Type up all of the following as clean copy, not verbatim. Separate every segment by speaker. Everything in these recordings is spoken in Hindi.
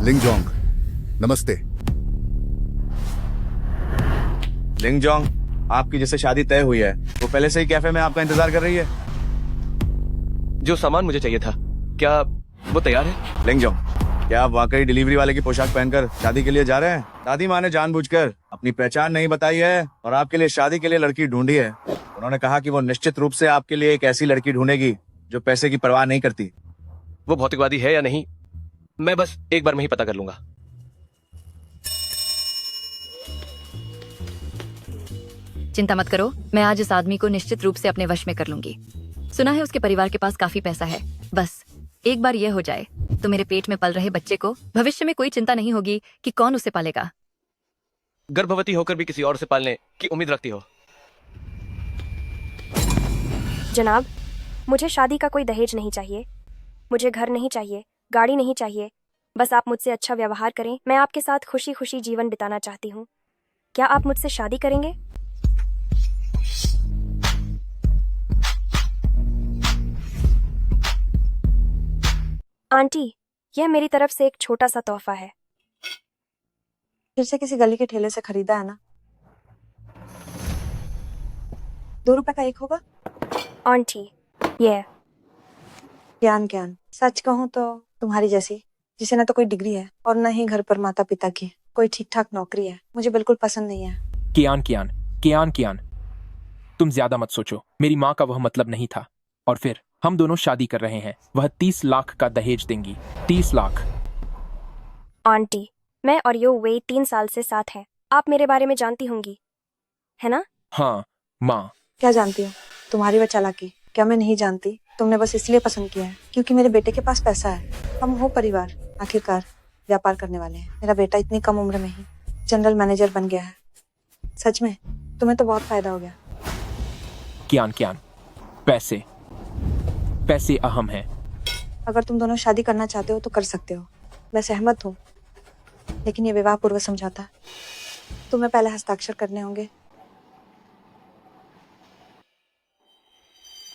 Speaker 1: लिंगजोंग, नमस्ते।
Speaker 2: लिंगजोंग, आपकी जिससे शादी तय हुई है वो पहले से ही कैफे में आपका इंतजार कर रही है।
Speaker 3: जो सामान मुझे चाहिए था, क्या वो तैयार है?
Speaker 2: लिंगजोंग, क्या आप वाकई डिलीवरी वाले की पोशाक पहनकर शादी के लिए जा रहे हैं? दादी माँ ने जानबूझकर अपनी पहचान नहीं बताई है और आपके लिए शादी के लिए लड़की ढूंढी है। उन्होंने कहा कि वो निश्चित रूप से आपके लिए एक ऐसी लड़की ढूंढेगी जो पैसे की परवाह नहीं करती।
Speaker 3: वो भौतिकवादी है या नहीं, मैं बस एक बार में ही पता कर लूंगा।
Speaker 4: चिंता मत करो, मैं आज इस आदमी को निश्चित रूप से अपने वश में कर लूंगी। सुना है उसके परिवार के पास काफी पैसा है। बस एक बार ये हो जाए तो मेरे पेट में पल रहे बच्चे को भविष्य में कोई चिंता नहीं होगी कि कौन उसे पालेगा।
Speaker 3: गर्भवती होकर भी किसी और से पालने की उम्मीद रखती हो?
Speaker 5: जनाब, मुझे शादी का कोई दहेज नहीं चाहिए। मुझे घर नहीं चाहिए, गाड़ी नहीं चाहिए। बस आप मुझसे अच्छा व्यवहार करें। मैं आपके साथ खुशी खुशी जीवन बिताना चाहती हूँ। क्या आप मुझसे शादी करेंगे? आंटी, यह मेरी तरफ से एक छोटा सा तोहफा है।
Speaker 6: फिर से किसी गली के ठेले से खरीदा है ना? 2 रुपए का एक होगा।
Speaker 5: आंटी, यह
Speaker 6: ज्ञान ज्ञान, सच कहूँ तो तुम्हारी जैसी, जिसे ना तो कोई डिग्री है और न ही घर पर माता पिता की कोई ठीक ठाक नौकरी है, मुझे बिल्कुल पसंद नहीं है।
Speaker 7: कियान कियान कियान कियान, तुम ज्यादा मत सोचो। मेरी माँ का वह मतलब नहीं था। और फिर हम दोनों शादी कर रहे हैं। वह 30 लाख का दहेज देंगी। 30 लाख।
Speaker 5: आंटी, मैं और यो वे 3 साल से साथ हैं। आप मेरे बारे में जानती होंगी, है ना?
Speaker 7: हाँ माँ।
Speaker 6: क्या जानती हो तुम्हारी वह चालाकी? क्या मैं नहीं जानती? तुमने बस इसलिए पसंद किया है क्योंकि मेरे बेटे के पास पैसा है। हम हो परिवार, आखिरकार व्यापार करने वाले हैं। मेरा बेटा इतनी कम उम्र में ही जनरल मैनेजर बन गया है। सच में तुम्हें तो बहुत फायदा हो गया।
Speaker 7: कियान कियान, पैसे पैसे अहम है।
Speaker 6: अगर तुम दोनों शादी करना चाहते हो तो कर सकते हो, मैं सहमत हूँ। लेकिन ये विवाह पूर्व समझौता, तुम्हें पहले हस्ताक्षर करने होंगे।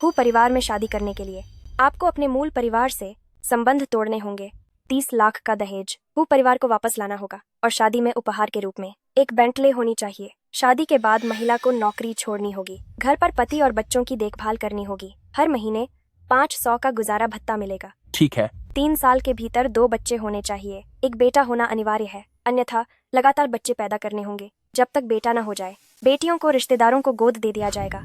Speaker 5: हूँ परिवार में शादी करने के लिए आपको अपने मूल परिवार से संबंध तोड़ने होंगे। 30 लाख का दहेज हूँ परिवार को वापस लाना होगा और शादी में उपहार के रूप में एक बेंटले होनी चाहिए। शादी के बाद महिला को नौकरी छोड़नी होगी। घर पर पति और बच्चों की देखभाल करनी होगी। हर महीने 500 का गुजारा भत्ता मिलेगा।
Speaker 7: ठीक है।
Speaker 5: 3 साल के भीतर 2 बच्चे होने चाहिए। एक बेटा होना अनिवार्य है, अन्यथा लगातार बच्चे पैदा करने होंगे जब तक बेटा न हो जाए। बेटियों को रिश्तेदारों को गोद दे दिया जाएगा।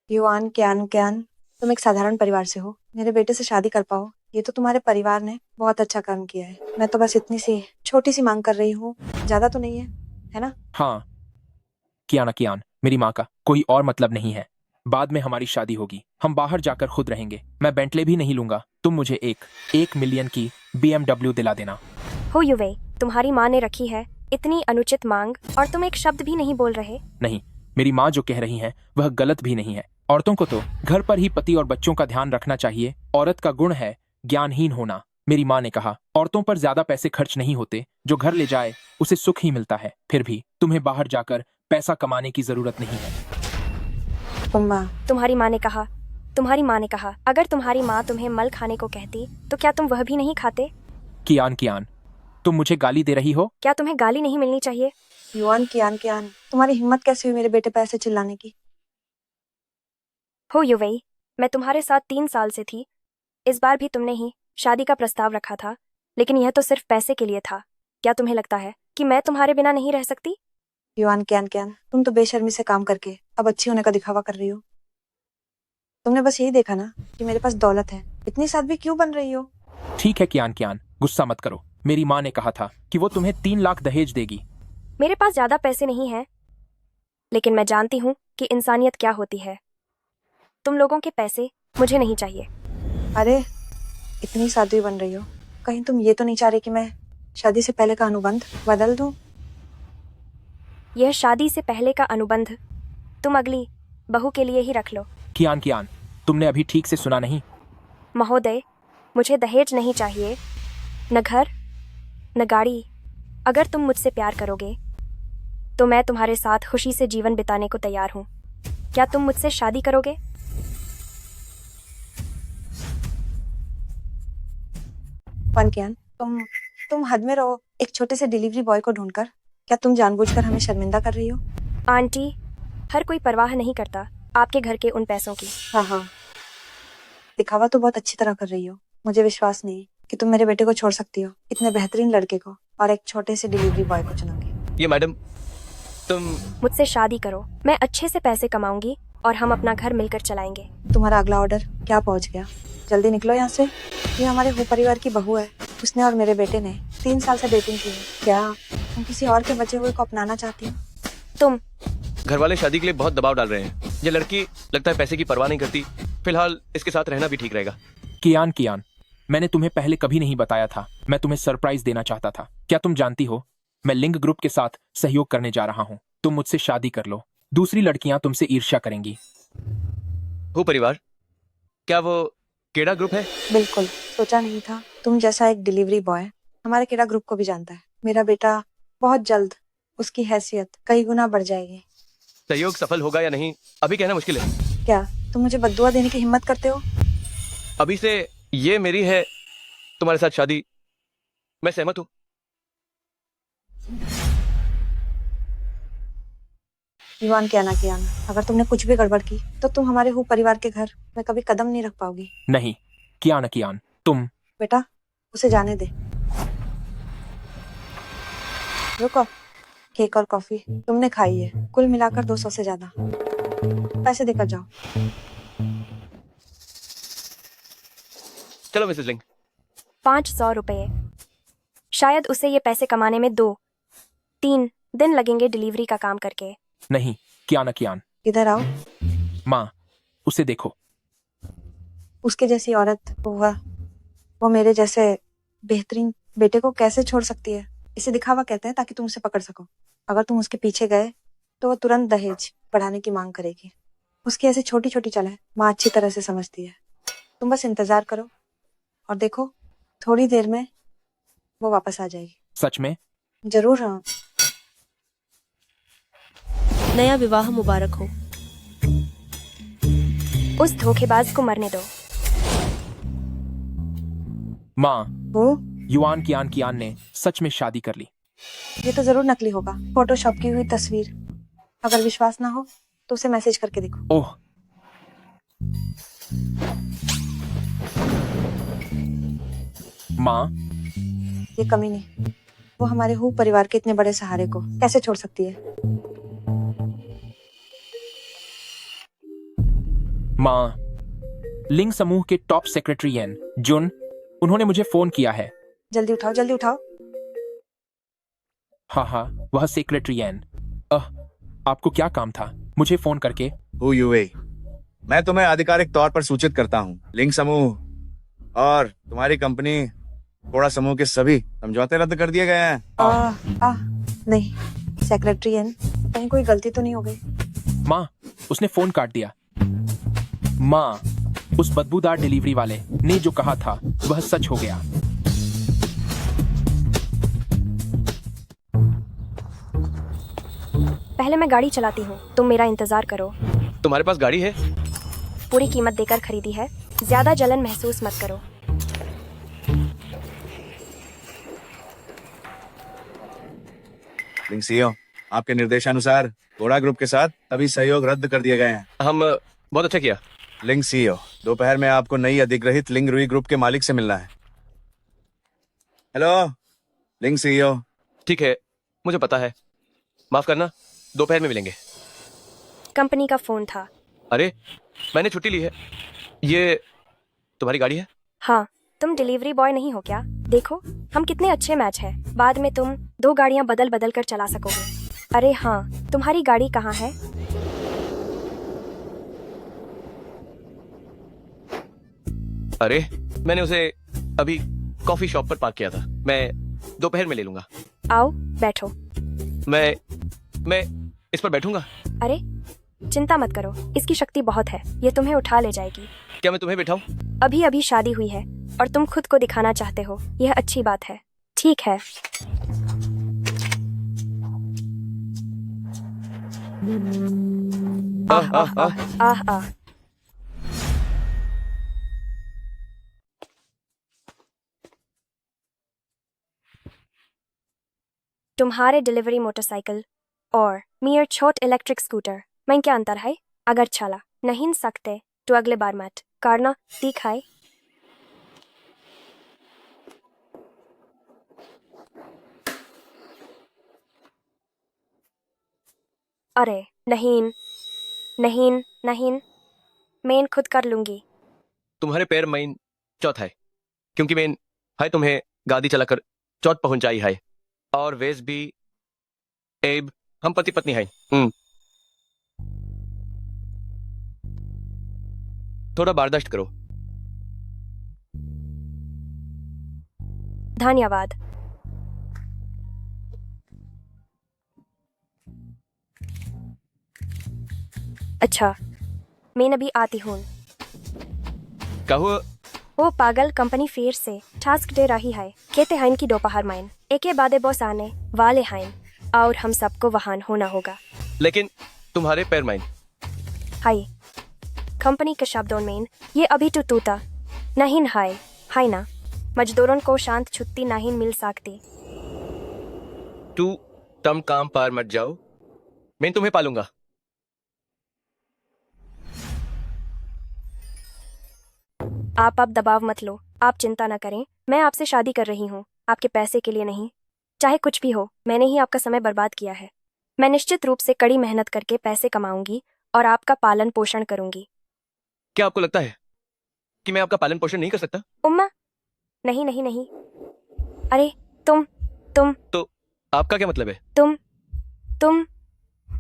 Speaker 6: युवान क्यान क्यान, तुम एक साधारण परिवार से हो। मेरे बेटे से शादी कर पाओ, ये तो तुम्हारे परिवार ने बहुत अच्छा काम किया है। मैं तो बस इतनी सी छोटी सी मांग कर रही हूँ, ज्यादा तो नहीं है ना?
Speaker 7: हाँ कियाना कियान, मेरी माँ का कोई और मतलब नहीं है। बाद में हमारी शादी होगी, हम बाहर जाकर खुद रहेंगे। मैं बेंटले भी नहीं लूंगा। तुम मुझे 1 मिलियन की BMW दिला देना।
Speaker 5: हो युवे, तुम्हारी माँ ने रखी है इतनी अनुचित मांग और तुम एक शब्द भी नहीं बोल रहे।
Speaker 7: नहीं, मेरी माँ जो कह रही हैं वह गलत भी नहीं है। औरतों को तो घर पर ही पति और बच्चों का ध्यान रखना चाहिए। औरत का गुण है ज्ञानहीन होना। मेरी माँ ने कहा औरतों पर ज्यादा पैसे खर्च नहीं होते, जो घर ले जाए उसे सुख ही मिलता है। फिर भी तुम्हें बाहर जाकर पैसा कमाने की जरूरत नहीं है।
Speaker 5: तुम्हारी माँ ने कहा अगर तुम्हारी माँ तुम्हें मल खाने को कहती तो क्या तुम वह भी नहीं खाते?
Speaker 7: कियान कियान, तुम मुझे गाली दे रही हो?
Speaker 5: क्या तुम्हें गाली नहीं मिलनी चाहिए?
Speaker 6: युवान क्यान क्यान, तुम्हारी हिम्मत कैसे हुई मेरे बेटे पर ऐसे चिल्लाने की?
Speaker 5: हो युवई, मैं तुम्हारे साथ 3 साल से थी। इस बार भी तुमने ही शादी का प्रस्ताव रखा था, लेकिन यह तो सिर्फ पैसे के लिए था। क्या तुम्हें लगता है कि मैं तुम्हारे बिना नहीं रह सकती?
Speaker 6: युवान क्यान क्यान, तुम तो बेशर्मी से काम करके अब अच्छी होने का दिखावा कर रही हो। तुमने बस यही देखा ना कि मेरे पास दौलत है, इतनी साध्वी क्यों बन रही हो?
Speaker 7: ठीक है कियान कियान, गुस्सा मत करो। मेरी माँ ने कहा था कि वो तुम्हें 3 लाख दहेज देगी।
Speaker 5: मेरे पास ज्यादा पैसे नहीं हैं, लेकिन मैं जानती हूँ कि इंसानियत क्या होती है। तुम लोगों के पैसे मुझे नहीं चाहिए।
Speaker 6: अरे इतनी साध्वी बन रही हो, कहीं तुम ये तो नहीं चाह रही कि मैं शादी से पहले का अनुबंध बदल दूं?
Speaker 5: यह शादी से पहले का अनुबंध तुम अगली बहू के लिए ही रख लो।
Speaker 7: कियान कियान, तुमने अभी ठीक से सुना नहीं।
Speaker 5: महोदय, मुझे दहेज नहीं चाहिए, न घर न गाड़ी। अगर तुम मुझसे प्यार करोगे तो मैं तुम्हारे साथ खुशी से जीवन बिताने को तैयार हूँ। क्या तुम मुझसे शादी करोगे?
Speaker 6: वनक्यान, तुम हद में रहो। एक छोटे से डिलीवरी बॉय को ढूंढकर क्या तुम जानबूझकर हमें शर्मिंदा कर रही हो?
Speaker 5: आंटी, हर कोई परवाह नहीं करता आपके घर के उन पैसों की।
Speaker 6: हाँ हाँ, दिखावा तो बहुत अच्छी तरह कर रही हो। मुझे विश्वास नहीं कि तुम मेरे बेटे को छोड़ सकती हो, इतने बेहतरीन लड़के को, और एक छोटे से डिलीवरी बॉय को चुनोगे।
Speaker 3: ये मैडम, तुम
Speaker 5: मुझसे शादी करो, मैं अच्छे से पैसे कमाऊंगी और हम अपना घर मिलकर चलाएंगे।
Speaker 6: तुम्हारा अगला ऑर्डर क्या पहुंच गया? जल्दी निकलो यहाँ से। ये हमारे हो परिवार की बहू है। उसने और मेरे बेटे ने 3 साल से डेटिंग की है। क्या तुम किसी और के बचे हुए को अपनाना चाहती हो?
Speaker 5: तुम
Speaker 3: घर वाले शादी के लिए बहुत दबाव डाल रहे हैं। ये लड़की लगता है पैसे की परवाह नहीं करती। फिलहाल इसके साथ रहना भी ठीक रहेगा।
Speaker 7: कियान, मैंने तुम्हें पहले कभी नहीं बताया था। मैं तुम्हें सरप्राइज देना चाहता था। क्या तुम जानती हो, मैं लिंग ग्रुप के साथ सहयोग करने जा रहा हूँ। तुम मुझसे शादी कर लो, दूसरी लड़कियां तुमसे ईर्ष्या करेंगी।
Speaker 3: हो परिवार, क्या वो केड़ा ग्रुप है?
Speaker 6: बिल्कुल, सोचा नहीं था तुम जैसा एक डिलीवरी बॉय हमारे केडा ग्रुप को भी जानता है। मेरा बेटा बहुत जल्द उसकी हैसियत कई गुना बढ़ जाएगी।
Speaker 3: सहयोग सफल होगा या नहीं अभी कहना मुश्किल है।
Speaker 6: क्या तुम मुझे बद्दुआ देने की हिम्मत करते हो?
Speaker 3: अभी से ये मेरी है तुम्हारे साथ शादी, मैं सहमत हूँ।
Speaker 6: युवान क्या ना कियान, अगर तुमने कुछ भी गड़बड़ की तो तुम हमारे हु परिवार के घर में कभी कदम नहीं रख पाओगी।
Speaker 7: नहीं कियान, तुम
Speaker 6: बेटा, उसे जाने दे। रुको, केक और कॉफी तुमने खाई है, कुल मिलाकर 200 से ज्यादा। पैसे देकर जाओ।
Speaker 3: चलो मिसेस लिंग।
Speaker 5: 500 रुपये। शायद उसे ये पैसे कमाने में 2-3 दिन लगेंगे डिलीवरी का काम करके।
Speaker 7: नहीं कियान,
Speaker 6: इधर आओ।
Speaker 7: माँ, उसे देखो।
Speaker 6: उसके जैसी औरत वो मेरे जैसे बेहतरीन बेटे को कैसे छोड़ सकती है? इसे दिखावा कहते हैं ताकि तुम उसे पकड़ सको। अगर तुम उसके पीछे गए तो वो तुरंत दहेज बढ़ाने की मांग करेगी। उसकी ऐसी छोटी छोटी चालें माँ अच्छी तरह से समझती है। तुम बस इंतजार करो और देखो, थोड़ी देर में वो वापस आ जाएगी।
Speaker 7: सच में?
Speaker 6: जरूर। हाँ,
Speaker 8: नया विवाह मुबारक हो।
Speaker 5: उस धोखेबाज को मरने दो।
Speaker 7: माँ,
Speaker 6: वो
Speaker 7: युआन कियान ने सच में शादी कर ली।
Speaker 6: ये तो जरूर नकली होगा, फोटोशॉप की हुई तस्वीर। अगर विश्वास ना हो तो उसे मैसेज करके देखो।
Speaker 7: ओह, माँ,
Speaker 6: ये कमी नहीं, वो हमारे हु परिवार के इतने बड़े सहारे को कैसे छोड़ सकती है?
Speaker 7: माँ, लिंग समूह के टॉप सेक्रेटरी एन जुन, उन्होंने मुझे फोन किया है।
Speaker 6: जल्दी उठाओ, जल्दी उठाओ।
Speaker 7: हाँ, वह सेक्रेटरी एन। आपको क्या काम था मुझे फोन करके?
Speaker 2: हु यूए, मैं तुम्हें आधिकारिक तौर पर सूचित करता हूँ, लिंग समूह और तुम्हारी कंपनी कोड़ा समूह के सभी समझौते रद्द कर दिए गए हैं।
Speaker 6: नहीं सेक्रेटरी एन, कहीं कोई गलती तो नहीं हो गई?
Speaker 7: माँ, उसने फोन काट दिया। माँ, उस बदबूदार डिलीवरी वाले ने जो कहा था वह सच हो गया।
Speaker 5: पहले मैं गाड़ी चलाती हूँ, तुम मेरा इंतजार करो।
Speaker 3: तुम्हारे पास गाड़ी है?
Speaker 5: पूरी कीमत देकर खरीदी है, ज्यादा जलन महसूस मत करो।
Speaker 2: लिंग सीईओ, आपके निर्देशानुसार कोड़ा ग्रुप के साथ सभी सहयोग रद्द कर दिए गए हैं।
Speaker 3: हम बहुत अच्छा किया।
Speaker 2: लिंग सीईओ, दोपहर में आपको नई अधिग्रहित लिंग रुई ग्रुप के मालिक से मिलना है। हेलो लिंग सीईओ।
Speaker 3: ठीक है, मुझे पता है, माफ करना, दोपहर में मिलेंगे।
Speaker 5: कंपनी का फोन था।
Speaker 3: अरे, मैंने छुट्टी ली है। ये तुम्हारी गाड़ी है?
Speaker 5: हाँ, तुम डिलीवरी बॉय नहीं हो क्या? देखो, हम कितने अच्छे मैच हैं। बाद में तुम 2 गाड़ियां बदल बदल कर चला सकोगे। अरे हाँ, तुम्हारी गाड़ी कहाँ है?
Speaker 3: अरे, मैंने उसे अभी कॉफी शॉप पर पार्क किया था। मैं दोपहर में ले लूंगा।
Speaker 5: आओ, बैठो।
Speaker 3: मैं इस पर बैठूंगा।
Speaker 5: अरे, चिंता मत करो, इसकी शक्ति बहुत है, ये तुम्हें उठा ले जाएगी।
Speaker 3: क्या मैं तुम्हें बैठाऊं?
Speaker 5: अभी अभी शादी हुई है और तुम खुद को दिखाना चाहते हो, यह अच्छी बात है। ठीक है। आह आह। तुम्हारे डिलीवरी मोटरसाइकिल और मेयर छोट इलेक्ट्रिक स्कूटर में क्या अंतर है? अगर चला नहीं सकते तो अगले बार मत करना दिखाए। अरे नहीं नहीं नहीं, मैं खुद कर लूंगी।
Speaker 3: तुम्हारे पैर मईन चौथ है, क्योंकि मैं है तुम्हें गाड़ी चलाकर चौथ पहुंचाई है, और वेज भी एब हम पति पत्नी है। थोड़ा बर्दाश्त करो।
Speaker 5: धन्यवाद। अच्छा, मैं अभी आती हूँ।
Speaker 3: कहो
Speaker 5: वो पागल कंपनी फिर से टास्क दे रही है। कहते हैं कि दोपहर में एक बाद बॉस आने वाले हैं और हम सबको वहां होना होगा।
Speaker 3: लेकिन तुम्हारे पैर मईन
Speaker 5: हाय, कंपनी के शब्दों में ये अभी तो तूता नहीं है ना? मजदूरों को शांत छुट्टी नहीं मिल सकती।
Speaker 3: तुम काम पर मत जाओ, मैं तुम्हें पालूंगा।
Speaker 5: आप अब दबाव मत लो, आप चिंता न करें। मैं आपसे शादी कर रही हूँ, आपके पैसे के लिए नहीं। चाहे कुछ भी हो, मैंने ही आपका समय बर्बाद किया है। मैं निश्चित रूप से कड़ी मेहनत करके पैसे कमाऊंगी और आपका पालन पोषण करूंगी।
Speaker 3: क्या आपको लगता है कि मैं आपका पालन पोषण नहीं कर सकता?
Speaker 5: उम्मा, नहीं नहीं नहीं। अरे तुम
Speaker 3: तो आपका क्या मतलब है?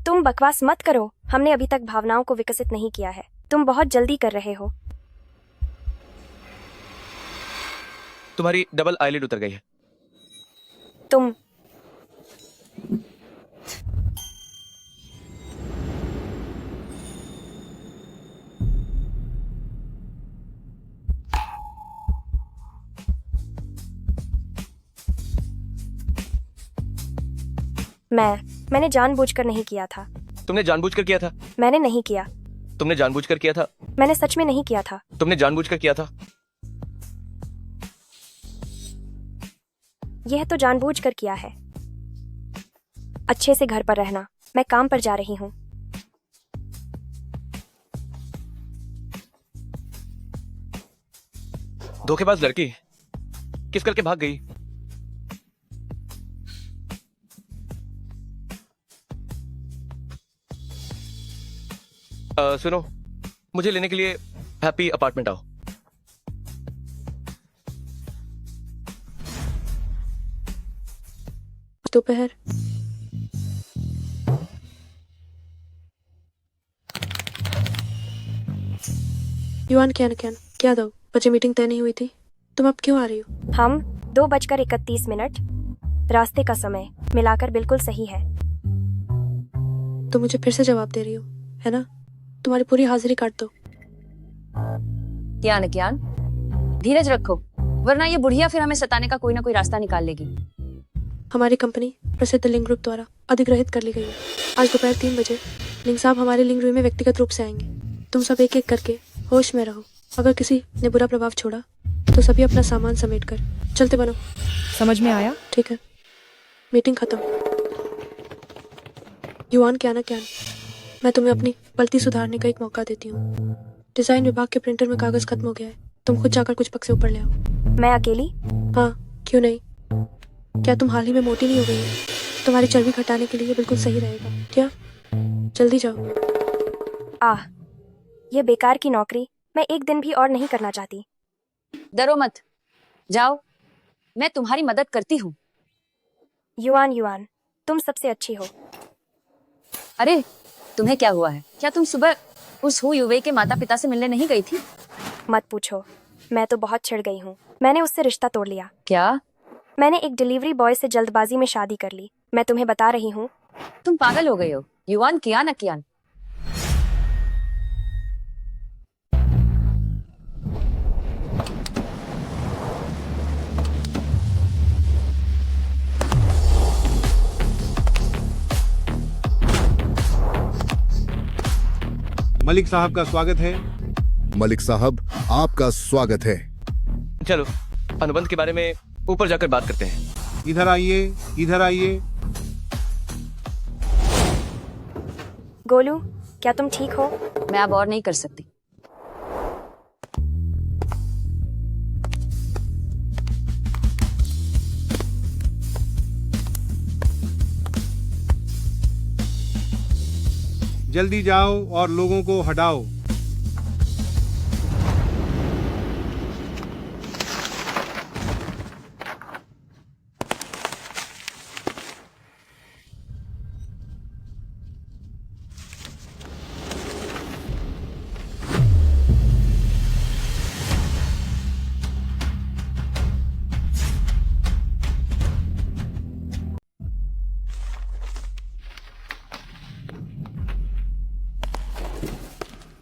Speaker 5: तुम बकवास मत करो। हमने अभी तक भावनाओं को विकसित नहीं किया है। तुम बहुत जल्दी कर रहे हो।
Speaker 3: तुम्हारी डबल आईलिड उतर गई है।
Speaker 5: तुम मैंने जानबूझकर नहीं किया था।
Speaker 3: तुमने जानबूझकर किया था।
Speaker 5: मैंने नहीं किया।
Speaker 3: तुमने जानबूझकर किया था।
Speaker 5: मैंने सच में नहीं किया था।
Speaker 3: तुमने जानबूझकर किया था।
Speaker 5: यह तो जानबूझकर किया है। अच्छे से घर पर रहना, मैं काम पर जा रही हूँ।
Speaker 3: धोखेबाज लड़की किस करके भाग गई? सुनो, मुझे लेने के लिए हैप्पी अपार्टमेंट आओ।
Speaker 6: दोपहर युआन क्या दो बजे मीटिंग तय नहीं हुई थी? तुम अब क्यों आ रही हो?
Speaker 5: हम 2:31 रास्ते का समय मिलाकर बिल्कुल सही है।
Speaker 6: तुम मुझे फिर से जवाब दे रही हो, है ना? तुम्हारी पूरी हाजिरी काट दो।
Speaker 9: कियान, धीरज रखो, वरना ये बुढ़िया फिर हमें सताने का कोई ना कोई रास्ता निकाल लेगी।
Speaker 6: हमारी कंपनी प्रसिद्ध लिंग ग्रुप द्वारा अधिग्रहित कर ली गई है। आज दोपहर 3 बजे लिंग साहब हमारे लिंग रूम में व्यक्तिगत रूप से आएंगे। तुम सब एक एक करके होश में रहो। अगर किसी ने बुरा प्रभाव छोड़ा तो सभी अपना सामान समेट कर चलते बनो।
Speaker 4: समझ में आया?
Speaker 6: ठीक है, मीटिंग खत्म। युआन क्या मैं तुम्हें अपनी गलती सुधारने का एक मौका देती हूँ। डिजाइन विभाग के प्रिंटर में कागज खत्म हो गया है। तुम खुद जाकर कुछ पक्से ऊपर ले आओ।
Speaker 5: मैं अकेली?
Speaker 6: हाँ, क्यों नहीं? क्या तुम हाल ही में मोटी नहीं हो गई हो? तुम्हारी चर्बी घटाने के लिए ये बिल्कुल सही रहेगा। क्या? जल्दी जाओ।
Speaker 5: ये बेकार की नौकरी मैं एक दिन भी और नहीं करना चाहती।
Speaker 9: डरो मत, जाओ, मैं तुम्हारी मदद करती हूँ।
Speaker 5: युआन, तुम सबसे अच्छी हो।
Speaker 9: अरे, तुम्हें क्या हुआ है? क्या तुम सुबह उस हु युवे के माता पिता से मिलने नहीं गई थी?
Speaker 5: मत पूछो, मैं तो बहुत छिड़ गई हूँ। मैंने उससे रिश्ता तोड़ लिया।
Speaker 9: क्या?
Speaker 5: मैंने एक डिलीवरी बॉय से जल्दबाजी में शादी कर ली। मैं तुम्हें बता रही हूँ।
Speaker 9: तुम पागल हो गई हो। युवान कियान।
Speaker 10: मलिक साहब का स्वागत है।
Speaker 1: मलिक साहब, आपका स्वागत है।
Speaker 3: चलो अनुबंध के बारे में ऊपर जाकर बात करते हैं।
Speaker 10: इधर आइए।
Speaker 5: गोलू, क्या तुम ठीक हो?
Speaker 9: मैं अब और नहीं कर सकती।
Speaker 10: जल्दी जाओ और लोगों को हटाओ।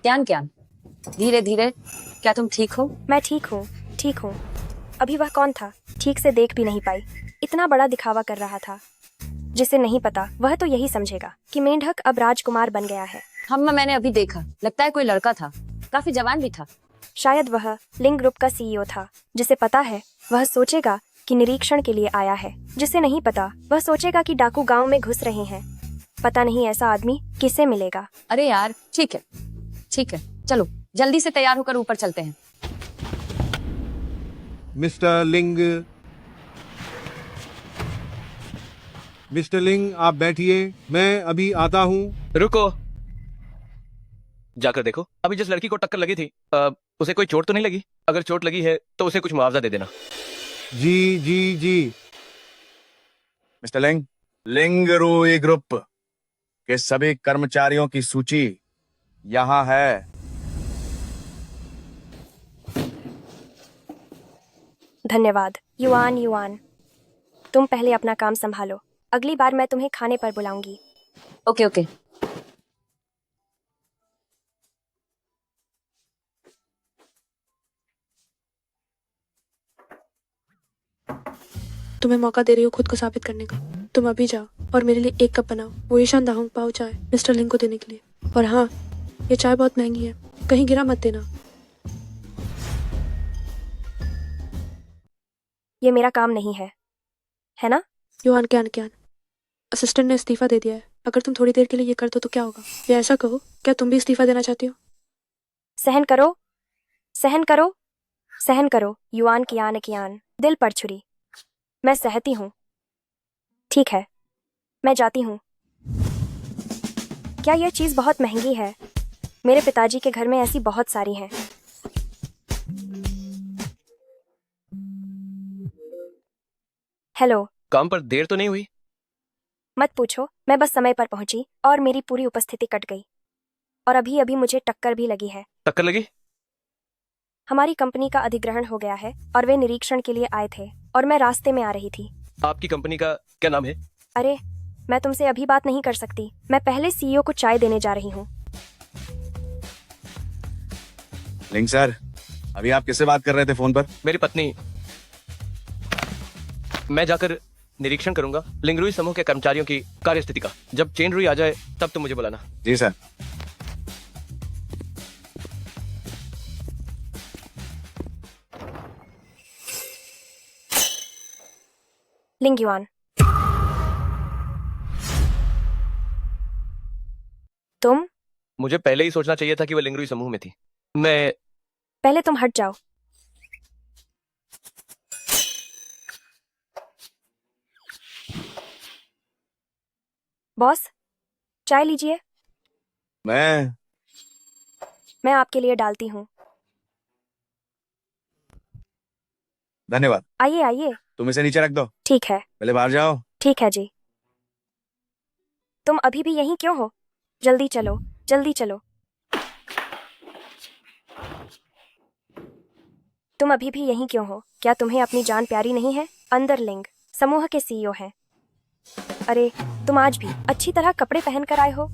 Speaker 9: क्यान क्यान, धीरे धीरे। क्या तुम ठीक हो?
Speaker 5: मैं ठीक हूँ, ठीक हूँ। अभी वह कौन था? ठीक से देख भी नहीं पाई। इतना बड़ा दिखावा कर रहा था। जिसे नहीं पता वह तो यही समझेगा कि मेंढक अब राजकुमार बन गया है।
Speaker 9: मैंने अभी देखा, लगता है कोई लड़का था, काफी जवान भी था।
Speaker 5: शायद वह लिंग ग्रुप का सीईओ था। जिसे पता है वह सोचेगा कि निरीक्षण के लिए आया है। जिसे नहीं पता वह सोचेगा कि डाकू गांव में घुस रहे हैं। पता नहीं ऐसा आदमी किसे मिलेगा।
Speaker 9: अरे यार, ठीक है ठीक है, चलो जल्दी से तैयार होकर ऊपर चलते हैं।
Speaker 10: मिस्टर लिंग, मिस्टर लिंग आप बैठिए, मैं अभी आता हूँ।
Speaker 3: रुको, जाकर देखो, अभी जिस लड़की को टक्कर लगी थी उसे कोई चोट तो नहीं लगी? अगर चोट लगी है तो उसे कुछ मुआवजा दे देना।
Speaker 10: जी जी जी।
Speaker 2: मिस्टर लिंग, लिंग रूई ग्रुप के सभी कर्मचारियों की सूची यहाँ है।
Speaker 5: धन्यवाद। युआन युआन, तुम पहले अपना काम संभालो। अगली बार मैं तुम्हें खाने पर बुलाऊंगी।
Speaker 9: Okay okay.
Speaker 8: तुम्हें मौका दे रही हो खुद को साबित करने का। तुम अभी जाओ और मेरे लिए एक कप बनाओ, वो ईशान दाहुंग पाओ चाय मिस्टर लिंग को देने के लिए। और हाँ, ये चाय बहुत महंगी है, कहीं गिरा मत देना।
Speaker 5: ये मेरा काम नहीं है ना?
Speaker 8: युआन क्यान क्यान, असिस्टेंट ने इस्तीफा दे दिया है। अगर तुम थोड़ी देर के लिए ये कर दो तो क्या होगा? या ऐसा कहो, क्या तुम भी इस्तीफा देना चाहती हो?
Speaker 5: सहन करो, सहन करो, सहन करो। युआन कियान कियान, दिल पर छुरी। मैं सहती हूँ। ठीक है, मैं जाती हूँ। क्या यह चीज बहुत महंगी है? मेरे पिताजी के घर में ऐसी बहुत सारी हैं। हेलो।
Speaker 3: काम पर देर तो नहीं हुई?
Speaker 5: मत पूछो, मैं बस समय पर पहुंची और मेरी पूरी उपस्थिति कट गई। और अभी अभी मुझे टक्कर भी लगी है।
Speaker 3: टक्कर लगी?
Speaker 5: हमारी कंपनी का अधिग्रहण हो गया है और वे निरीक्षण के लिए आए थे और मैं रास्ते में आ रही थी।
Speaker 3: आपकी कंपनी का क्या नाम है?
Speaker 5: अरे, मैं तुमसे अभी बात नहीं कर सकती। मैं पहले सीईओ को चाय देने जा रही हूँ।
Speaker 2: लिंग सर, अभी आप किससे बात कर रहे थे फोन पर?
Speaker 3: मेरी पत्नी। मैं जाकर निरीक्षण करूंगा लिंगरुई समूह के कर्मचारियों की कार्य स्थिति का। जब चेन रुई आ जाए तब तुम मुझे बुलाना।
Speaker 2: जी सर।
Speaker 5: लिंग युआन, तुम?
Speaker 3: मुझे पहले ही सोचना चाहिए था कि वह लिंगरुई समूह में थी। मैं
Speaker 5: पहले तुम हट जाओ। बॉस, चाय लीजिए।
Speaker 2: मैं
Speaker 5: आपके लिए डालती हूँ।
Speaker 2: धन्यवाद।
Speaker 5: आइए आइए।
Speaker 2: तुम इसे नीचे रख दो।
Speaker 5: ठीक है।
Speaker 2: पहले बाहर जाओ।
Speaker 5: ठीक है जी। तुम अभी भी यहीं क्यों हो? जल्दी चलो, जल्दी चलो। तुम अभी भी यहीं क्यों हो? क्या तुम्हें अपनी जान प्यारी नहीं है? अंदर लिंग समूह के सीईओ हैं। अरे, तुम आज भी अच्छी तरह कपड़े पहन कर आए हो।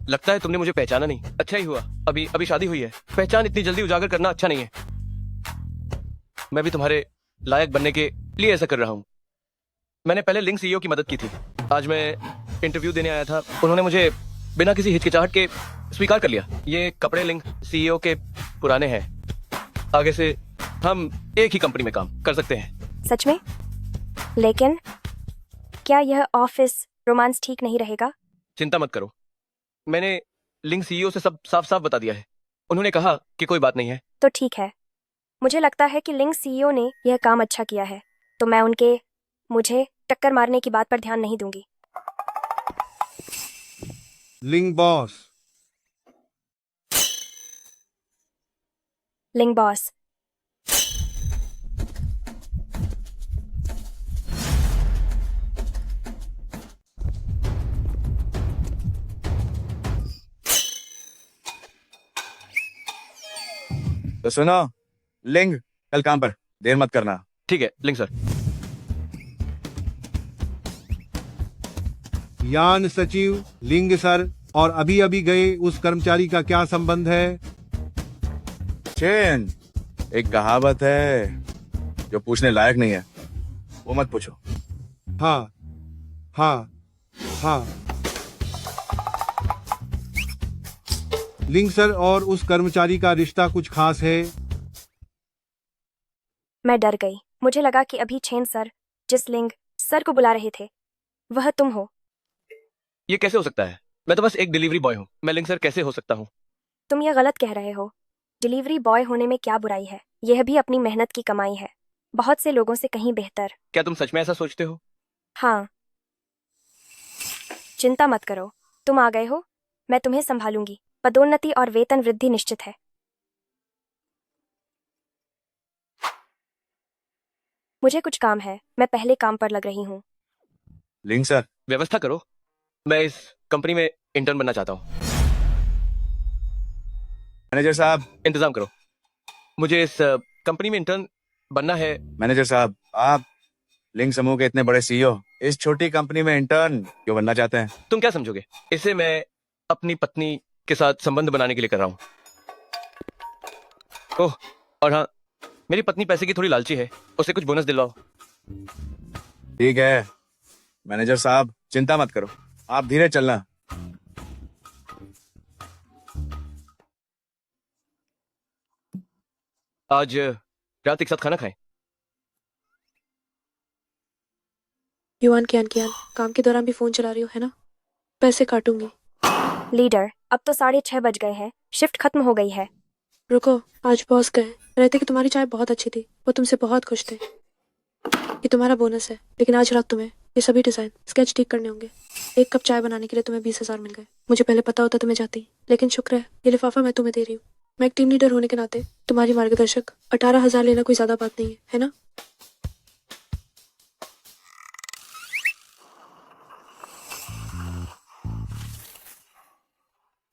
Speaker 3: लगता है तुमने मुझे पहचाना नहीं। अच्छा ही हुआ, अभी अभी शादी हुई है। पहचान इतनी जल्दी उजागर करना अच्छा नहीं है। मैं भी तुम्हारे लायक बनने के लिए ऐसा कर रहा हूँ। मैंने पहले लिंग सीईओ की मदद की थी। आज मैं इंटरव्यू देने आया था, उन्होंने मुझे बिना किसी हिचकिचाहट के स्वीकार कर लिया। ये कपड़े लिंग सीईओ के पुराने हैं। आगे से हम एक ही कंपनी में काम कर सकते हैं।
Speaker 5: सच में? लेकिन क्या यह ऑफिस रोमांस ठीक नहीं रहेगा?
Speaker 3: चिंता मत करो, मैंने लिंक सीईओ से सब साफ साफ बता दिया है। उन्होंने कहा कि कोई बात नहीं है।
Speaker 5: तो ठीक है। मुझे लगता है कि लिंक सीईओ ने यह काम अच्छा किया है, तो मैं मुझे टक्कर मारने की बात पर ध्यान नहीं दूंगी।
Speaker 10: लिंग बॉस।
Speaker 5: लिंग बॉस।
Speaker 2: तो सुनो लिंग, कल काम पर देर मत करना।
Speaker 3: ठीक है लिंक सर।
Speaker 10: यान सचिव लिंग सर और अभी अभी गए उस कर्मचारी का क्या संबंध है?
Speaker 2: चेन, एक कहावत है, जो पूछने लायक नहीं है वो मत पूछो।
Speaker 10: हाँ हाँ हाँ। लिंग सर और उस कर्मचारी का रिश्ता कुछ खास है?
Speaker 5: मैं डर गई। मुझे लगा कि अभी छेन सर जिस लिंग सर को बुला रहे थे वह तुम हो।
Speaker 3: ये कैसे हो सकता है? मैं तो बस एक डिलीवरी बॉय हूँ। मैं लिंक सर कैसे हो सकता हूँ?
Speaker 5: तुम यह गलत कह रहे हो। डिलीवरी बॉय होने में क्या बुराई है? यह भी अपनी मेहनत की कमाई है, बहुत से लोगों से कहीं बेहतर।
Speaker 3: क्या तुम सच में ऐसा सोचते हो?
Speaker 5: हाँ। चिंता मत करो, तुम आ गए हो, मैं तुम्हें संभालूंगी। पदोन्नति और वेतन वृद्धि निश्चित है। मुझे कुछ काम है, मैं पहले काम पर लग रही हूँ।
Speaker 2: लिंग सर,
Speaker 3: व्यवस्था करो। मैं इस कंपनी में इंटर्न बनना चाहता हूँ।
Speaker 2: मैनेजर साहब।
Speaker 3: इंतजाम करो। मुझे इस कंपनी में इंटर्न बनना है।
Speaker 2: मैनेजर साहब, आप लिंग समूह के इतने बड़े सीईओ इस छोटी कंपनी में इंटर्न क्यों बनना चाहते हैं?
Speaker 3: तुम क्या समझोगे? इसे मैं अपनी पत्नी के साथ संबंध बनाने के लिए कर रहा हूँ। ओह, और हाँ, मेरी पत्नी पैसे की थोड़ी लालची है, उसे कुछ बोनस दिलाओ।
Speaker 2: ठीक है मैनेजर साहब, चिंता मत करो, आप धीरे चलना।
Speaker 3: आज रात एक साथ खाना खाएं।
Speaker 8: युवान कियान कियान, काम के दौरान भी फोन चला रही हो है ना? पैसे काटूंगी।
Speaker 5: लीडर, अब तो 6:30 बज गए हैं, शिफ्ट खत्म हो गई है।
Speaker 8: रुको, आज बॉस गए, रहते कि तुम्हारी चाय बहुत अच्छी थी, वो तुमसे बहुत खुश थे। ये तुम्हारा बोनस है, लेकिन आज रात तुम्हें ये सभी डिजाइन स्केच ठीक करने होंगे। 1 कप चाय बनाने के लिए तुम्हें 20,000 मिल गए। मुझे पहले पता होता तो मैं जाती, लेकिन शुक्र है ये लिफाफा मैं तुम्हें दे रही हूँ। मैं एक टीम लीडर होने के नाते तुम्हारी मार्गदर्शक 18,000 लेना कोई ज्यादा बात नहीं है ना?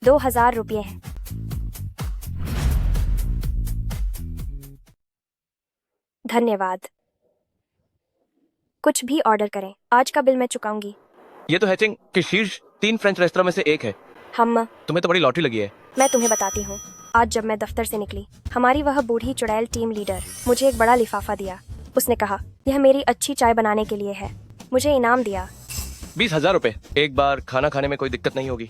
Speaker 5: 2,000 रुपये हैं। धन्यवाद। कुछ भी ऑर्डर करें, आज का बिल मैं चुकाऊंगी।
Speaker 3: ये तो हैचिंग के शीर्ष 3 फ्रेंच रेस्तरां में से एक है।
Speaker 5: तुम्हें
Speaker 3: तो बड़ी लॉटरी लगी है।
Speaker 5: मैं तुम्हें बताती हूँ। आज जब मैं दफ्तर से निकली, हमारी वह बूढ़ी चुड़ैल टीम लीडर मुझे एक बड़ा लिफाफा दिया। उसने कहा यह मेरी अच्छी चाय बनाने के लिए है। मुझे इनाम दिया
Speaker 3: 20,000 रुपए। एक बार खाना खाने में कोई दिक्कत नहीं होगी।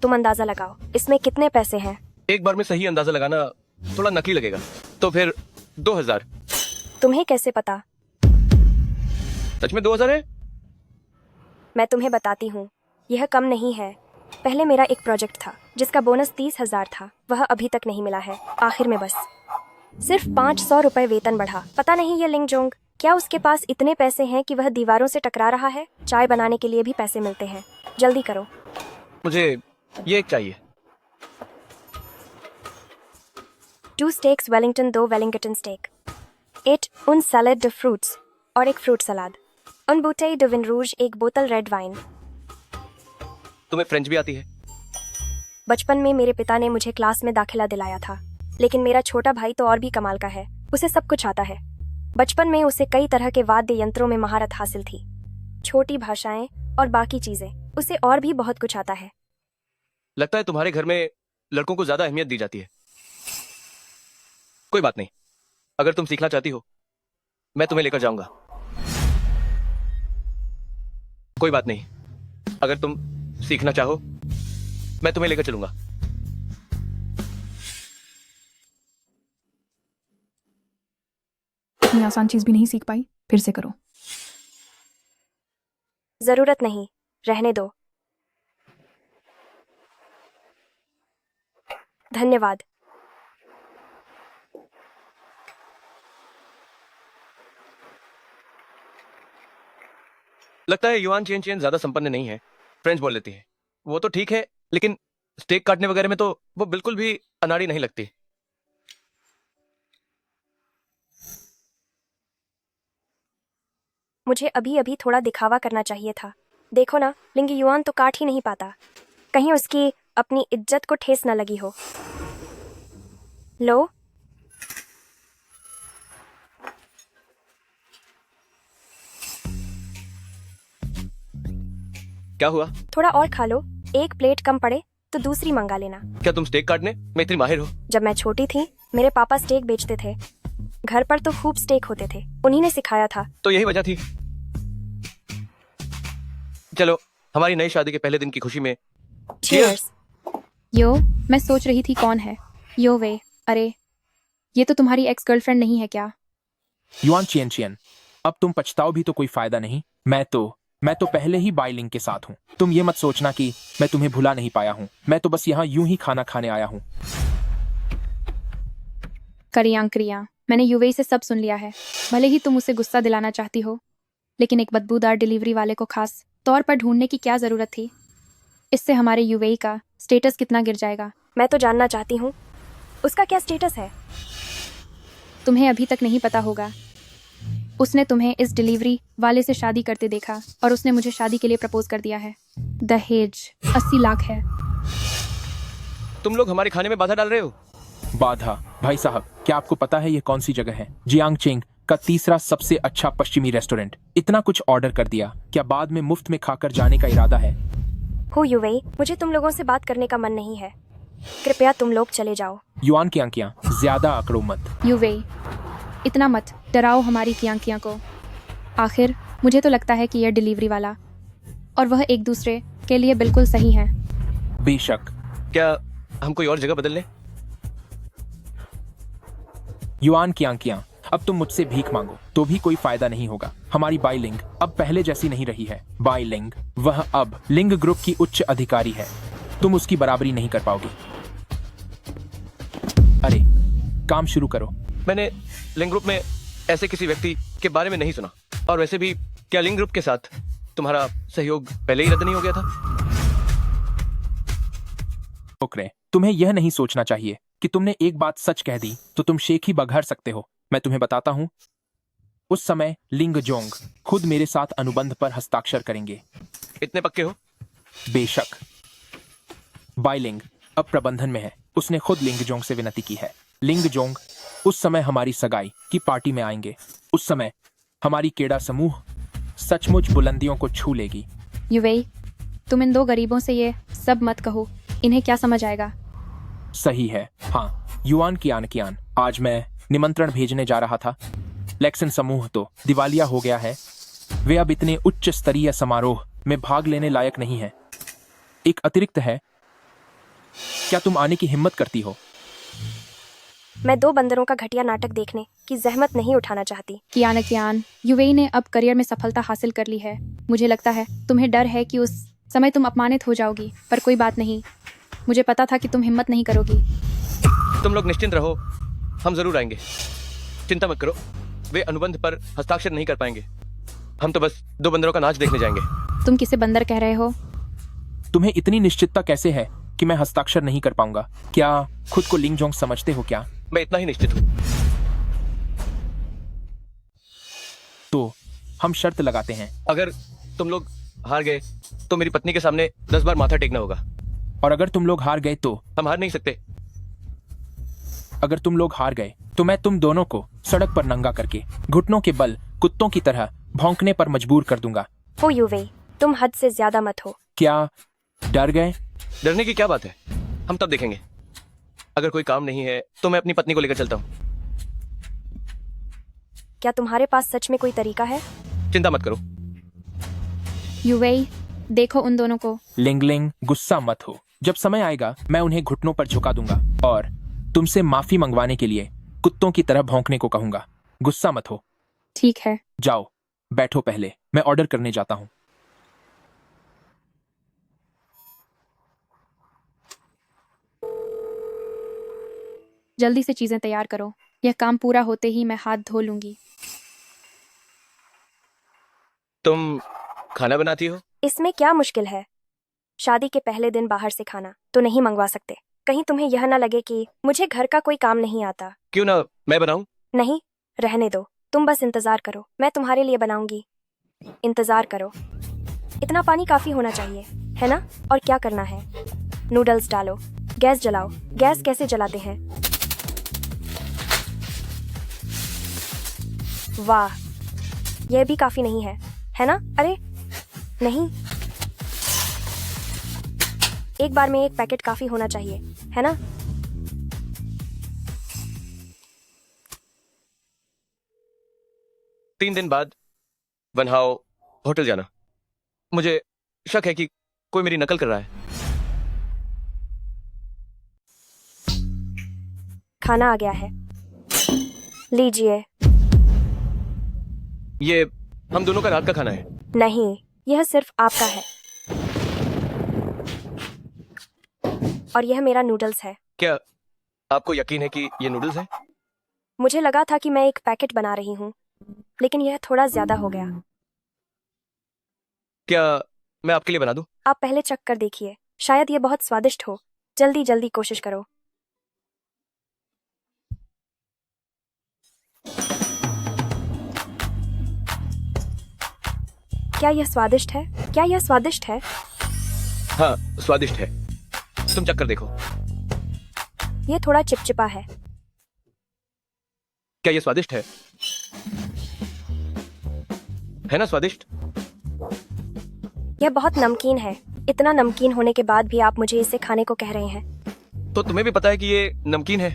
Speaker 5: तुम अंदाजा लगाओ इसमें कितने पैसे हैं।
Speaker 3: एक बार में सही अंदाजा लगाना थोड़ा नकली लगेगा, तो फिर 2,000।
Speaker 5: तुम्हें कैसे पता?
Speaker 3: सच में 2,000 है?
Speaker 5: मैं तुम्हें बताती हूँ, यह कम नहीं है। पहले मेरा एक प्रोजेक्ट था जिसका बोनस 30,000 था, वह अभी तक नहीं मिला है। आखिर में बस सिर्फ 500 रुपए वेतन बढ़ा। पता नहीं ये लिंगजोंग, क्या उसके पास इतने पैसे हैं कि वह दीवारों से टकरा रहा है? चाय बनाने के लिए भी पैसे मिलते हैं। जल्दी करो।
Speaker 3: मुझे ये एक चाहिए।
Speaker 5: 2 स्टेक्स वेलिंगटन, 2 वेलिंगटन स्टेक, 8 उन सैलेड ड फ्रूट्स और एक फ्रूट सलाद, उन बूटे ड विन रूज, 1 बोतल रेड वाइन।
Speaker 3: तुम्हें फ्रेंच भी आती है?
Speaker 5: बचपन में मेरे पिता ने मुझे क्लास में दाखिला दिलाया था, लेकिन मेरा छोटा भाई तो और भी कमाल का है। उसे सब कुछ आता है। बचपन में उसे कई तरह के वाद्य यंत्रों में महारत हासिल थी, छोटी भाषाएं और बाकी चीजें। उसे और भी बहुत कुछ आता है।
Speaker 3: लगता है तुम्हारे घर में लड़कों को ज्यादा अहमियत दी जाती है। कोई बात नहीं, अगर तुम सीखना चाहती हो मैं तुम्हें लेकर जाऊंगा। कोई बात नहीं, अगर तुम सीखना चाहो मैं तुम्हें लेकर चलूंगा।
Speaker 11: इतनी आसान चीज भी नहीं सीख पाई, फिर से करो।
Speaker 5: जरूरत नहीं, रहने दो। धन्यवाद।
Speaker 3: लगता है युआन चेन चेन ज्यादा संपन्न नहीं है, फ्रेंच बोल लेती है। वो तो ठीक है, लेकिन स्टेक काटने वगैरह में तो वो बिल्कुल भी अनाड़ी नहीं लगती।
Speaker 5: मुझे अभी अभी थोड़ा दिखावा करना चाहिए था। देखो ना, लिंग युआन तो काट ही नहीं पाता। कहीं उसकी अपनी इज्जत को ठेस न लगी हो। लो,
Speaker 3: क्या हुआ?
Speaker 5: थोड़ा और खा लो। एक प्लेट कम पड़े तो दूसरी मंगा लेना।
Speaker 3: क्या तुम स्टेक काटने में इतनी माहिर हो?
Speaker 5: जब मैं छोटी थी, मेरे पापा स्टेक बेचते थे। घर पर तो खूब स्टेक होते थे, उन्हीं ने सिखाया था।
Speaker 3: तो यही वजह थी। चलो, हमारी नई शादी के पहले दिन की खुशी में
Speaker 5: चीयर्स।
Speaker 11: यो, मैं सोच रही थी कौन है यो वे। अरे, ये तो तुम्हारी एक्स गर्लफ्रेंड नहीं है क्या?
Speaker 7: युआन चियन चियन, अब तुम पछताओ भी तो कोई फायदा नहीं। मैं तो पहले ही बाइलिंग के साथ हूँ। तुम ये मत सोचना कि मैं तुम्हें भुला नहीं पाया हूँ। मैं तो बस यहाँ यूं ही खाना खाने आया हूँ।
Speaker 11: क्रिया, मैंने युवे से सब सुन लिया है। भले ही तुम उसे गुस्सा दिलाना चाहती हो, लेकिन एक बदबूदार डिलीवरी वाले को खास तौर पर ढूंढने की क्या जरूरत थी? इससे हमारे यूवे का स्टेटस कितना गिर जाएगा।
Speaker 5: मैं तो जानना चाहती हूँ, उसका क्या स्टेटस है?
Speaker 11: तुम्हें अभी तक नहीं पता होगा। उसने तुम्हें इस डिलीवरी वाले से शादी करते देखा और उसने मुझे शादी के लिए प्रपोज कर दिया है। दहेज 80 लाख है।
Speaker 3: तुम लोग हमारे खाने में बाधा डाल रहे हो।
Speaker 7: बाधा? भाई साहब, क्या आपको पता है ये कौन सी जगह है? जियांगचेंग का तीसरा सबसे अच्छा पश्चिमी रेस्टोरेंट। इतना कुछ ऑर्डर कर दिया, क्या बाद में मुफ्त में खाकर जाने का इरादा है?
Speaker 5: हो युवे, मुझे तुम लोगों से बात करने का मन नहीं है। कृपया तुम लोग चले जाओ।
Speaker 7: युआन की आंखियां, ज्यादा आंकड़ों मत।
Speaker 11: युवे, इतना मत डराओ हमारी कियांकियां को। आखिर मुझे तो लगता है कि यह डिलीवरी वाला और वह एक दूसरे के लिए बिल्कुल सही है।
Speaker 7: बेशक।
Speaker 3: क्या हम कोई और जगह बदल लें?
Speaker 7: युआन की आंखियां, अब तुम मुझसे भीख मांगो तो भी कोई फायदा नहीं होगा। हमारी बाइलिंग अब पहले जैसी नहीं रही है। बाइलिंग, वह अब लिंग ग्रुप की उच्च अधिकारी है। तुम उसकी बराबरी नहीं कर पाओगी। अरे, काम शुरू करो।
Speaker 3: मैंने लिंग ग्रुप में ऐसे किसी व्यक्ति के बारे में नहीं सुना। और वैसे भी क्या लिंग ग्रुप के साथ तुम्हारा सहयोग पहले ही रद्द नहीं हो गया था?
Speaker 7: ओकरे, तुम्हें यह नहीं सोचना चाहिए कि तुमने एक बात सच कह दी तो तुम शेख ही बघार सकते हो। मैं तुम्हें बताता हूँ, उस समय लिंग जोंग खुद मेरे साथ अनुबंध पर हस्ताक्षर करेंगे।
Speaker 3: इतने पक्के हो?
Speaker 7: बेशक। बाइलिंग अब प्रबंधन में है। उसने खुद लिंग जोंग से विनती की है। लिंग जोंग उस समय हमारी सगाई की पार्टी में आएंगे। उस समय हमारी केड़ा समूह सचमुच बुलंदियों को छू लेगी।
Speaker 11: युवे, तुम इन दो गरीबों से ये सब मत कहो। इन्हें क्या समझ आएगा?
Speaker 7: सही है। हाँ, युआन की आन, आज मैं निमंत्रण भेजने जा रहा था। लेक्सन समूह तो दिवालिया हो गया है। वे अब इतने उच्च स्तरीय समारोह में भाग लेने लायक नहीं है। एक अतिरिक्त है, क्या तुम आने की हिम्मत करती हो?
Speaker 5: मैं दो बंदरों का घटिया नाटक देखने की जहमत नहीं उठाना चाहती।
Speaker 11: कियान, युवे ने अब करियर में सफलता हासिल कर ली है। मुझे लगता है तुम्हें डर है कि उस समय तुम अपमानित हो जाओगी, पर कोई बात नहीं। मुझे पता था कि तुम हिम्मत नहीं करोगी।
Speaker 3: तुम लोग निश्चिंत रहो, हम जरूर आएंगे। चिंता मत करो, वे अनुबंध पर हस्ताक्षर नहीं कर पाएंगे। हम तो बस दो बंदरों का नाच देखने जाएंगे।
Speaker 11: तुम किसे बंदर कह रहे हो?
Speaker 7: तुम्हें इतनी निश्चितता कैसे है कि मैं हस्ताक्षर नहीं कर पाऊंगा? क्या खुद को लिंग जोंग समझते हो क्या?
Speaker 3: मैं इतना ही निश्चित हूँ।
Speaker 7: तो हम शर्त लगाते हैं।
Speaker 3: अगर तुम लोग हार गए तो मेरी पत्नी के सामने 10 बार माथा टेकना होगा।
Speaker 7: और अगर तुम लोग हार गए तो?
Speaker 3: हम हार नहीं सकते।
Speaker 7: अगर तुम लोग हार गए तो मैं तुम दोनों को सड़क पर नंगा करके घुटनों के बल कुत्तों की तरह भौंकने पर मजबूर कर दूंगा।
Speaker 5: हो युवे, तुम हद से ज्यादा मत हो।
Speaker 7: क्या डर गए?
Speaker 3: डरने की क्या बात है, हम तब देखेंगे। अगर कोई काम नहीं है तो मैं अपनी पत्नी को लेकर चलता हूँ।
Speaker 5: क्या तुम्हारे पास सच में कोई तरीका है?
Speaker 3: चिंता मत करो।
Speaker 11: युवे, देखो उन दोनों को।
Speaker 7: लिंग लिंग, गुस्सा मत हो। जब समय आएगा मैं उन्हें घुटनों पर झुका दूंगा और तुमसे माफी मंगवाने के लिए कुत्तों की तरह भौंकने को कहूंगा। गुस्सा मत हो।
Speaker 11: ठीक है।
Speaker 7: जाओ बैठो, पहले मैं ऑर्डर करने जाता हूँ।
Speaker 11: जल्दी से चीजें तैयार करो, यह काम पूरा होते ही मैं हाथ धो लूंगी।
Speaker 3: तुम खाना बनाती हो?
Speaker 5: इसमें क्या मुश्किल है? शादी के पहले दिन बाहर से खाना तो नहीं मंगवा सकते। कहीं तुम्हें यह ना लगे कि मुझे घर का कोई काम नहीं आता।
Speaker 3: क्यों ना मैं बनाऊं?
Speaker 5: नहीं, रहने दो। तुम बस इंतजार करो, मैं तुम्हारे लिए बनाऊंगी। इंतजार करो। इतना पानी काफी होना चाहिए, है ना? और क्या करना है? नूडल्स डालो, गैस जलाओ। गैस कैसे जलाते हैं? वाह, यह भी काफी नहीं है ना? अरे नहीं, एक बार में एक पैकेट काफी होना चाहिए, है ना?
Speaker 3: तीन दिन बाद वनहाउ होटल जाना। मुझे शक है कि कोई मेरी नकल कर रहा है।
Speaker 5: खाना आ गया है, लीजिए।
Speaker 3: ये हम दोनों का रात का खाना है।
Speaker 5: नहीं, यह सिर्फ आपका है। और यह मेरा नूडल्स है।
Speaker 3: क्या आपको यकीन है कि ये नूडल्स हैं?
Speaker 5: मुझे लगा था कि मैं एक पैकेट बना रही हूँ, लेकिन यह थोड़ा ज्यादा हो गया।
Speaker 3: क्या मैं आपके लिए बना दूं?
Speaker 5: आप पहले चख कर देखिए, शायद यह बहुत स्वादिष्ट हो। जल्दी जल्दी कोशिश करो। क्या यह स्वादिष्ट है? क्या यह स्वादिष्ट है?
Speaker 3: हाँ, स्वादिष्ट है। तुम चख कर देखो।
Speaker 5: यह थोड़ा चिपचिपा है।
Speaker 3: क्या ये स्वादिष्ट है? है ना स्वादिष्ट?
Speaker 5: यह बहुत नमकीन है। इतना नमकीन होने के बाद भी आप मुझे इसे खाने को कह रहे हैं।
Speaker 3: तो तुम्हें भी पता है कि ये नमकीन है।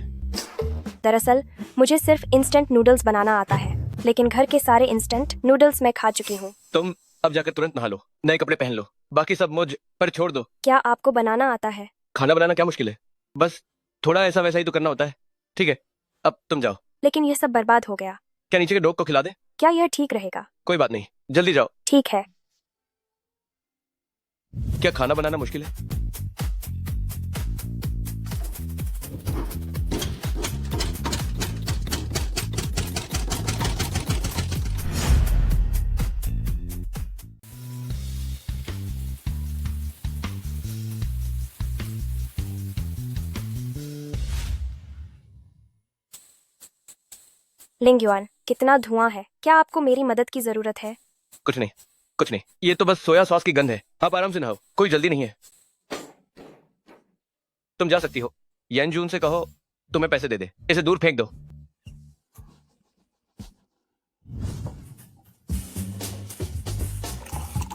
Speaker 5: दरअसल मुझे सिर्फ इंस्टेंट नूडल्स बनाना आता है, लेकिन घर के सारे इंस्टेंट नूडल्स मैं खा चुकी हूँ।
Speaker 3: तुम अब जाकर तुरंत नहा लो, नए कपड़े पहन लो, बाकी सब मुझ पर छोड़ दो।
Speaker 5: क्या आपको बनाना आता है?
Speaker 3: खाना बनाना क्या मुश्किल है? बस थोड़ा ऐसा वैसा ही तो करना होता है। ठीक है, अब तुम जाओ।
Speaker 5: लेकिन यह सब बर्बाद हो गया।
Speaker 3: क्या नीचे के डॉग को खिला दे?
Speaker 5: क्या यह ठीक रहेगा?
Speaker 3: कोई बात नहीं, जल्दी जाओ।
Speaker 5: ठीक है।
Speaker 3: क्या खाना बनाना मुश्किल है?
Speaker 5: लिंगयुआन, कितना धुआं है। क्या आपको मेरी मदद की जरूरत है?
Speaker 3: कुछ नहीं, कुछ नहीं, ये तो बस सोया सॉस की गंध है। आप आराम से नहाओ, कोई जल्दी नहीं है। तुम जा सकती हो। येन जून से कहो तुम्हें पैसे दे दे, इसे दूर फेंक दो।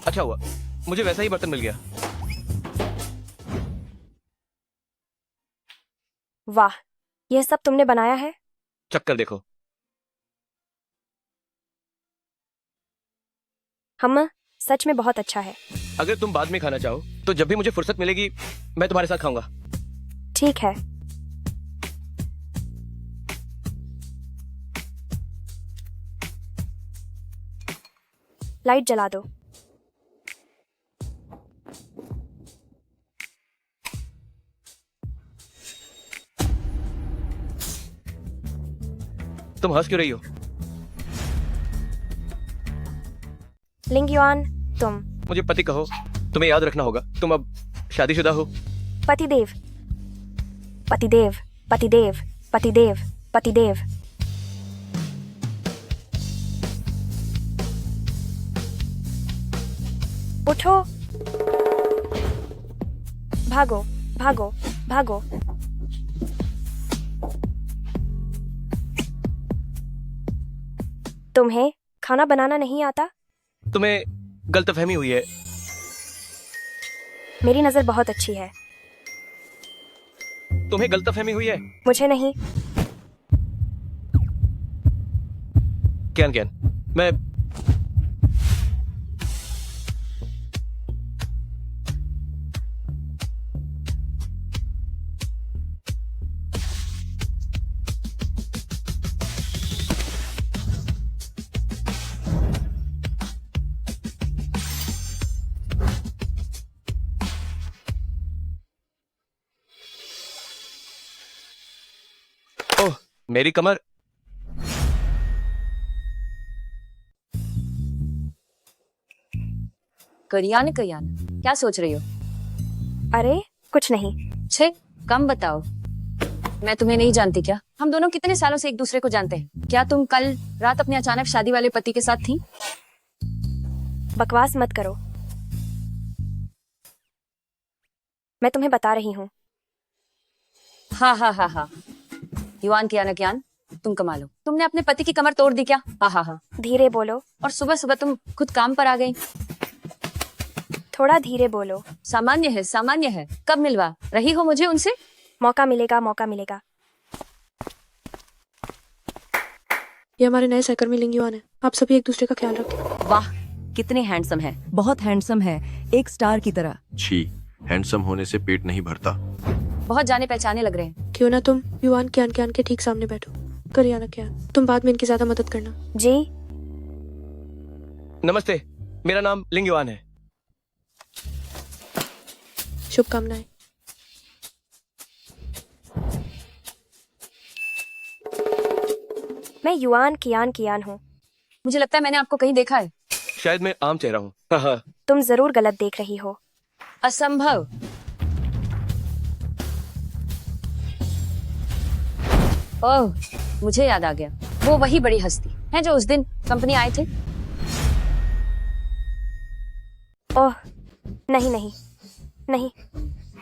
Speaker 3: अच्छा हुआ मुझे वैसा ही बर्तन मिल गया।
Speaker 5: वाह, यह सब तुमने बनाया है?
Speaker 3: चक्कर देखो।
Speaker 5: हम सच में बहुत अच्छा है।
Speaker 3: अगर तुम बाद में खाना चाहो तो जब भी मुझे फुर्सत मिलेगी मैं तुम्हारे साथ खाऊंगा।
Speaker 5: ठीक है। लाइट जला दो।
Speaker 3: तुम हंस क्यों रही हो?
Speaker 5: लिंगयुआन, तुम
Speaker 3: मुझे पति कहो, तुम्हें याद रखना होगा तुम अब शादीशुदा हो।
Speaker 5: पतिदेव, पतिदेव, पतिदेव, पतिदेव, पतिदेव। उठो, भागो, भागो, भागो। तुम्हें खाना बनाना नहीं आता?
Speaker 3: तुम्हें गलतफहमी हुई है।
Speaker 5: मेरी नजर बहुत अच्छी है।
Speaker 3: तुम्हें गलतफहमी हुई है।
Speaker 5: मुझे नहीं।
Speaker 3: कैन कैन, मैं मेरी कमर।
Speaker 9: करियान करियान, क्या सोच रही हो?
Speaker 5: अरे कुछ नहीं।
Speaker 9: छे, कम बताओ। मैं तुम्हें नहीं जानती क्या? हम दोनों कितने सालों से एक दूसरे को जानते हैं। क्या तुम कल रात अपने अचानक शादी वाले पति के साथ थी?
Speaker 5: बकवास मत करो, मैं तुम्हें बता रही हूँ।
Speaker 9: हाँ हाँ हाँ हाँ, युवान कियान कियान, तुम कमाल हो। तुमने अपने पति की कमर तोड़ दी क्या? हाँ हाँ हाँ।
Speaker 5: धीरे बोलो,
Speaker 9: और सुबह सुबह तुम खुद काम पर आ गई।
Speaker 5: थोड़ा धीरे बोलो।
Speaker 9: सामान्य है, सामान्य है। कब मिलवा रही हो मुझे उनसे?
Speaker 5: मौका मिलेगा, मौका मिलेगा।
Speaker 8: ये हमारे नए सहकर्मी लिंग युवान है। आप सभी एक दूसरे का ख्याल रखें।
Speaker 9: वाह, कितने हैंडसम है।
Speaker 12: बहुत हैंडसम है, एक स्टार की तरह।
Speaker 13: छी, हैंडसम होने से पेट नहीं भरता।
Speaker 9: बहुत जाने पहचाने लग रहे हैं।
Speaker 8: क्यों ना तुम युवान कियान कियान के ठीक सामने बैठो। करियाना कियान, तुम बाद में इनकी ज्यादा मदद करना।
Speaker 5: जी
Speaker 3: नमस्ते, मेरा नाम लिंग युवान है।
Speaker 8: शुभकामनाएं।
Speaker 5: मैं युआन कियान कियान हूँ।
Speaker 9: मुझे लगता है मैंने आपको कहीं देखा है।
Speaker 3: शायद मैं आम चेहरा हूँ। हाँ हाँ।
Speaker 5: तुम जरूर गलत देख रही हो।
Speaker 9: असंभव। ओह, मुझे याद आ गया। वो वही बड़ी हस्ती है जो उस दिन कंपनी आए थे।
Speaker 5: ओह नहीं नहीं नहीं,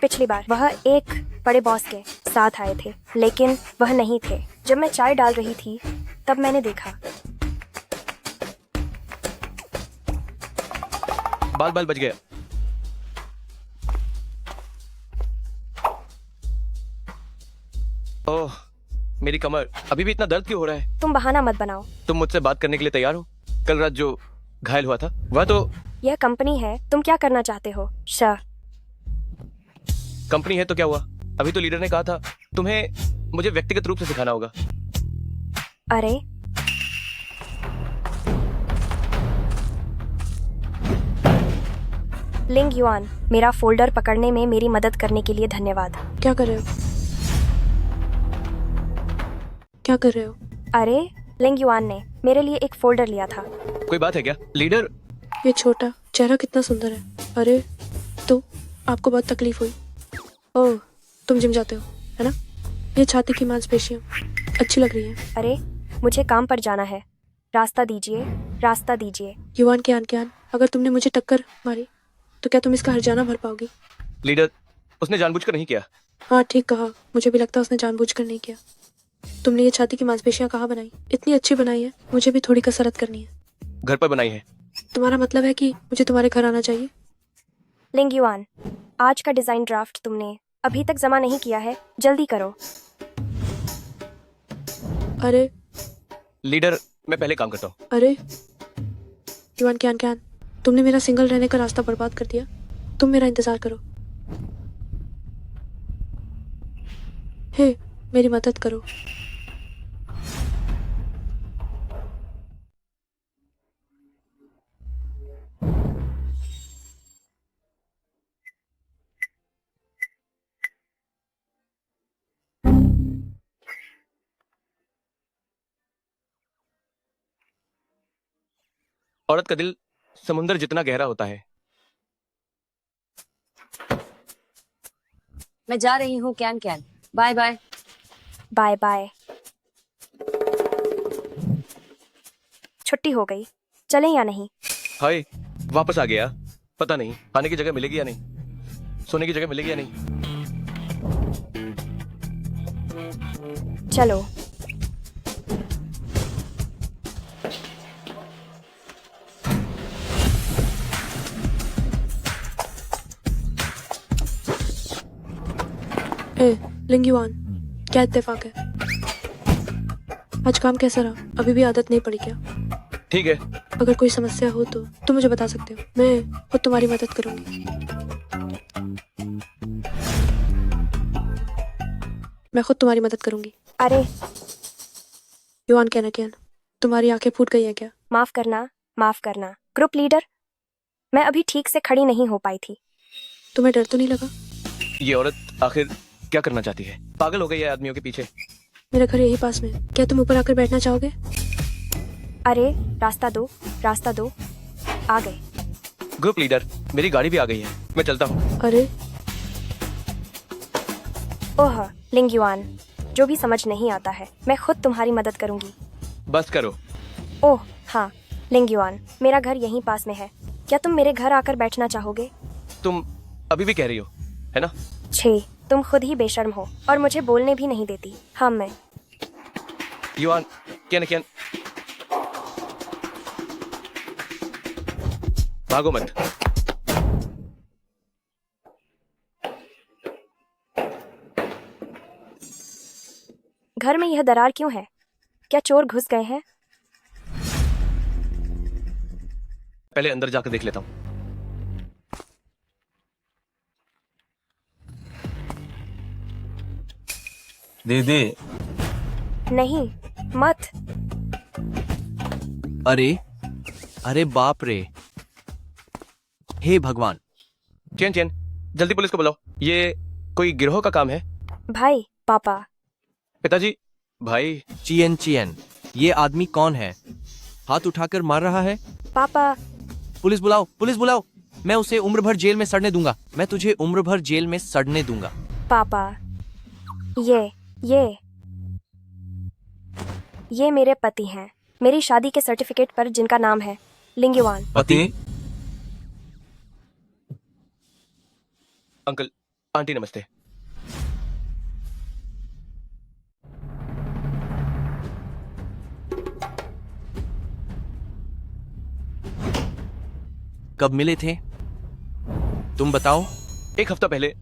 Speaker 5: पिछली बार वह एक बड़े बॉस के साथ आए थे, लेकिन वह नहीं थे। जब मैं चाय डाल रही थी तब मैंने देखा।
Speaker 3: बाल बाल बच गया। ओह, मेरी कमर। अभी भी इतना दर्द क्यों हो रहा है?
Speaker 5: तुम बहाना मत बनाओ।
Speaker 3: तुम मुझसे बात करने के लिए तैयार हो? कल रात जो घायल हुआ था वह तो
Speaker 5: यह कंपनी है, तुम क्या करना चाहते हो?
Speaker 3: कंपनी है तो क्या हुआ? अभी तो लीडर ने कहा था तुम्हें मुझे व्यक्तिगत रूप से सिखाना होगा।
Speaker 5: अरे लिंग युआन, मेरा फोल्डर पकड़ने में मेरी मदद करने के लिए धन्यवाद।
Speaker 8: क्या कर रहे हो? क्या कर रहे हो?
Speaker 5: अरे लिंग युआन ने मेरे लिए एक फोल्डर लिया था।
Speaker 3: कोई बात है क्या लीडर?
Speaker 8: ये छोटा चेहरा कितना सुंदर है। अरे तो आपको बहुत तकलीफ हुई? ओह, तुम जिम जाते हो है ना? ये छाती की मांसपेशियां अच्छी लग रही हैं।
Speaker 5: अरे मुझे काम पर जाना है, रास्ता दीजिए, रास्ता दीजिए।
Speaker 8: युवान कियान कियान, अगर तुमने मुझे टक्कर मारी तो क्या तुम इसका हर्जाना भर पाओगी?
Speaker 3: लीडर, उसने जानबूझकर नहीं किया।
Speaker 8: हाँ ठीक कहा, मुझे भी लगता है उसने जानबूझकर नहीं किया। तुमने ये छाती की मांसपेशियां कहाँ बनाई? इतनी अच्छी बनाई है, मुझे भी थोड़ी कसरत करनी है।
Speaker 3: घर पर बनाई है।
Speaker 8: तुम्हारा मतलब है कि मुझे तुम्हारे घर आना चाहिए?
Speaker 5: लिंग युआन, आज का डिजाइन ड्राफ्ट तुमने अभी तक जमा नहीं किया है, जल्दी करो।
Speaker 8: अरे
Speaker 3: लीडर, मैं पहले काम करता हूँ।
Speaker 8: अरे युवान कियान कियान, तुमने मेरा सिंगल रहने का रास्ता बर्बाद कर दिया। तुम मेरा इंतजार करो। हे, मेरी मदद करो।
Speaker 3: औरत का दिल समुंदर जितना गहरा होता है।
Speaker 9: मैं जा रही हूँ कैन कैन। Bye bye.
Speaker 5: Bye bye. छुट्टी हो गई, चलें या नहीं?
Speaker 3: हाय, वापस आ गया। पता नहीं खाने की जगह मिलेगी या नहीं, सोने की जगह मिलेगी या नहीं।
Speaker 5: चलो।
Speaker 8: लिंग युआन, क्या इत्तेफाक है? आज काम कैसा रहा? अभी भी आदत नहीं पड़ी क्या?
Speaker 3: ठीक है।
Speaker 8: अगर कोई समस्या हो तो तुम मुझे बता सकते हो, मैं खुद तुम्हारी मदद करूंगी। मैं खुद तुम्हारी मदद करूंगी।
Speaker 5: अरे
Speaker 8: युआन कहना क्या, तुम्हारी आंखें फूट गई हैं क्या?
Speaker 5: माफ करना, माफ करना। ग्रुप लीडर, मैं अभी ठीक से खड़ी नहीं हो पाई थी।
Speaker 8: तुम्हें डर तो नहीं लगा?
Speaker 3: ये औरत आखिर क्या करना चाहती है? पागल हो गई है आदमियों के पीछे।
Speaker 8: मेरा घर यही पास में है। क्या तुम ऊपर आकर बैठना चाहोगे?
Speaker 5: अरे रास्ता दो, रास्ता दो। आ गए।
Speaker 3: ग्रुप लीडर, मेरी गाड़ी भी आ गई है, मैं चलता हूँ।
Speaker 8: अरे
Speaker 5: ओह लिंगयुआन, जो भी समझ नहीं आता है मैं खुद तुम्हारी मदद करूंगी।
Speaker 3: बस करो।
Speaker 5: ओह हाँ लिंगयुआन, मेरा घर यहीं पास में है। क्या तुम मेरे घर आकर बैठना चाहोगे?
Speaker 3: तुम अभी भी कह रही हो, है ना?
Speaker 5: छे, तुम खुद ही बेशर्म हो और मुझे बोलने भी नहीं देती। हाँ मैं
Speaker 3: युआन, क्या भागो मत।
Speaker 5: घर में यह दरार क्यों है? क्या चोर घुस गए हैं?
Speaker 3: पहले अंदर जाकर देख लेता हूँ।
Speaker 14: दीदी।
Speaker 5: नहीं मत।
Speaker 14: अरे अरे बाप रे, हे भगवान।
Speaker 3: चेन, जल्दी पुलिस को बुलाओ। ये कोई गिरोह का काम है।
Speaker 5: भाई, पापा।
Speaker 3: पिताजी, भाई।
Speaker 14: चियन, ये आदमी कौन है? हाथ उठाकर मार रहा है।
Speaker 5: पापा।
Speaker 14: पुलिस बुलाओ। मैं उसे उम्र भर जेल में सड़ने दूंगा। मैं तुझे उम्र भर जेल में सड़ने दूंगा।
Speaker 5: पापा, ये मेरे पति हैं। मेरी शादी के सर्टिफिकेट पर जिनका नाम है लिंगयुआन।
Speaker 14: पति?
Speaker 3: अंकल, आंटी नमस्ते।
Speaker 14: कब मिले थे? तुम बताओ।
Speaker 3: 1 हफ्ता पहले।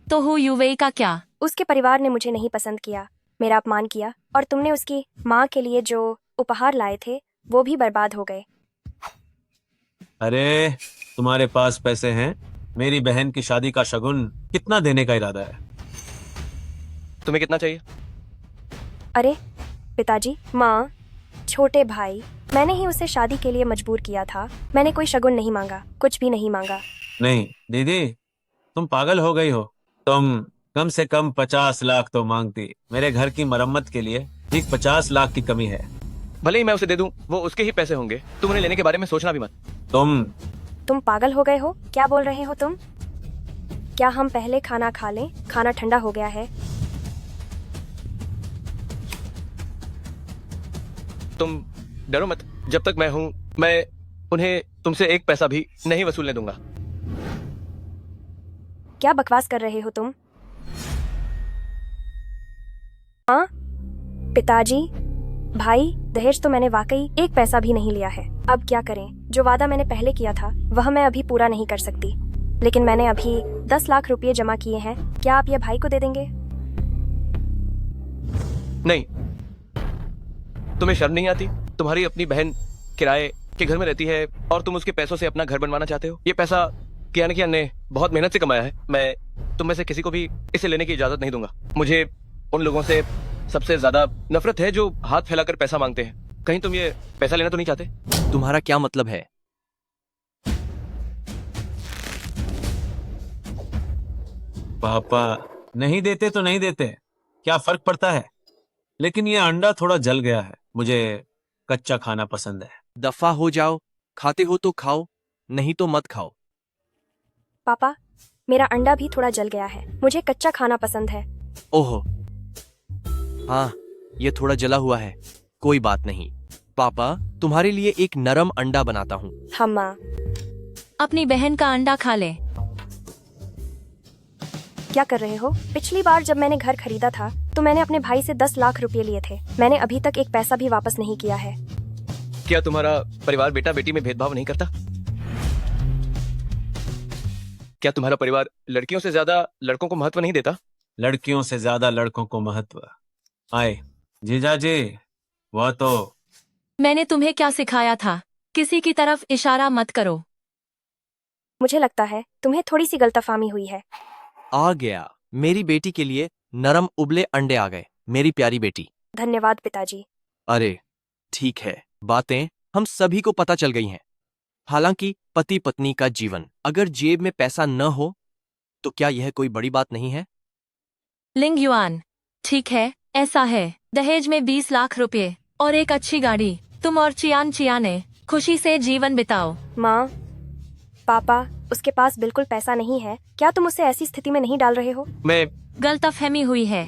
Speaker 9: तो हो यूवेई का क्या?
Speaker 5: उसके परिवार ने मुझे नहीं पसंद किया, मेरा अपमान किया और तुमने उसकी माँ के लिए जो उपहार लाए थे वो भी बर्बाद हो गए।
Speaker 14: अरे तुम्हारे पास पैसे हैं? मेरी बहन की शादी का शगुन कितना देने का इरादा है?
Speaker 3: तुम्हें कितना चाहिए?
Speaker 5: अरे पिताजी, माँ, छोटे भाई, मैंने ही उसे शादी के लिए मजबूर किया था। मैंने कोई शगुन नहीं मांगा, कुछ भी नहीं मांगा।
Speaker 14: नहीं दीदी, तुम पागल हो गई हो। तुम कम से कम 50 लाख तो मांगती। मेरे घर की मरम्मत के लिए ठीक 50 लाख की कमी है।
Speaker 3: भले ही मैं उसे दे दूं, वो उसके ही पैसे होंगे। तुम उन्हें लेने के बारे में सोचना भी मत।
Speaker 14: तुम
Speaker 5: पागल हो गए हो? क्या बोल रहे हो तुम? क्या हम पहले खाना खा लें? खाना ठंडा हो गया है।
Speaker 3: तुम डरो मत, जब तक मैं हूं, मैं उन्हें तुमसे 1 पैसा भी नहीं वसूलने दूंगा।
Speaker 5: क्या बकवास कर रहे हो तुम? हाँ पिताजी, भाई, दहेज तो मैंने वाकई 1 पैसा भी नहीं लिया है। अब क्या करें? जो वादा मैंने पहले किया था वह मैं अभी पूरा नहीं कर सकती, लेकिन मैंने अभी 10 लाख रुपए जमा किए हैं। क्या आप यह भाई को दे देंगे?
Speaker 3: नहीं। तुम्हें शर्म नहीं आती? तुम्हारी अपनी बहन किराए के घर में रहती है और तुम उसके पैसों से अपना घर बनवाना चाहते हो। ये पैसा कियान ने बहुत मेहनत से कमाया है। मैं तुम में से किसी को भी इसे लेने की इजाजत नहीं दूंगा। मुझे उन लोगों से सबसे ज्यादा नफरत है जो हाथ फैलाकर पैसा मांगते हैं। कहीं तुम ये पैसा लेना तो नहीं चाहते?
Speaker 14: तुम्हारा क्या मतलब है? पापा नहीं देते तो नहीं देते, क्या फर्क पड़ता है? लेकिन ये अंडा थोड़ा जल गया है। मुझे कच्चा खाना पसंद है। दफा हो जाओ। खाते हो तो खाओ, नहीं तो मत खाओ।
Speaker 5: पापा, मेरा अंडा भी थोड़ा जल गया है। मुझे कच्चा खाना पसंद है।
Speaker 14: ओहो, हाँ, ये थोड़ा जला हुआ है। कोई बात नहीं। पापा, तुम्हारे लिए एक नरम अंडा बनाता हूँ।
Speaker 5: हाँ माँ।
Speaker 9: अपनी बहन का अंडा खा ले।
Speaker 5: क्या कर रहे हो? पिछली बार जब मैंने घर खरीदा था तो मैंने अपने भाई से 10 लाख रुपए लिए थे। मैंने अभी तक 1 पैसा भी वापस नहीं किया है।
Speaker 3: क्या तुम्हारा परिवार बेटा बेटी में भेदभाव नहीं करता? क्या तुम्हारा परिवार लड़कियों से ज्यादा लड़कों को महत्व नहीं देता?
Speaker 14: लड़कियों से ज्यादा लड़कों को महत्व। आए जीजा जी, वह तो
Speaker 9: मैंने तुम्हें क्या सिखाया था? किसी की तरफ इशारा मत करो।
Speaker 5: मुझे लगता है तुम्हें थोड़ी सी गलतफहमी हुई है।
Speaker 14: आ गया। मेरी बेटी के लिए नरम उबले अंडे आ गए। मेरी प्यारी बेटी।
Speaker 5: धन्यवाद पिताजी।
Speaker 14: अरे ठीक है, बातें हम सभी को पता चल गई हैं। हालांकि पति पत्नी का जीवन, अगर जेब में पैसा न हो
Speaker 3: तो क्या यह कोई बड़ी बात नहीं है?
Speaker 9: लिंग युआन, ठीक है, ऐसा है। दहेज में 20 लाख रुपए और एक अच्छी गाड़ी। तुम और चियाने खुशी से जीवन बिताओ।
Speaker 5: माँ, पापा, उसके पास बिल्कुल पैसा नहीं है। क्या तुम उसे ऐसी स्थिति में नहीं डाल रहे हो?
Speaker 3: मैं
Speaker 9: गलतफहमी हुई है।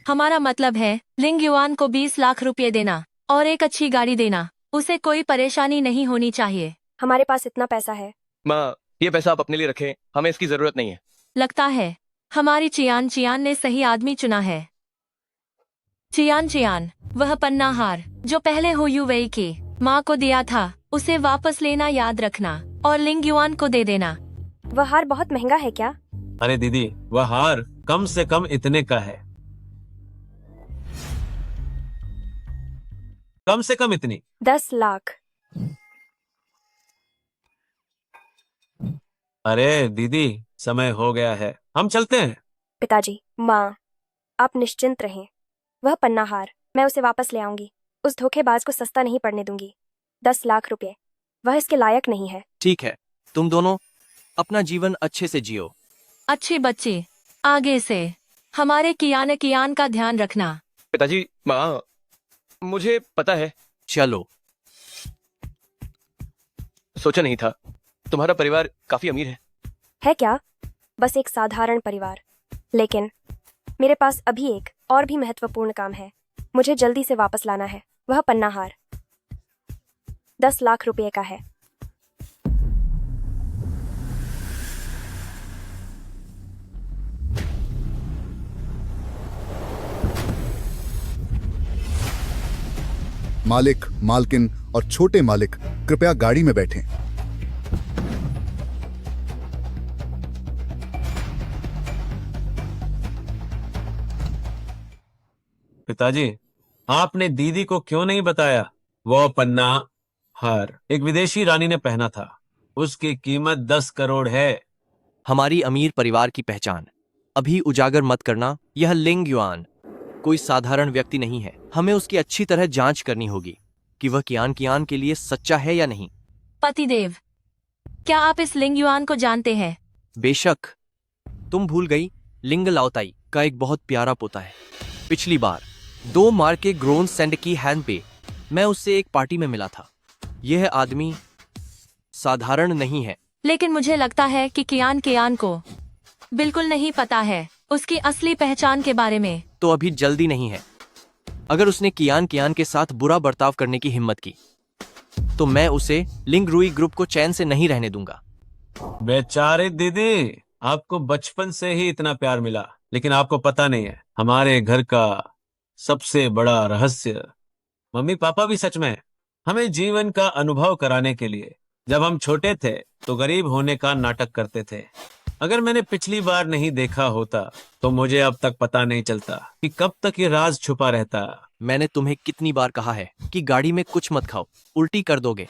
Speaker 9: हमारा मतलब है लिंग युआन को 20 लाख रुपए देना और एक अच्छी गाड़ी देना। उसे कोई परेशानी नहीं होनी चाहिए।
Speaker 5: हमारे पास इतना पैसा है।
Speaker 3: माँ, ये पैसा आप अपने लिए रखें, हमें इसकी जरूरत नहीं है।
Speaker 9: लगता है हमारी चियान ने सही आदमी चुना है। चियान, वह पन्ना हार जो पहले हो यूवेई की माँ को दिया था, उसे वापस लेना याद रखना और लिंग युआन को दे देना।
Speaker 5: वह हार बहुत महंगा है क्या?
Speaker 14: अरे दीदी, वह हार कम से कम इतने का है। कम से कम इतनी।
Speaker 5: 10 लाख।
Speaker 14: अरे दीदी, समय हो गया है, हम चलते हैं।
Speaker 5: पिताजी, माँ, आप निश्चिंत रहें। वह पन्ना हार मैं उसे वापस ले आऊंगी। उस धोखेबाज को सस्ता नहीं पड़ने दूंगी। 10 लाख रुपए, वह इसके लायक नहीं है।
Speaker 3: ठीक है, तुम दोनों अपना जीवन अच्छे से जियो।
Speaker 9: अच्छे बच्चे, आगे से हमारे कियान का ध्यान रखना।
Speaker 3: पिताजी, माँ, मुझे पता है। चलो, सोचा नहीं था तुम्हारा परिवार काफी अमीर
Speaker 5: है क्या? बस एक साधारण परिवार। लेकिन मेरे पास अभी एक और भी महत्वपूर्ण काम है। मुझे जल्दी से वापस लाना है। वह पन्ना हार 10 लाख रुपए का है।
Speaker 1: मालिक, मालकिन और छोटे मालिक कृपया गाड़ी में बैठें।
Speaker 14: पिताजी, आपने दीदी को क्यों नहीं बताया? वो पन्ना हार एक विदेशी रानी ने पहना था। उसकी कीमत 10 करोड़ है।
Speaker 3: हमारी अमीर परिवार की पहचान अभी उजागर मत करना। यह लिंग युआन कोई साधारण व्यक्ति नहीं है। हमें उसकी अच्छी तरह जांच करनी होगी कि वह कियान के लिए सच्चा है या नहीं।
Speaker 9: पतिदेव, क्या आप इस लिंग युआन को जानते हैं?
Speaker 3: बेशक, तुम भूल गई, लिंग लाओताई का एक बहुत प्यारा पोता है। पिछली बार 2 मार्क के ग्रोन सेंड की हैंड पे मैं उससे एक पार्टी में मिला था। यह आदमी साधारण नहीं है।
Speaker 9: लेकिन मुझे लगता है कि कियान को बिल्कुल नहीं पता है उसकी असली पहचान के बारे में।
Speaker 3: तो अभी जल्दी नहीं है। अगर उसने कियान के साथ बुरा बर्ताव करने की हिम्मत की तो मैं उसे लिंग रुई ग्रुप को चैन से नहीं रहने दूंगा।
Speaker 14: बेचारे दीदी, आपको बचपन से ही इतना प्यार मिला, लेकिन आपको पता नहीं है हमारे घर का सबसे बड़ा रहस्य। मम्मी पापा भी सच में हमें जीवन का अनुभव कराने के लिए जब हम छोटे थे तो गरीब होने का नाटक करते थे। अगर मैंने पिछली बार नहीं देखा होता तो मुझे अब तक पता नहीं चलता कि कब तक ये राज छुपा रहता।
Speaker 3: मैंने तुम्हें कितनी बार कहा है कि गाड़ी में कुछ मत खाओ, उल्टी कर दोगे।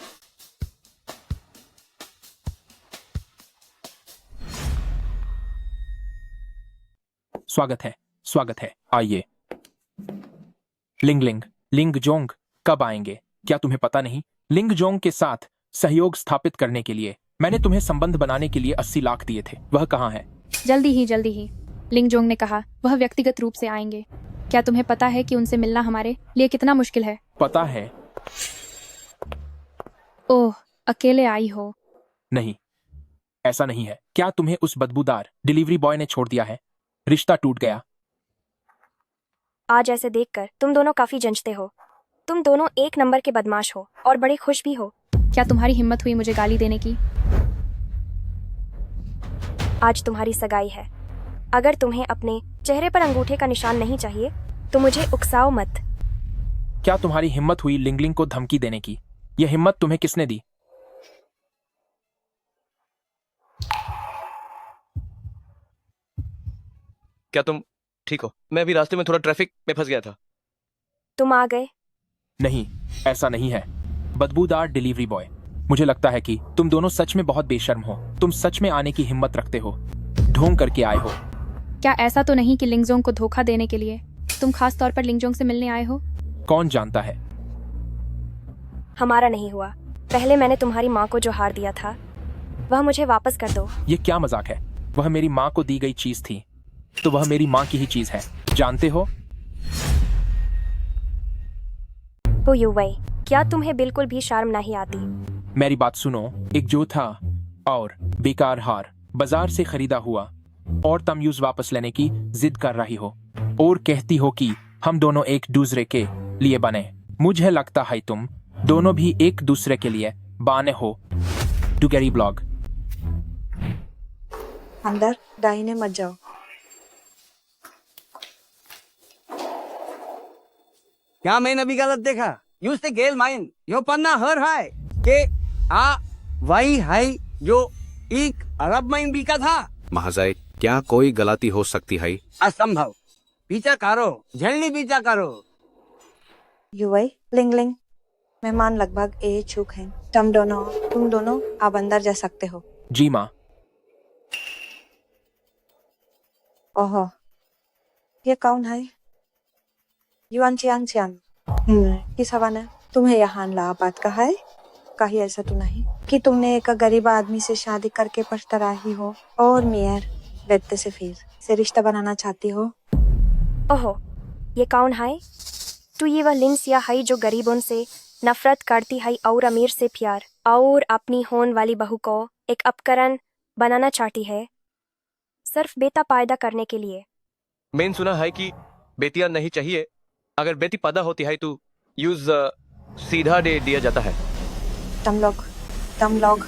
Speaker 7: स्वागत है, आइए। लिंग जोंग कब आएंगे? क्या तुम्हें पता नहीं? लिंग जोंग के साथ सहयोग स्थापित करने के लिए मैंने तुम्हें संबंध बनाने के लिए 80 लाख दिए थे। वह कहाँ है?
Speaker 11: जल्दी ही लिंग जोंग ने कहा वह व्यक्तिगत रूप से आएंगे। क्या तुम्हें पता है कि उनसे मिलना हमारे लिए कितना मुश्किल है?
Speaker 7: पता है।
Speaker 11: ओह, अकेले आई हो?
Speaker 7: नहीं, ऐसा नहीं है। क्या तुम्हें उस बदबूदार डिलीवरी बॉय ने छोड़ दिया है? रिश्ता टूट गया।
Speaker 5: आज ऐसे देखकर तुम दोनों काफी जंचते हो। तुम दोनों एक नंबर के बदमाश हो और बड़े खुश भी हो।
Speaker 11: क्या तुम्हारी हिम्मत हुई मुझे गाली देने की?
Speaker 5: आज तुम्हारी सगाई है। अगर तुम्हें अपने चेहरे पर अंगूठे का निशान नहीं चाहिए तो मुझे उकसाओ मत।
Speaker 7: क्या तुम्हारी हिम्मत हुई लिंग को धमकी देने की? यह हिम्मत तुम्हें किसने दी?
Speaker 3: क्या तुम ठीक हो? मैं अभी रास्ते में थोड़ा ट्रैफिक में फंस गया था।
Speaker 5: तुम आ गए?
Speaker 7: नहीं, ऐसा नहीं है। बदबूदार डिलीवरी बॉय, मुझे लगता है कि तुम दोनों सच में बहुत बेशर्म हो। तुम सच में आने की हिम्मत रखते हो, ढोंग करके आए हो।
Speaker 11: क्या ऐसा तो नहीं कि लिंगजोंग को धोखा देने के लिए तुम खास तौर पर लिंगजोंग से मिलने आए हो?
Speaker 7: कौन जानता है।
Speaker 5: हमारा नहीं हुआ। पहले मैंने तुम्हारी माँ को जो हार दिया था वह मुझे वापस कर दो।
Speaker 7: ये क्या मजाक है? वह मेरी माँ को दी गई चीज थी, तो वह मेरी माँ की ही चीज है, जानते हो?
Speaker 5: हो युवई, क्या तुम्हें बिल्कुल भी शर्म नहीं आती?
Speaker 7: मेरी बात सुनो, एक जो था और बेकार हार बाजार से खरीदा हुआ और तमयूज वापस लेने की जिद कर रही हो और कहती हो कि हम दोनों एक दूसरे के लिए बने। मुझे लगता है तुम दोनों भी एक दूसरे के लिए बने हो। डुगेरी ब्लॉग।
Speaker 6: अंदर दाहिने मत जाओ।
Speaker 15: क्या मैंने भी गलत देखा? यूं से गेल माइन यो पन्ना हर है के आ वही है जो एक अरब माइन बिका था।
Speaker 13: महाशय, क्या कोई गलती हो सकती है?
Speaker 15: असंभव। पीछा करो, जल्दी पीछा करो।
Speaker 6: युवई, लिंग लिंग, मेहमान लगभग ए चूक हैं। तुम दोनों आप अंदर जा सकते हो।
Speaker 7: जी माँ।
Speaker 6: ओहो, ये कौन है? Yuan Chiang Chiyaan. किस हवाने तुम्हें यहाँ ला बात का है? कहीं ऐसा तो नहीं कि तुमने एक गरीब आदमी से शादी करके पछता रही हो और मियर बेटे से फिर से रिश्ता बनाना चाहती हो?
Speaker 5: ओहो, ये कौन है? तू ये वह लिंसिया है जो गरीबों से नफरत करती है और अमीर से प्यार और अपनी होने वाली बहू को एक उपकरण बनाना चाहती है, सिर्फ बेटा पैदा करने के लिए।
Speaker 3: मैंने सुना है कि बेटियां नहीं चाहिए, अगर बेटी पैदा होती है तो यूज सीधा दे दिया जाता है।
Speaker 6: तुम लोग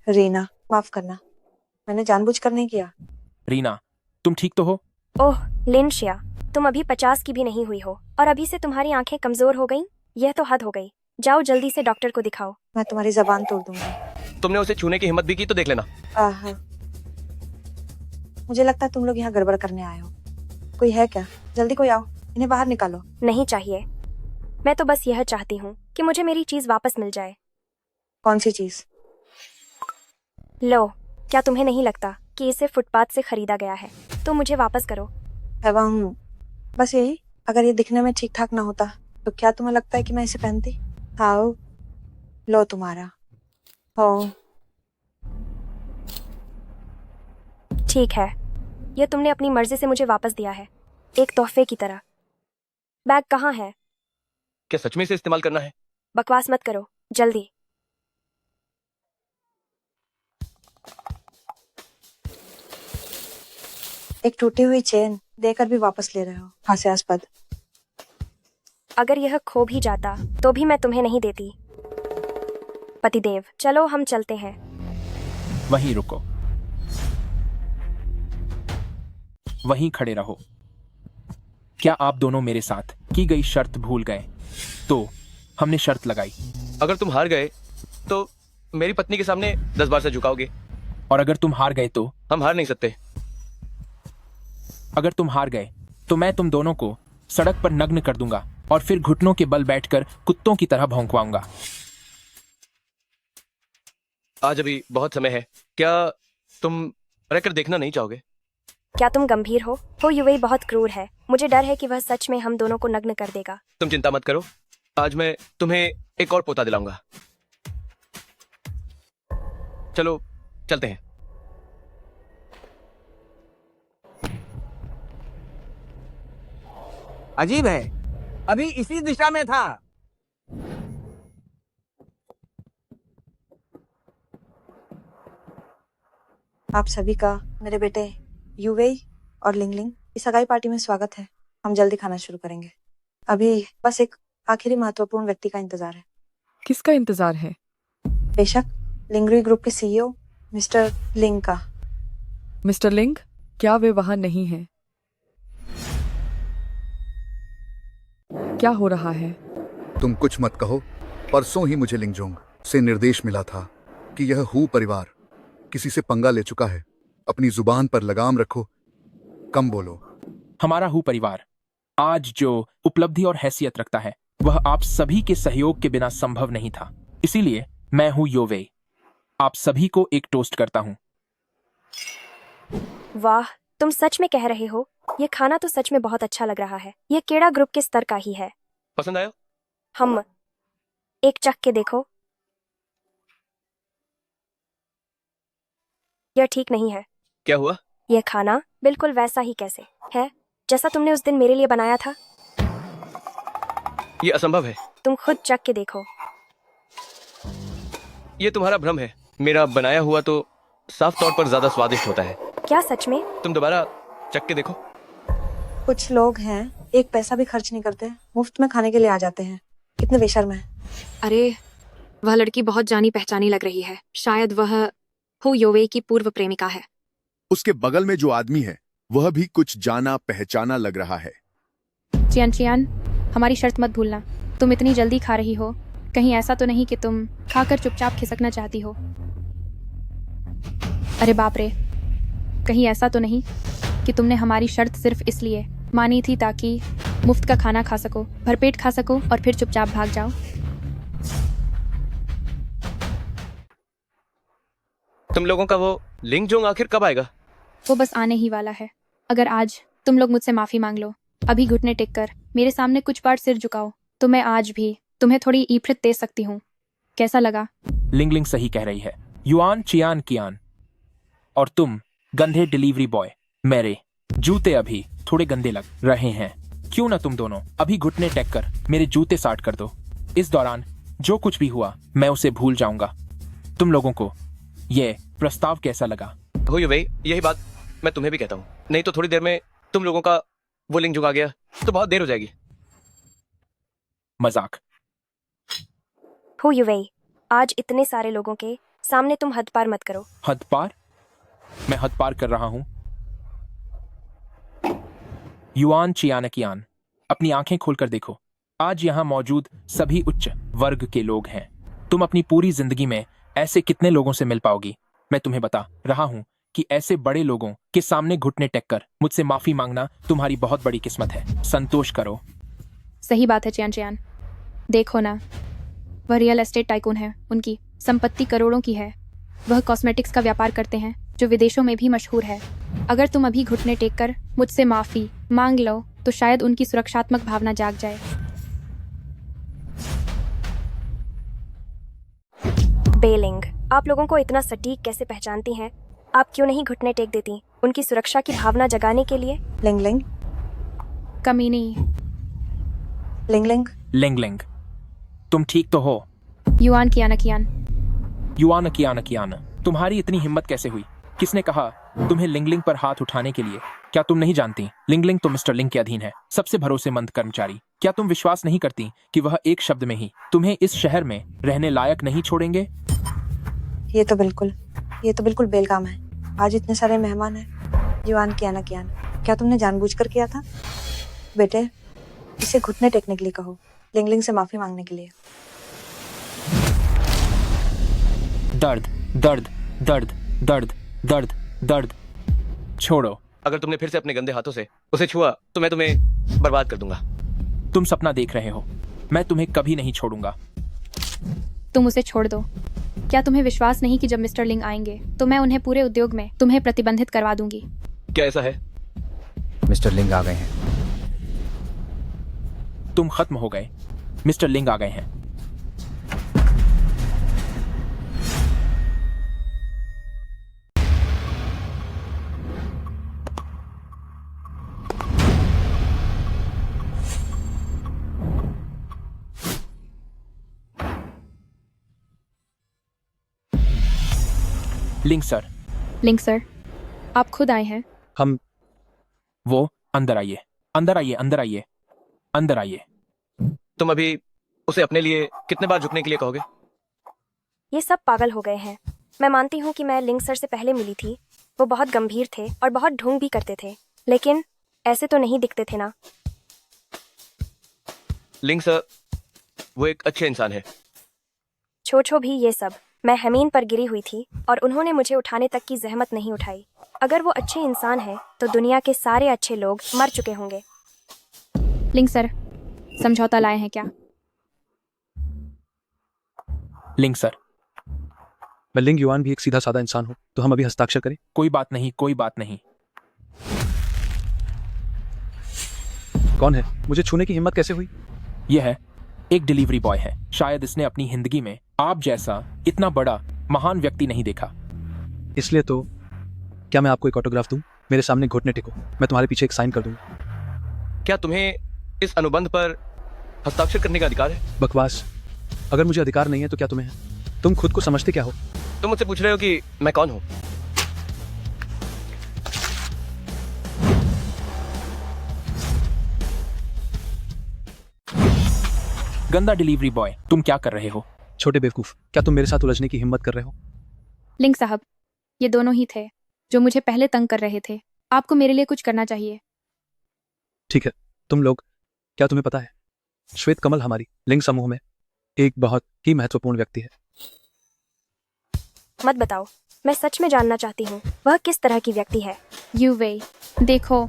Speaker 6: रीना, माफ करना, मैंने जानबूझकर नहीं किया।
Speaker 7: रीना, तुम ठीक तो हो?
Speaker 5: ओह लिंशिया, तुम अभी 50 की भी नहीं हुई हो और अभी से तुम्हारी आंखें कमजोर हो गईं? यह तो हद हो गई। जाओ जल्दी से डॉक्टर को दिखाओ।
Speaker 6: मैं तुम्हारी जबान तोड़ दूंगी।
Speaker 3: तुमने उसे छूने की हिम्मत भी की तो देख लेना।
Speaker 6: मुझे लगता है तुम लोग यहाँ गड़बड़ करने आए हो। कोई है क्या? जल्दी कोई आओ, इन्हें बाहर निकालो।
Speaker 5: नहीं चाहिए, मैं तो बस यह चाहती हूँ कि मुझे मेरी चीज वापस मिल जाए।
Speaker 6: कौन सी चीज?
Speaker 5: लो, क्या तुम्हें नहीं लगता कि इसे फुटपाथ से खरीदा गया है? तो मुझे वापस करो।
Speaker 6: एवं बस यही, अगर ये दिखने में ठीक ठाक ना होता तो क्या तुम्हें लगता है कि मैं इसे पहनती? आओ, लो तुम्हारा हो।
Speaker 5: ठीक है, यह तुमने अपनी मर्जी से मुझे वापस दिया है, एक तोहफे की तरह। बैग कहाँ है?
Speaker 3: क्या सच में इसे इस्तेमाल करना है?
Speaker 5: बकवास मत करो, जल्दी।
Speaker 6: एक टूटी हुई चेन देकर भी वापस ले रहे हो, हास्यास्पद।
Speaker 5: अगर यह खो भी जाता तो भी मैं तुम्हें नहीं देती। पतिदेव, चलो हम चलते हैं।
Speaker 7: वहीं रुको, वहीं खड़े रहो। क्या आप दोनों मेरे साथ की गई शर्त भूल गए? तो हमने शर्त लगाई,
Speaker 3: अगर तुम हार गए तो मेरी पत्नी के सामने 10 बार से झुकाओगे,
Speaker 7: और अगर तुम हार गए तो?
Speaker 3: हम हार नहीं सकते।
Speaker 7: अगर तुम हार गए तो मैं तुम दोनों को सड़क पर नग्न कर दूंगा और फिर घुटनों के बल बैठकर कुत्तों की तरह भौंकवाऊंगा।
Speaker 3: आज अभी बहुत समय है, क्या तुम रहकर देखना नहीं चाहोगे?
Speaker 5: क्या तुम गंभीर हो? युवई बहुत क्रूर है, मुझे डर है कि वह सच में हम दोनों को नग्न कर देगा।
Speaker 3: तुम चिंता मत करो, आज मैं तुम्हें एक और पोता दिलाऊंगा। चलो चलते हैं।
Speaker 15: अजीब है, अभी इसी दिशा में था।
Speaker 6: आप सभी का मेरे बेटे युवेई और लिंगलिंग की सगाई पार्टी में स्वागत है। हम जल्दी खाना शुरू करेंगे। अभी बस एक आखिरी महत्वपूर्ण व्यक्ति का इंतजार है।
Speaker 12: किसका इंतजार है?
Speaker 6: बेशक लिंगरी ग्रुप के सीईओ मिस्टर लिंग का।
Speaker 12: मिस्टर लिंग, क्या वे वहां नहीं हैं? क्या हो रहा है?
Speaker 1: तुम कुछ मत कहो। परसों ही मुझे लिंगजोंग से निर्देश मिला था कि यह हू परिवार किसी से पंगा ले चुका है। अपनी जुबान पर लगाम रखो, कम बोलो।
Speaker 7: हमारा हू परिवार आज जो उपलब्धि और हैसियत रखता है वह आप सभी के सहयोग के बिना संभव नहीं था। इसीलिए मैं हूं योवेई, आप सभी को एक टोस्ट करता हूं।
Speaker 5: वाह, तुम सच में कह रहे हो? यह खाना तो सच में बहुत अच्छा लग रहा है। यह केड़ा ग्रुप के स्तर का ही है।
Speaker 3: पसंद आया?
Speaker 5: हम एक चख के देखो। यह ठीक नहीं है।
Speaker 3: क्या हुआ?
Speaker 5: यह खाना बिल्कुल वैसा ही कैसे है जैसा तुमने उस दिन मेरे लिए बनाया था।
Speaker 3: ये असंभव है।
Speaker 5: तुम खुद चख के देखो।
Speaker 3: ये तुम्हारा भ्रम है। मेरा बनाया हुआ तो साफ तौर पर ज्यादा स्वादिष्ट होता है।
Speaker 5: क्या सच में?
Speaker 3: तुम दोबारा चख के देखो।
Speaker 6: कुछ लोग हैं एक पैसा भी खर्च नहीं करते, मुफ्त में खाने के लिए आ जाते हैं। कितने बेशर्म है।
Speaker 11: अरे वह लड़की बहुत जानी पहचानी लग रही है। शायद वह हु योवेई की पूर्व प्रेमिका है।
Speaker 16: उसके बगल में जो आदमी है वह भी कुछ जाना पहचाना लग रहा है।
Speaker 11: चियान चियान, हमारी शर्त मत भूलना। तुम इतनी जल्दी खा रही हो, कहीं ऐसा तो नहीं कि तुम खाकर चुपचाप खिसकना चाहती हो। अरे बाप रे, कहीं ऐसा तो नहीं कि तुमने हमारी शर्त सिर्फ इसलिए मानी थी ताकि मुफ्त का खाना खा सको, भरपेट खा सको और फिर चुपचाप भाग जाओ।
Speaker 3: तुम लोगों का वो लिंगजोंग आखिर कब आएगा?
Speaker 11: वो बस आने ही वाला है। अगर आज तुम लोग मुझसे माफी मांग लो, अभी घुटने टेक कर मेरे सामने कुछ बार सिर झुकाओ, तो मैं आज भी तुम्हें थोड़ी ईफित दे सकती हूँ। कैसा लगा?
Speaker 7: लिंग लिंग सही कह रही है। युआन चियान कियान। और तुम गंदे डिलीवरी बॉय, मेरे जूते अभी थोड़े गंदे लग रहे हैं। क्यों ना तुम दोनों अभी घुटने टेक कर मेरे जूते साट कर दो। इस दौरान जो कुछ भी हुआ मैं उसे भूल जाऊंगा। तुम लोगों को ये प्रस्ताव कैसा लगा?
Speaker 3: हो युवेई, यही बात मैं तुम्हें भी कहता हूँ। नहीं तो थोड़ी देर में तुम लोगों का वो लिंग जुगा गया तो बहुत देर हो जाएगी।
Speaker 7: मजाक।
Speaker 5: हु युवेई, आज इतने सारे लोगों के सामने तुम हद पार मत करो।
Speaker 7: हद पार? मैं हद पार कर रहा हूं? युआन चियानकियान, अपनी आंखें खोलकर देखो। आज यहां मौजूद सभी उच्च वर्ग के लोग हैं। तुम अपनी पूरी जिंदगी में ऐसे कितने लोगों से मिल पाओगी? मैं तुम्हें बता रहा हूं कि ऐसे बड़े लोगों के सामने घुटने टेक कर मुझसे माफी मांगना तुम्हारी बहुत बड़ी किस्मत है। संतोष करो।
Speaker 11: सही बात है चियान चियान। देखो ना, वह रियल एस्टेट टाइकून है। उनकी संपत्ति करोड़ों की है। वह कॉस्मेटिक्स का व्यापार करते हैं जो विदेशों में भी मशहूर है। अगर तुम अभी घुटने टेक कर मुझसे माफी मांग लो तो शायद उनकी सुरक्षात्मक भावना जाग जाए।
Speaker 5: बेलिंग, आप लोगों को इतना सटीक कैसे पहचानती हैं? आप क्यों नहीं घुटने टेक देती उनकी सुरक्षा की भावना जगाने के लिए?
Speaker 6: लिंग लिंग,
Speaker 11: कमीनी।
Speaker 6: लिंग लिंग,
Speaker 7: लिंग लिंग, तुम ठीक तो हो?
Speaker 11: युआन कियान कियान।
Speaker 7: युआन कियान कियान, तुम्हारी इतनी हिम्मत कैसे हुई? किसने कहा तुम्हें लिंगलिंग पर हाथ उठाने के लिए? क्या तुम नहीं जानती लिंगलिंग तो मिस्टर लिंग के अधीन है, सबसे भरोसेमंद कर्मचारी। क्या तुम विश्वास नहीं करती कि वह एक शब्द में ही तुम्हें इस शहर में रहने लायक नहीं छोड़ेंगे?
Speaker 6: ये तो बिल्कुल बेलगाम है। आज इतने सारे मेहमान हैं। युआन कियान कियान, क्या तुमने जानबूझकर किया था? बेटे, इसे घुटने टेकने के लिए कहो, लिंगलिंग से माफी मांगने के लिए।
Speaker 7: दर्द दर्द दर्द दर्द दर्द दर्द। छोड़ो।
Speaker 3: अगर तुमने फिर से अपने गंदे हाथों से उसे छुआ तो मैं तुम्हें बर्बाद कर दूंगा।
Speaker 7: तुम सपना देख रहे हो, मैं तुम्हें कभी नहीं छोड़ूंगा।
Speaker 11: तुम उसे छोड़ दो। क्या तुम्हें विश्वास नहीं कि जब मिस्टर लिंग आएंगे तो मैं उन्हें पूरे उद्योग में तुम्हें प्रतिबंधित करवा दूंगी?
Speaker 3: क्या ऐसा है?
Speaker 17: मिस्टर लिंग आ गए हैं।
Speaker 7: तुम खत्म हो गए। मिस्टर लिंग आ गए हैं। लिंग सर।
Speaker 11: लिंग सर, आप खुद आए हैं?
Speaker 7: हम वो अंदर आइए, अंदर आइए, अंदर आइए, अंदर आइए।
Speaker 3: तुम अभी उसे अपने लिए कितने बार झुकने के लिए कहोगे?
Speaker 5: ये सब पागल हो गए हैं। मैं मानती हूँ कि मैं लिंग सर से पहले मिली थी। वो बहुत गंभीर थे और बहुत ढोंग भी करते थे, लेकिन ऐसे तो नहीं दिखते थे ना।
Speaker 3: लिंग सर वो एक अच्छे इंसान है।
Speaker 5: छो भी ये सब। मैं हमीन पर गिरी हुई थी और उन्होंने मुझे उठाने तक की जहमत नहीं उठाई। अगर वो अच्छे इंसान हैं तो दुनिया के सारे अच्छे लोग मर चुके होंगे।
Speaker 11: लिंग सर, समझौता लाए हैं क्या?
Speaker 7: लिंग सर।
Speaker 18: मैं लिंग युआन भी एक सीधा साधा इंसान हूं, तो हम अभी हस्ताक्षर करें?
Speaker 7: कोई बात नहीं, कोई बात नहीं।
Speaker 18: कौन है? मुझे छूने की हिम्मत कैसे हुई?
Speaker 7: यह है एक डिलीवरी बॉय है। शायद इसने अपनी जिंदगी में आप जैसा इतना बड़ा महान व्यक्ति नहीं देखा।
Speaker 18: इसलिए तो क्या मैं आपको एक ऑटोग्राफ दूं? मेरे सामने घुटने टेको, मैं तुम्हारे पीछे एक साइन कर दूंगा।
Speaker 3: क्या तुम्हें इस अनुबंध पर हस्ताक्षर करने का अधिकार है?
Speaker 18: बकवास। अगर मुझे अधिकार नहीं है तो क्या तुम्हें है? तुम खुद को समझते क्या हो?
Speaker 3: तुम मुझसे पूछ रहे हो कि मैं कौन हूँ?
Speaker 7: गंदा डिलीवरी बॉय, तुम क्या कर रहे हो?
Speaker 18: छोटे बेवकूफ, क्या तुम मेरे साथ उलझने की हिम्मत कर रहे हो?
Speaker 11: लिंग साहब, ये दोनों ही थे जो मुझे पहले तंग कर रहे थे। आपको मेरे लिए कुछ करना चाहिए।
Speaker 18: ठीक है, तुम लोग, क्या तुम्हें पता है श्वेत कमल हमारी लिंग समूह में एक बहुत ही महत्वपूर्ण व्यक्ति है।
Speaker 5: मत बताओ, मैं सच में जानना चाहती हूँ वह किस तरह की व्यक्ति है।
Speaker 11: यूवे, देखो,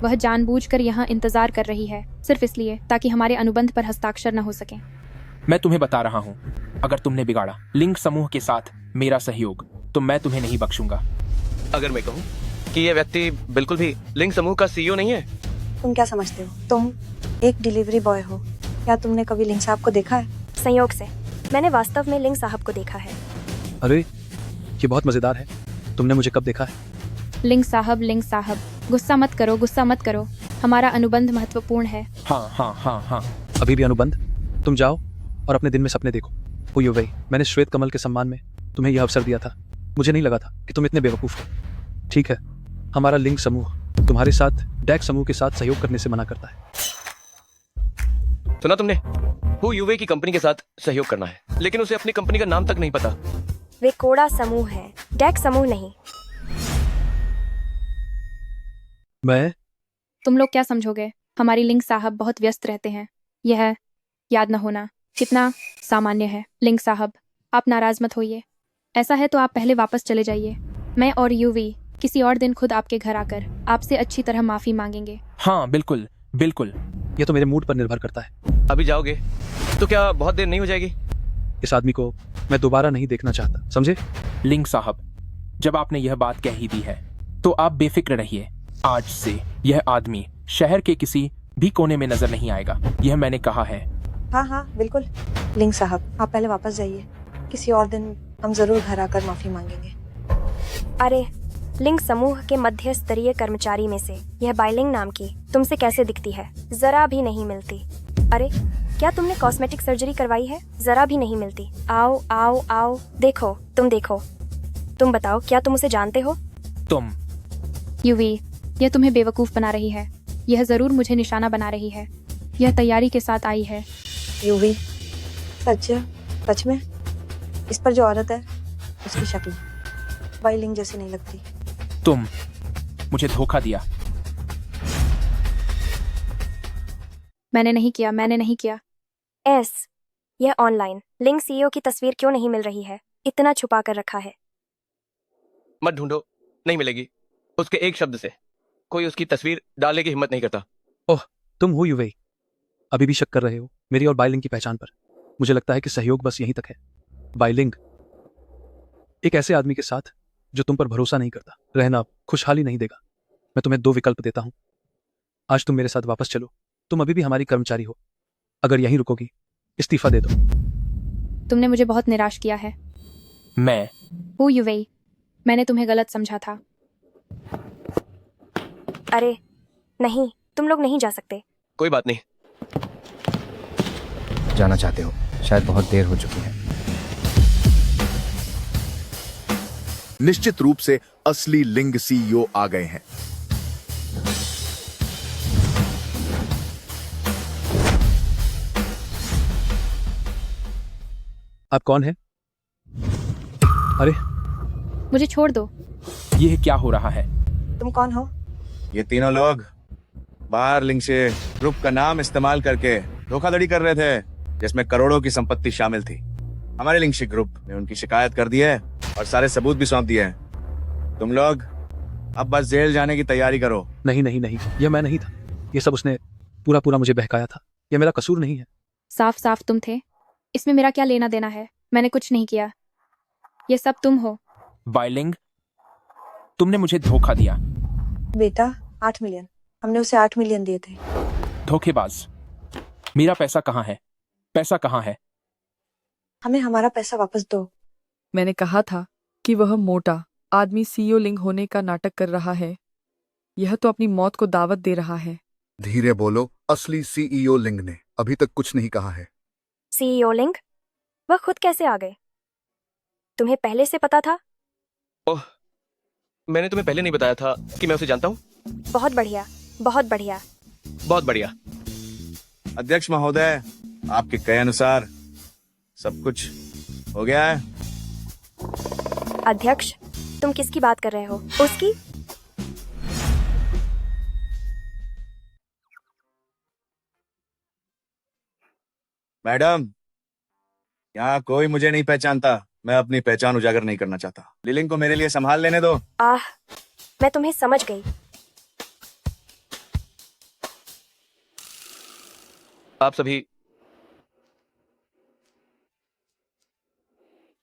Speaker 11: वह जानबूझकर यहाँ इंतजार कर रही है, सिर्फ इसलिए ताकि हमारे अनुबंध पर हस्ताक्षर न हो सके।
Speaker 7: मैं तुम्हें बता रहा हूँ, अगर तुमने बिगाड़ा लिंग समूह के साथ मेरा सहयोग तो मैं तुम्हें नहीं बख्शूंगा।
Speaker 3: अगर मैं कहूँ कि यह व्यक्ति बिल्कुल भी लिंग समूह का सीईओ नहीं है?
Speaker 6: तुम क्या समझते हो? तुम एक डिलीवरी बॉय हो। क्या तुमने कभी लिंग साहब को देखा है?
Speaker 5: संयोग से मैंने वास्तव में लिंग साहब को देखा है।
Speaker 18: अरे, ये बहुत मजेदार है। तुमने मुझे कब देखा है?
Speaker 11: लिंग साहब, गुस्सा मत करो, गुस्सा मत करो। हमारा अनुबंध महत्वपूर्ण है।
Speaker 7: हाँ हाँ हाँ हाँ।
Speaker 18: अभी भी अनुबंध? तुम जाओ और अपने दिन में सपने देखो। ओ युवई, मैंने श्वेत कमल के सम्मान में तुम्हें यह अवसर दिया था। मुझे नहीं लगा था कि तुम इतने बेवकूफ हो। ठीक है, हमारा लिंग समूह तुम्हारे साथ डैक समूह के साथ सहयोग करने से मना करता है।
Speaker 3: सुना तुमने? हु यूवे की कंपनी के साथ सहयोग करना है, लेकिन उसे अपनी कंपनी का नाम तक नहीं पता।
Speaker 5: वे कोड़ा समूह है, डैक समूह नहीं।
Speaker 18: मैं?
Speaker 11: तुम लोग क्या समझोगे? हमारी लिंग साहब बहुत व्यस्त रहते हैं। यह याद न होना कितना सामान्य है। लिंग साहब, आप नाराज मत होइए। ऐसा है तो आप पहले वापस चले जाइए। मैं और यूवी किसी और दिन खुद आपके घर आकर आपसे अच्छी तरह माफी मांगेंगे।
Speaker 7: हाँ बिल्कुल बिल्कुल।
Speaker 18: ये तो मेरे मूड पर निर्भर करता है।
Speaker 3: अभी जाओगे तो क्या बहुत देर नहीं हो जाएगी?
Speaker 18: इस आदमी को मैं दोबारा नहीं देखना चाहता, समझे?
Speaker 7: लिंग साहब, जब आपने यह बात कह ही दी है तो आप बेफिक्र रहिए। आज से यह आदमी शहर के किसी भी कोने में नजर नहीं आएगा, यह मैंने कहा है।
Speaker 6: हाँ हाँ बिल्कुल। लिंग साहब, आप पहले वापस जाइए। किसी और दिन हम जरूर घर आकर माफी मांगेंगे।
Speaker 5: अरे, लिंग समूह के मध्य स्तरीय कर्मचारी में से यह बाइलिंग नाम की तुमसे कैसे दिखती है? जरा भी नहीं मिलती। अरे, क्या तुमने कॉस्मेटिक सर्जरी करवाई है? जरा भी नहीं मिलती। आओ आओ आओ, देखो, तुम देखो। तुम बताओ, क्या तुम उसे जानते हो?
Speaker 7: तुम?
Speaker 11: यूवी, यह तुम्हें बेवकूफ बना रही है। यह जरूर मुझे निशाना बना रही है। यह तैयारी के साथ आई है।
Speaker 6: यूवी, सच में इस पर जो औरत है उसकी शक्ल बाइलिंग जैसी नहीं लगती।
Speaker 7: तुम मुझे धोखा दिया।
Speaker 11: मैंने नहीं किया।
Speaker 5: यह ऑनलाइन लिंग सीईओ की तस्वीर क्यों नहीं मिल रही है? इतना छुपा कर रखा है।
Speaker 3: मत ढूंढो, नहीं मिलेगी। उसके एक शब्द से कोई उसकी तस्वीर डालने की हिम्मत नहीं करता।
Speaker 18: ओह, तुम हो यूवई? अभी भी शक कर रहे हो मेरी और बाइलिंग की पहचान पर? मुझे लगता है कि सहयोग बस यहीं तक है। बाइलिंग एक ऐसे आदमी के साथ जो तुम पर भरोसा नहीं करता रहना खुशहाली नहीं देगा। मैं तुम्हें 2 विकल्प देता हूं। आज तुम मेरे साथ वापस चलो, तुम अभी भी हमारी कर्मचारी हो। अगर यहीं रुकोगी, इस्तीफा दे दो।
Speaker 11: तुमने मुझे बहुत निराश किया है।
Speaker 7: मैं?
Speaker 11: हु यूवे, मैंने तुम्हें गलत समझा था।
Speaker 5: अरे नहीं, तुम लोग नहीं जा सकते।
Speaker 3: कोई बात नहीं।
Speaker 17: जाना चाहते हो? शायद बहुत देर हो चुकी है।
Speaker 16: निश्चित रूप से असली लिंग सीईओ आ गए हैं।
Speaker 18: आप कौन हैं? अरे,
Speaker 11: मुझे छोड़ दो।
Speaker 7: यह क्या हो रहा है?
Speaker 6: तुम कौन हो?
Speaker 2: ये तीनों लोग बाहर लिंग से ग्रुप का नाम इस्तेमाल करके धोखाधड़ी कर रहे थे, जिसमें करोड़ों की संपत्ति शामिल थी। हमारे लिंग ग्रुप ने उनकी शिकायत कर दी है और सारे सबूत भी सौंप दिए हैं। तुम लोग अब बस जेल जाने की तैयारी करो।
Speaker 18: नहीं, यह मैं नहीं था। यह सब उसने पूरा मुझे बहकाया था। यह मेरा कसूर नहीं है।
Speaker 11: साफ साफ तुम थे। इसमें मेरा क्या लेना देना है? मैंने कुछ नहीं किया। ये सब तुम हो।
Speaker 7: बाइलिंग, तुमने मुझे धोखा दिया।
Speaker 6: बेटा, 8 मिलियन। हमने उसे 8 मिलियन दिए थे।
Speaker 7: धोखेबाज, मेरा पैसा कहाँ है? पैसा कहाँ है?
Speaker 6: हमें हमारा पैसा वापस दो।
Speaker 12: मैंने कहा था कि वह मोटा आदमी सीईओ लिंग होने का नाटक कर रहा है। यह तो अपनी मौत को दावत दे रहा है।
Speaker 1: धीरे बोलो, असली सीईओ लिंग ने अभी तक कुछ नहीं कहा है।
Speaker 5: सीईओ लिंग? वह खुद कैसे आ गए? तुम्हें पहले से पता था?
Speaker 3: ओह, मैंने तुम्हें पहले नहीं बताया था कि मैं उसे जानता हूँ।
Speaker 5: बहुत बढ़िया, बहुत बढ़िया।
Speaker 3: बहुत बढ़िया।
Speaker 2: अध्यक्ष महोदय, आपके कहे अनुसार सब कुछ हो गया है।
Speaker 5: अध्यक्ष, तुम किसकी बात कर रहे हो? उसकी?
Speaker 2: मैडम, यहाँ कोई मुझे नहीं पहचानता। मैं अपनी पहचान उजागर नहीं करना चाहता। लिलिंग को मेरे लिए संभाल लेने दो।
Speaker 5: मैं तुम्हें समझ गई।
Speaker 3: आप सभी,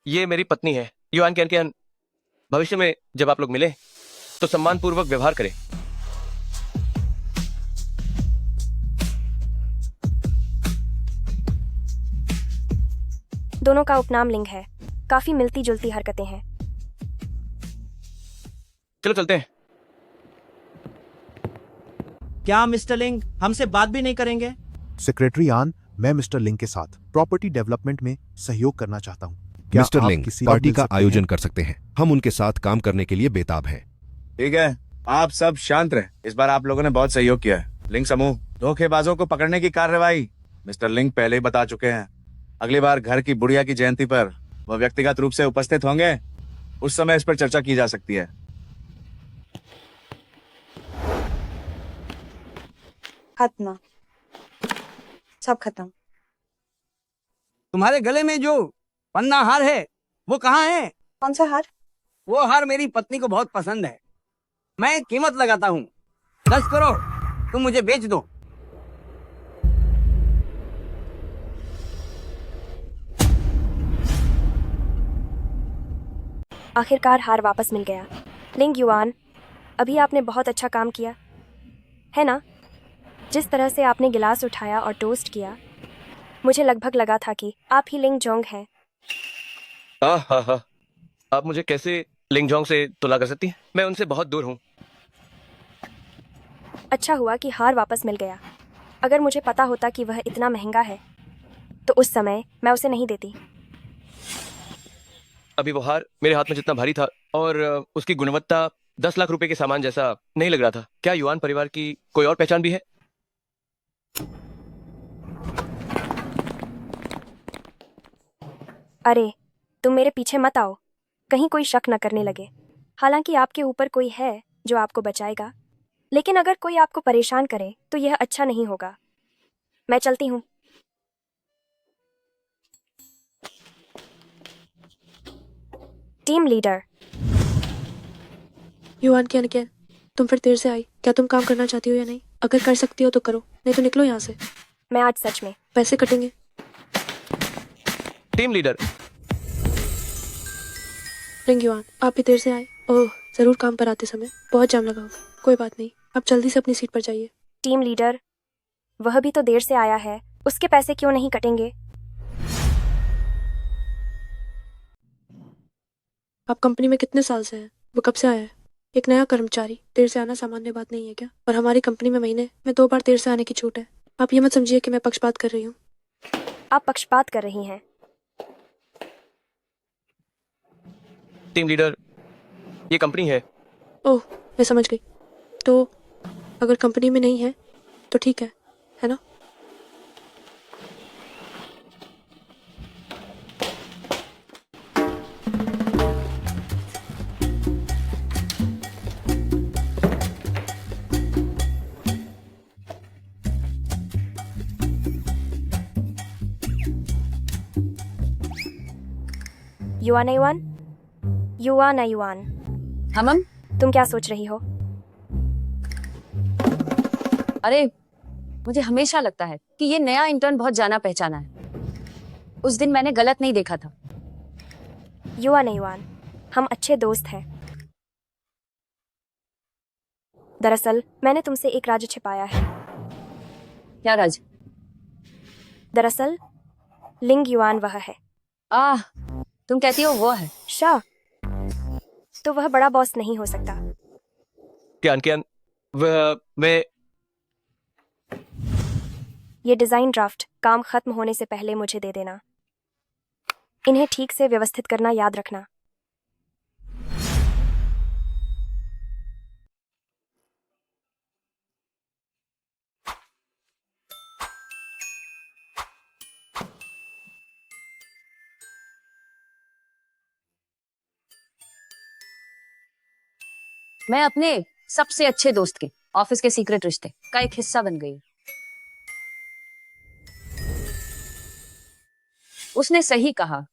Speaker 3: ये मेरी पत्नी है युआन कैन। भविष्य में जब आप लोग मिले तो सम्मानपूर्वक व्यवहार करें।
Speaker 5: दोनों का उपनाम लिंग है। काफी मिलती जुलती हरकतें हैं।
Speaker 3: चलो चलते हैं।
Speaker 19: क्या मिस्टर लिंग हमसे बात भी नहीं करेंगे?
Speaker 20: सेक्रेटरी आन, मैं मिस्टर लिंग के साथ प्रॉपर्टी डेवलपमेंट में सहयोग करना चाहता हूँ। क्या
Speaker 16: मिस्टर
Speaker 20: आप
Speaker 16: लिंग
Speaker 20: किसी
Speaker 16: पार्टी
Speaker 20: वक्त
Speaker 16: का
Speaker 20: मिल सकते
Speaker 16: आयोजन
Speaker 20: हैं?
Speaker 16: कर सकते हैं। हम उनके साथ काम करने के लिए बेताब हैं।
Speaker 2: ठीक है, आप सब शांत रहे। इस बार आप लोगों ने बहुत सहयोग किया है। लिंग समूह धोखेबाजों को पकड़ने की कार्रवाई मिस्टर लिंग पहले ही बता चुके हैं। अगली बार घर की बुढ़िया की जयंती पर वह व्यक्तिगत रूप से उपस्थित होंगे। उस समय इस पर चर्चा की जा सकती है।
Speaker 6: खत्म, सब खत्म।
Speaker 15: तुम्हारे गले में जो पन्ना हार है वो कहाँ है?
Speaker 6: कौन सा हार?
Speaker 15: वो हार मेरी पत्नी को बहुत पसंद है। मैं कीमत लगाता हूँ 10 करोड़। तुम मुझे बेच दो।
Speaker 5: आखिरकार हार वापस मिल गया। लिंग युआन, अभी आपने बहुत अच्छा काम किया है ना? जिस तरह से आपने गिलास उठाया और टोस्ट किया, मुझे लगभग लगा था कि आप ही लिंग जोंग हैं।
Speaker 3: हाँ, आप मुझे कैसे लिंगजोंग से तुलना कर सकती हैं? मैं उनसे बहुत दूर हूँ।
Speaker 5: अच्छा हुआ कि हार वापस मिल गया। अगर मुझे पता होता कि वह इतना महंगा है तो उस समय मैं उसे नहीं देती।
Speaker 3: अभी वो हार मेरे हाथ में जितना भारी था और उसकी गुणवत्ता 10 लाख रुपए के सामान जैसा नहीं लग रहा था। क्या युआन परिवार की कोई और पहचान भी है?
Speaker 5: अरे, तुम मेरे पीछे मत आओ, कहीं कोई शक न करने लगे। हालांकि आपके ऊपर कोई है जो आपको बचाएगा, लेकिन अगर कोई आपको परेशान करे तो यह अच्छा नहीं होगा। मैं चलती हूँ। Team leader.
Speaker 8: युआन कैन, तुम फिर देर से आई। क्या तुम काम करना चाहती हो या नहीं? अगर कर सकती हो तो करो, नहीं तो निकलो यहाँ से।
Speaker 5: मैं आज सच में
Speaker 8: पैसे कटेंगे।
Speaker 3: Team leader.
Speaker 8: लिंग युआन, आप भी देर से आए। ओह, जरूर काम पर आते समय बहुत जाम लगा होगा। कोई बात नहीं, आप जल्दी से अपनी सीट पर जाइए।
Speaker 5: टीम लीडर, वह भी तो देर से आया है, उसके पैसे क्यों नहीं कटेंगे?
Speaker 8: आप कंपनी में कितने साल से हैं? वो कब से आया है? एक नया कर्मचारी देर से आना सामान्य बात नहीं है क्या? और हमारी कंपनी में महीने में 2 बार देर से आने की छूट है। आप ये मत समझिए कि मैं पक्षपात कर रही हूँ।
Speaker 5: आप पक्षपात कर रही हैं।
Speaker 3: टीम लीडर, ये कंपनी है।
Speaker 8: ओह, मैं समझ गई। तो अगर कंपनी में नहीं है तो ठीक है ना?
Speaker 5: Yuan yuan, yuan yuan.
Speaker 21: हम
Speaker 5: तुम क्या सोच रही हो?
Speaker 21: अरे, मुझे हमेशा लगता है कि ये नया इंटर्न बहुत जाना पहचाना है। उस दिन मैंने गलत नहीं देखा था।
Speaker 5: युआन युआन, हम अच्छे दोस्त हैं। दरअसल मैंने तुमसे एक राज छिपाया है।
Speaker 21: क्या राज?
Speaker 5: दरअसल लिंग युआन वह है।
Speaker 21: तुम कहती हो वो है?
Speaker 5: शाह, तो वह बड़ा बॉस नहीं हो सकता।
Speaker 3: क्यान वह मैं
Speaker 5: ये डिजाइन ड्राफ्ट काम खत्म होने से पहले मुझे दे देना। इन्हें ठीक से व्यवस्थित करना याद रखना।
Speaker 21: मैं अपने सबसे अच्छे दोस्त के ऑफिस के सीक्रेट रिश्ते का एक हिस्सा बन गई। उसने सही कहा,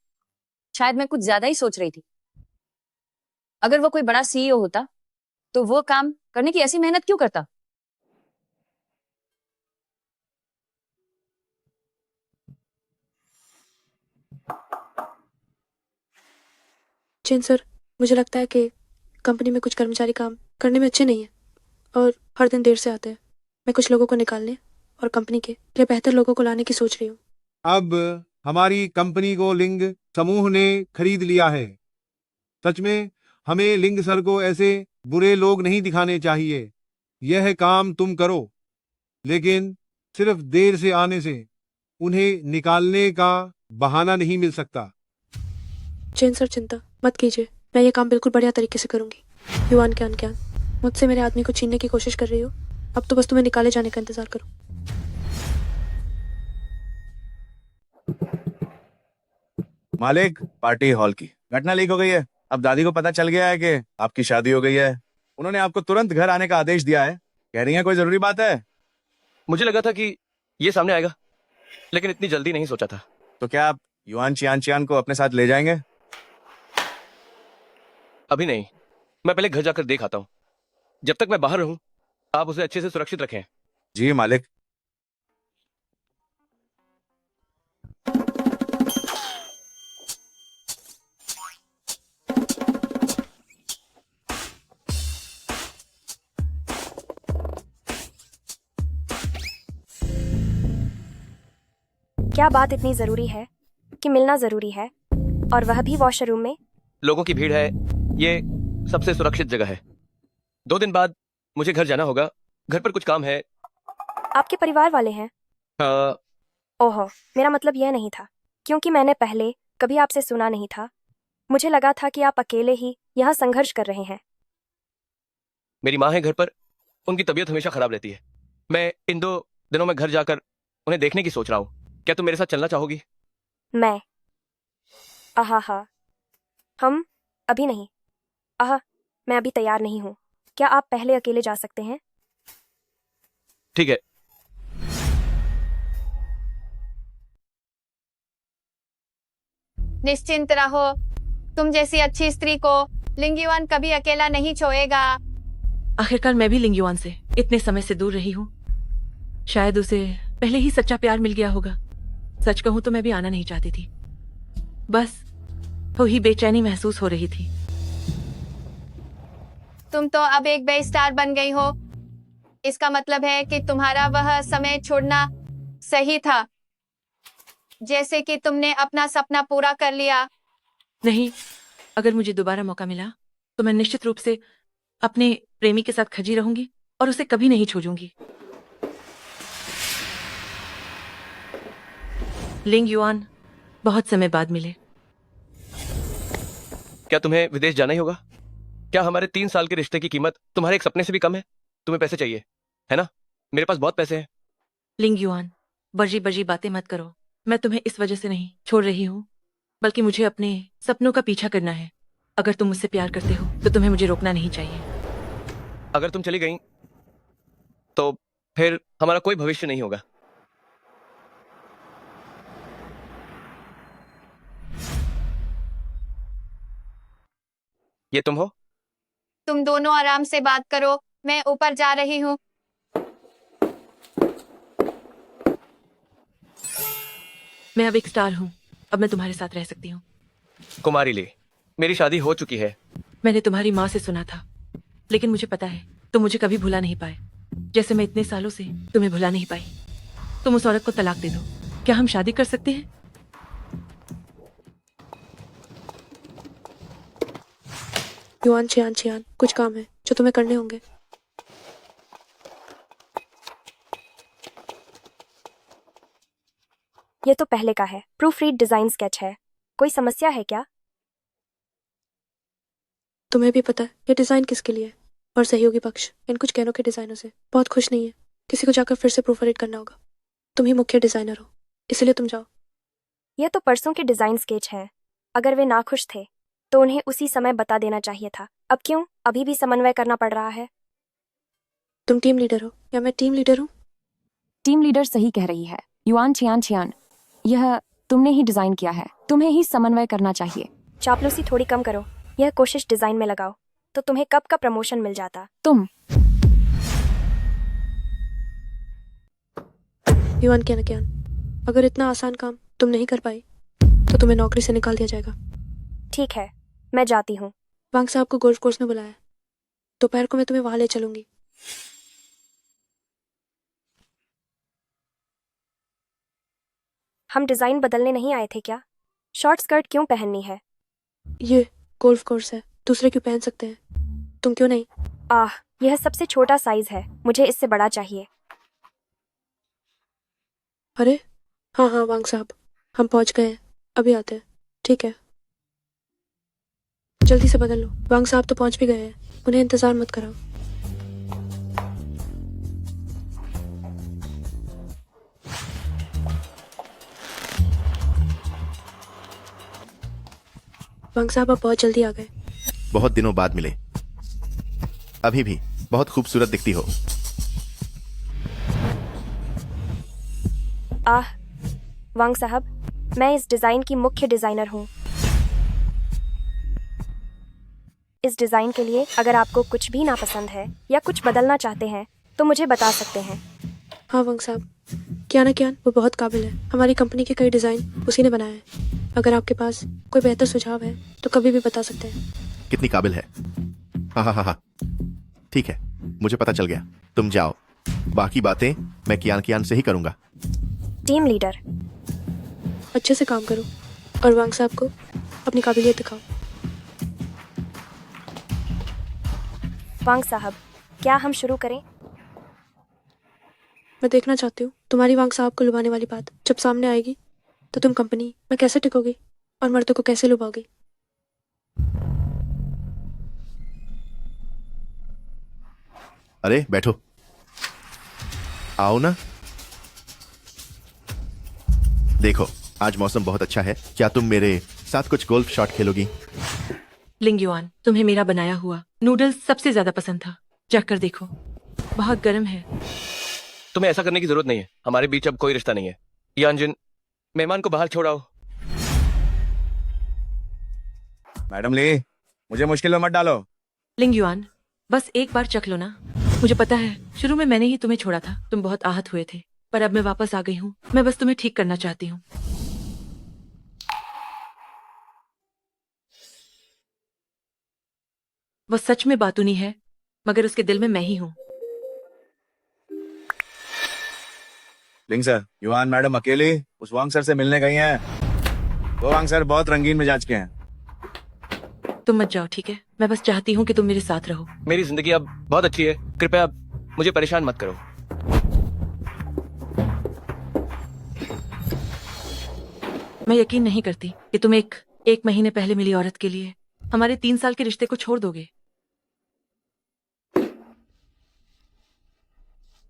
Speaker 21: शायद मैं कुछ ज्यादा ही सोच रही थी। अगर वो कोई बड़ा सीईओ होता तो वो काम करने की ऐसी मेहनत क्यों करता।
Speaker 8: चेन सर, मुझे लगता है कि कंपनी में कुछ कर्मचारी काम करने में अच्छे नहीं है और हर दिन देर से आते हैं। मैं कुछ लोगों को निकालने और कंपनी के लिए बेहतर लोगों को लाने की सोच रही हूँ।
Speaker 10: अब हमारी कंपनी को लिंग समूह ने खरीद लिया है। सच में हमें लिंग सर को ऐसे बुरे लोग नहीं दिखाने चाहिए। यह काम तुम करो, लेकिन सिर्फ देर से आने से उन्हें निकालने का बहाना नहीं मिल सकता।
Speaker 8: चेन सर, चिंता मत कीजिए, मैं ये काम बिल्कुल बढ़िया तरीके से करूंगी। युवान क्या मुझसे मेरे आदमी को छीनने की कोशिश कर रही हो। अब तो बस तुम्हें निकाले जाने का इंतजार करो।
Speaker 2: मालिक, पार्टी हॉल की घटना लीक हो गई है। अब दादी को पता चल गया है कि आपकी शादी हो गई है। उन्होंने आपको तुरंत घर आने का आदेश दिया है। कह रही हैं कोई जरूरी बात है।
Speaker 3: मुझे लगा था कि ये सामने आएगा, लेकिन इतनी जल्दी नहीं सोचा था।
Speaker 2: तो क्या आप युआन चियान को अपने साथ ले जाएंगे?
Speaker 3: अभी नहीं, मैं पहले घर जाकर देख आता हूँ। जब तक मैं बाहर रहूं, आप उसे अच्छे से सुरक्षित रखें।
Speaker 2: जी मालिक।
Speaker 5: क्या बात इतनी जरूरी है कि मिलना जरूरी है, और वह भी वॉशरूम में?
Speaker 3: लोगों की भीड़ है, ये सबसे सुरक्षित जगह है। 2 दिन बाद मुझे घर जाना होगा। घर पर कुछ काम है।
Speaker 5: आपके परिवार वाले हैं? ओहो, मेरा मतलब यह नहीं था, क्योंकि मैंने पहले कभी आपसे सुना नहीं था। मुझे लगा था कि आप अकेले ही यहाँ संघर्ष कर रहे हैं।
Speaker 3: मेरी माँ है घर पर, उनकी तबीयत हमेशा खराब रहती है। मैं इन 2 दिनों में घर जाकर उन्हें देखने की सोच रहा हूँ। क्या तुम मेरे साथ चलना चाहोगी?
Speaker 5: मैं आहा, हम अभी नहीं। मैं अभी तैयार नहीं हूँ। क्या आप पहले अकेले जा सकते हैं?
Speaker 3: ठीक है।
Speaker 4: निश्चिंत रहो, तुम जैसी अच्छी स्त्री को लिंगयुआन कभी अकेला नहीं छोड़ेगा।
Speaker 22: आखिरकार मैं भी लिंगयुआन से इतने समय से दूर रही हूँ। शायद उसे पहले ही सच्चा प्यार मिल गया होगा। सच कहूं तो मैं भी आना नहीं चाहती थी, बस थोड़ी बेचैनी महसूस हो रही थी।
Speaker 4: तुम तो अब एक बे स्टार बन गई हो। इसका मतलब है कि तुम्हारा वह समय छोड़ना सही था, जैसे कि तुमने अपना सपना पूरा कर लिया।
Speaker 22: नहीं, अगर मुझे दोबारा मौका मिला तो मैं निश्चित रूप से अपने प्रेमी के साथ खजी रहूंगी और उसे कभी नहीं छोड़ूंगी। लिंगयुआन, बहुत समय बाद मिले।
Speaker 3: क्या तुम्हें विदेश जाना ही होगा? क्या हमारे 3 साल के रिश्ते की कीमत तुम्हारे एक सपने से भी कम है? तुम्हें पैसे चाहिए, है ना? मेरे पास बहुत पैसे हैं।
Speaker 22: लिंगयुआन, बजी बजी बातें मत करो। मैं तुम्हें इस वजह से नहीं छोड़ रही हूँ, बल्कि मुझे अपने सपनों का पीछा करना है। अगर तुम मुझसे प्यार करते हो तो तुम्हें मुझे रोकना नहीं चाहिए।
Speaker 3: अगर तुम चली गई तो फिर हमारा कोई भविष्य नहीं होगा। ये तुम हो?
Speaker 4: तुम दोनों आराम से बात करो, मैं ऊपर जा रही हूँ।
Speaker 22: मैं अब एक स्टार हूँ, अब मैं तुम्हारे साथ रह सकती हूँ।
Speaker 3: कुमारी ली, मेरी शादी हो चुकी है।
Speaker 22: मैंने तुम्हारी माँ से सुना था, लेकिन मुझे पता है तुम मुझे कभी भुला नहीं पाए, जैसे मैं इतने सालों से तुम्हें भुला नहीं पाई। तुम उस औरत को तलाक दे दो। क्या हम शादी कर सकते हैं?
Speaker 8: युआन चियान चियान, कुछ काम है जो तुम्हें करने होंगे।
Speaker 5: ये तो पहले का है, प्रूफ रीड डिजाइन स्केच है। कोई समस्या है क्या?
Speaker 8: तुम्हें भी पता है ये डिजाइन किसके लिए है, और सहयोगी पक्ष इन कुछ गहनों के डिजाइनों से बहुत खुश नहीं है। किसी को जाकर फिर से प्रूफ रीड करना होगा। तुम ही मुख्य डिजाइनर हो, इसलिए तुम जाओ।
Speaker 5: ये तो परसों के डिजाइन स्केच है। अगर वे नाखुश थे तो उन्हें उसी समय बता देना चाहिए था। अब क्यों अभी भी समन्वय करना पड़ रहा है?
Speaker 8: तुम टीम लीडर हो या मैं टीम लीडर हूँ?
Speaker 21: टीम लीडर सही कह रही है। युआन छियान छियान, यह तुमने ही डिजाइन किया है, तुम्हें ही समन्वय करना चाहिए।
Speaker 5: चापलूसी थोड़ी कम करो, यह कोशिश डिजाइन में लगाओ तो तुम्हें कब का प्रमोशन मिल जाता।
Speaker 21: तुम
Speaker 8: युआन क्या अगर इतना आसान काम तुम नहीं कर पाई तो तुम्हें नौकरी से निकाल दिया जाएगा।
Speaker 5: ठीक है, मैं जाती हूँ।
Speaker 8: वांग साहब को गोल्फ कोर्स में बुलाया, दोपहर को मैं तुम्हें वहां ले चलूंगी।
Speaker 5: हम डिजाइन बदलने नहीं आए थे क्या? शॉर्ट स्कर्ट क्यों पहननी है?
Speaker 8: ये गोल्फ कोर्स है, दूसरे क्यों पहन सकते हैं, तुम क्यों नहीं?
Speaker 5: यह सबसे छोटा साइज है, मुझे इससे बड़ा चाहिए।
Speaker 8: अरे हाँ हाँ वांग साहब, हम पहुंच गए हैं, अभी आते हैं। ठीक है, जल्दी से बदल लो। वांग साहब तो पहुंच भी गए हैं, उन्हें इंतजार मत कराओ। वांग साहब आप बहुत जल्दी आ गए।
Speaker 16: बहुत दिनों बाद मिले, अभी भी बहुत खूबसूरत दिखती हो।
Speaker 5: वांग साहब, मैं इस डिजाइन की मुख्य डिजाइनर हूँ। इस डिजाइन के लिए अगर आपको कुछ भी नापसंद है या कुछ बदलना चाहते हैं तो मुझे बता सकते हैं।
Speaker 8: हाँ वांग साहब, कियान वो बहुत काबिल है। हमारी कंपनी के कई डिजाइन उसी ने बनाए हैं। अगर आपके पास कोई बेहतर सुझाव है तो कभी भी बता सकते हैं।
Speaker 16: कितनी काबिल है। हाँ, ठीक है, मुझे पता चल गया। तुम जाओ, बाकी बातें मैं कियान से ही करूंगा।
Speaker 5: टीम लीडर,
Speaker 8: अच्छे से काम करो और वांग साहब को अपनी काबिलियत दिखाओ।
Speaker 5: वांग साहब, क्या हम शुरू करें?
Speaker 8: मैं देखना चाहती हूँ तुम्हारी वांग साहब को लुभाने वाली बात जब सामने आएगी तो तुम कंपनी में कैसे टिकोगी और मर्दों को कैसे लुभाओगी।
Speaker 16: अरे बैठो, आओ ना। देखो, आज मौसम बहुत अच्छा है, क्या तुम मेरे साथ कुछ गोल्फ शॉट खेलोगी?
Speaker 22: लिंग युआन, तुम्हें मेरा बनाया हुआ नूडल्स सबसे ज्यादा पसंद था, जाकर देखो, बहुत गर्म है।
Speaker 3: तुम्हें ऐसा करने की जरूरत नहीं है, हमारे बीच अब कोई रिश्ता नहीं है। यानजिन, मेहमान को बाहर छोड़ाओ।
Speaker 2: मैडम ली, मुझे मुश्किल में मत डालो।
Speaker 22: लिंग युआन, बस एक बार चख लो ना। मुझे पता है शुरू में मैंने ही तुम्हें छोड़ा था, तुम बहुत आहत हुए थे, पर अब मैं वापस आ गई हूँ। मैं बस तुम्हें ठीक करना चाहती हूँ। वो सच में बातूनी है, मगर उसके दिल में मैं ही हूँ।
Speaker 2: लिंग सर, युआन मैडम अकेली उस वांग सर से मिलने गई हैं। वो वांग सर बहुत रंगीन मिजाज के हैं।
Speaker 22: तुम मत जाओ, ठीक है? मैं बस चाहती हूँ कि तुम मेरे साथ रहो।
Speaker 3: मेरी जिंदगी अब बहुत अच्छी है, कृपया मुझे परेशान मत करो।
Speaker 22: मैं यकीन नहीं करती कि तुम एक महीने पहले मिली औरत के लिए हमारे 3 साल के रिश्ते को छोड़ दोगे।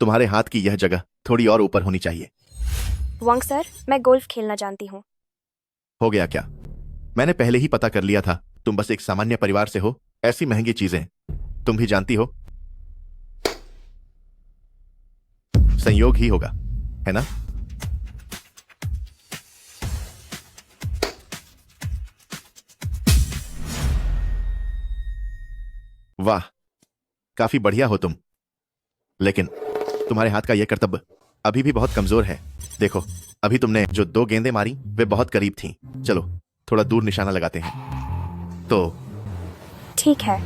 Speaker 16: तुम्हारे हाथ की यह जगह थोड़ी और ऊपर होनी चाहिए।
Speaker 5: वांग सर, मैं गोल्फ खेलना जानती हूँ।
Speaker 16: हो गया क्या? मैंने पहले ही पता कर लिया था, तुम बस एक सामान्य परिवार से हो। ऐसी महंगी चीजें तुम भी जानती हो, संयोग ही होगा, है ना? वाह, काफी बढ़िया हो तुम, लेकिन तुम्हारे हाथ का यह कर्तव्य अभी भी बहुत कमजोर है। देखो, अभी तुमने जो 2 गेंदें मारी वे बहुत करीब थीं। चलो थोड़ा दूर निशाना लगाते हैं। तो
Speaker 5: ठीक है,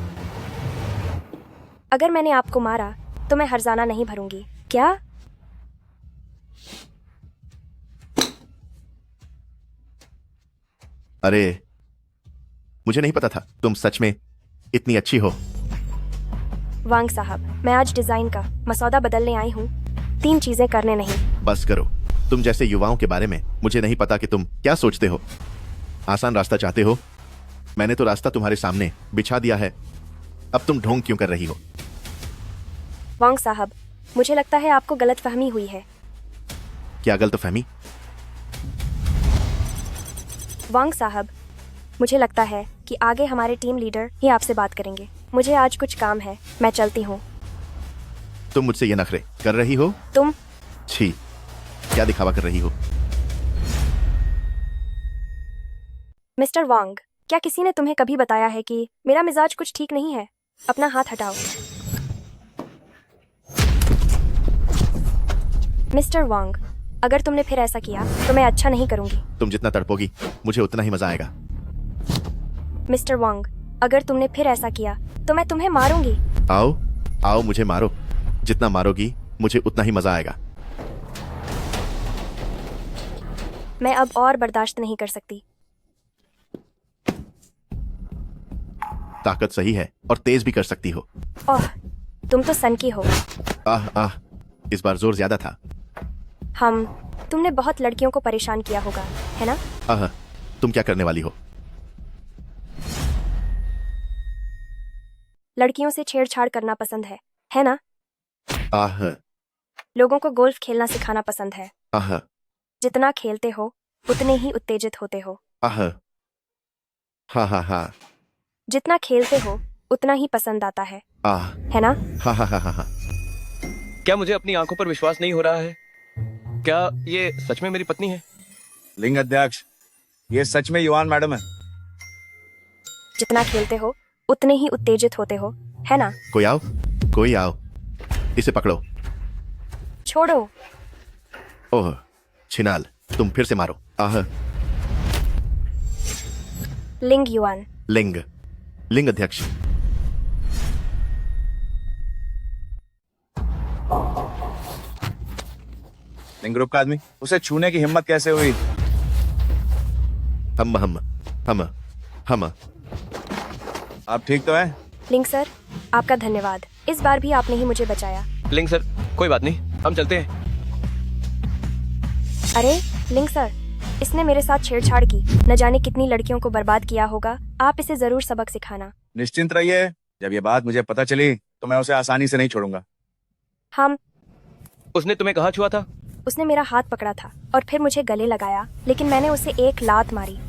Speaker 5: अगर मैंने आपको मारा तो मैं हर्जाना नहीं भरूंगी, क्या?
Speaker 16: अरे, मुझे नहीं पता था तुम सच में इतनी अच्छी हो।
Speaker 5: वांग साहब, मैं आज डिजाइन का मसौदा बदलने आई हूँ, 3 चीजें करने नहीं।
Speaker 16: बस करो। तुम जैसे युवाओं के बारे में मुझे नहीं पता कि तुम क्या सोचते हो। आसान रास्ता चाहते हो? मैंने तो रास्ता तुम्हारे सामने बिछा दिया है, अब तुम ढोंग क्यों कर रही हो?
Speaker 5: वांग साहब, मुझे लगता है आपको गलतफहमी हुई है।
Speaker 16: क्या गलतफहमी?
Speaker 5: वांग साहब, मुझे लगता है कि आगे हमारे टीम लीडर ही आपसे बात करेंगे। मुझे आज कुछ काम है, मैं चलती हूँ।
Speaker 16: तुम मुझसे ये नखरे कर रही हो?
Speaker 5: तुम
Speaker 16: छी, क्या दिखावा कर रही हो?
Speaker 5: मिस्टर वांग, क्या किसी ने तुम्हें कभी बताया है कि मेरा मिजाज कुछ ठीक नहीं है? अपना हाथ हटाओ। मिस्टर वांग, अगर तुमने फिर ऐसा किया तो मैं अच्छा नहीं करूंगी।
Speaker 16: तुम जितना तड़पोगी मुझे उतना ही मजा आएगा।
Speaker 5: मिस्टर वांग, अगर तुमने फिर ऐसा किया तो मैं तुम्हें मारूंगी।
Speaker 16: आओ आओ, मुझे मारो। जितना मारोगी मुझे उतना ही मजा आएगा।
Speaker 5: मैं अब और बर्दाश्त नहीं कर सकती।
Speaker 16: ताकत सही है और तेज भी कर सकती हो।
Speaker 5: ओह, तुम तो सनकी हो।
Speaker 16: आह आह, इस बार जोर ज्यादा था।
Speaker 5: तुमने बहुत लड़कियों को परेशान किया होगा, है ना?
Speaker 16: आह, तुम क्या करने वाली हो?
Speaker 5: लड़कियों से छेड़छाड़ करना पसंद है ना?
Speaker 16: आह
Speaker 5: लोगों को गोल्फ खेलना सिखाना पसंद है।
Speaker 16: आह
Speaker 5: जितना खेलते हो उतने ही उत्तेजित होते हो।
Speaker 16: आह, हाँ हाँ हाँ,
Speaker 5: जितना खेलते हो उतना ही पसंद आता है ना?
Speaker 16: हाँ हाँ हाँ हाँ हाँ।
Speaker 3: क्या मुझे अपनी आंखों पर विश्वास नहीं हो रहा है? क्या ये सच में मेरी पत्नी है?
Speaker 2: लिंग अध्यक्ष, ये सच में युवान मैडम है।
Speaker 5: जितना खेलते हो उतने ही उत्तेजित होते हो, है ना?
Speaker 16: कोई आओ, इसे पकड़ो।
Speaker 5: छोड़ो।
Speaker 16: ओह छिनाल, तुम फिर से मारो। आह,
Speaker 5: लिंग युआन।
Speaker 16: लिंग अध्यक्ष।
Speaker 2: लिंग ग्रुप का आदमी, उसे छूने की हिम्मत कैसे हुई?
Speaker 16: हम
Speaker 2: आप ठीक तो हैं?
Speaker 5: लिंग सर, आपका धन्यवाद। इस बार भी आपने ही मुझे बचाया।
Speaker 3: लिंग सर, कोई बात नहीं, हम चलते हैं।
Speaker 5: अरे लिंग सर, इसने मेरे साथ छेड़छाड़ की, न जाने कितनी लड़कियों को बर्बाद किया होगा। आप इसे जरूर सबक सिखाना।
Speaker 2: निश्चिंत रहिए, जब ये बात मुझे पता चली तो मैं उसे आसानी से नहीं छोड़ूंगा।
Speaker 3: उसने तुम्हें कहाँ छुआ था?
Speaker 5: उसने मेरा हाथ पकड़ा था और फिर मुझे गले लगाया, लेकिन मैंने उसे एक लात मारी।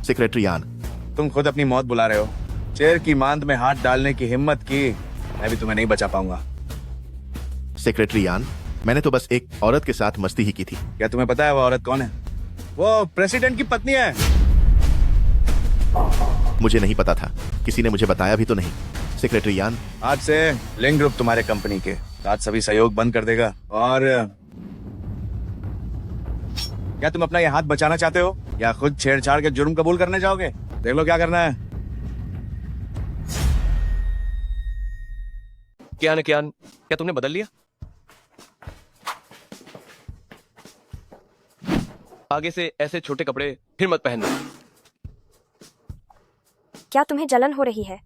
Speaker 16: सेक्रेटरी यान,
Speaker 2: तुम खुद अपनी मौत बुला रहे हो। चेयर की मांद में हाथ डालने की हिम्मत की, मैं भी तुम्हें नहीं बचा पाऊंगा।
Speaker 16: सेक्रेटरी यान, मैंने तो बस एक औरत के साथ मस्ती ही की थी।
Speaker 2: क्या तुम्हें पता है वो औरत कौन है? वो प्रेसिडेंट की पत्नी है।
Speaker 16: मुझे नहीं पता था, किसी ने मुझे बताया भी तो नहीं। सेक्रेटरी यान,
Speaker 2: आज से लिंग ग्रुप तुम्हारे कंपनी के साथ सभी सहयोग बंद कर देगा। और क्या तुम अपना ये हाथ बचाना चाहते हो या खुद छेड़छाड़ के जुर्म कबूल करने जाओगे? देख लो क्या करना है।
Speaker 3: क्या तुमने बदल लिया? आगे से ऐसे छोटे कपड़े फिर मत पहनना।
Speaker 5: क्या तुम्हें जलन हो रही है?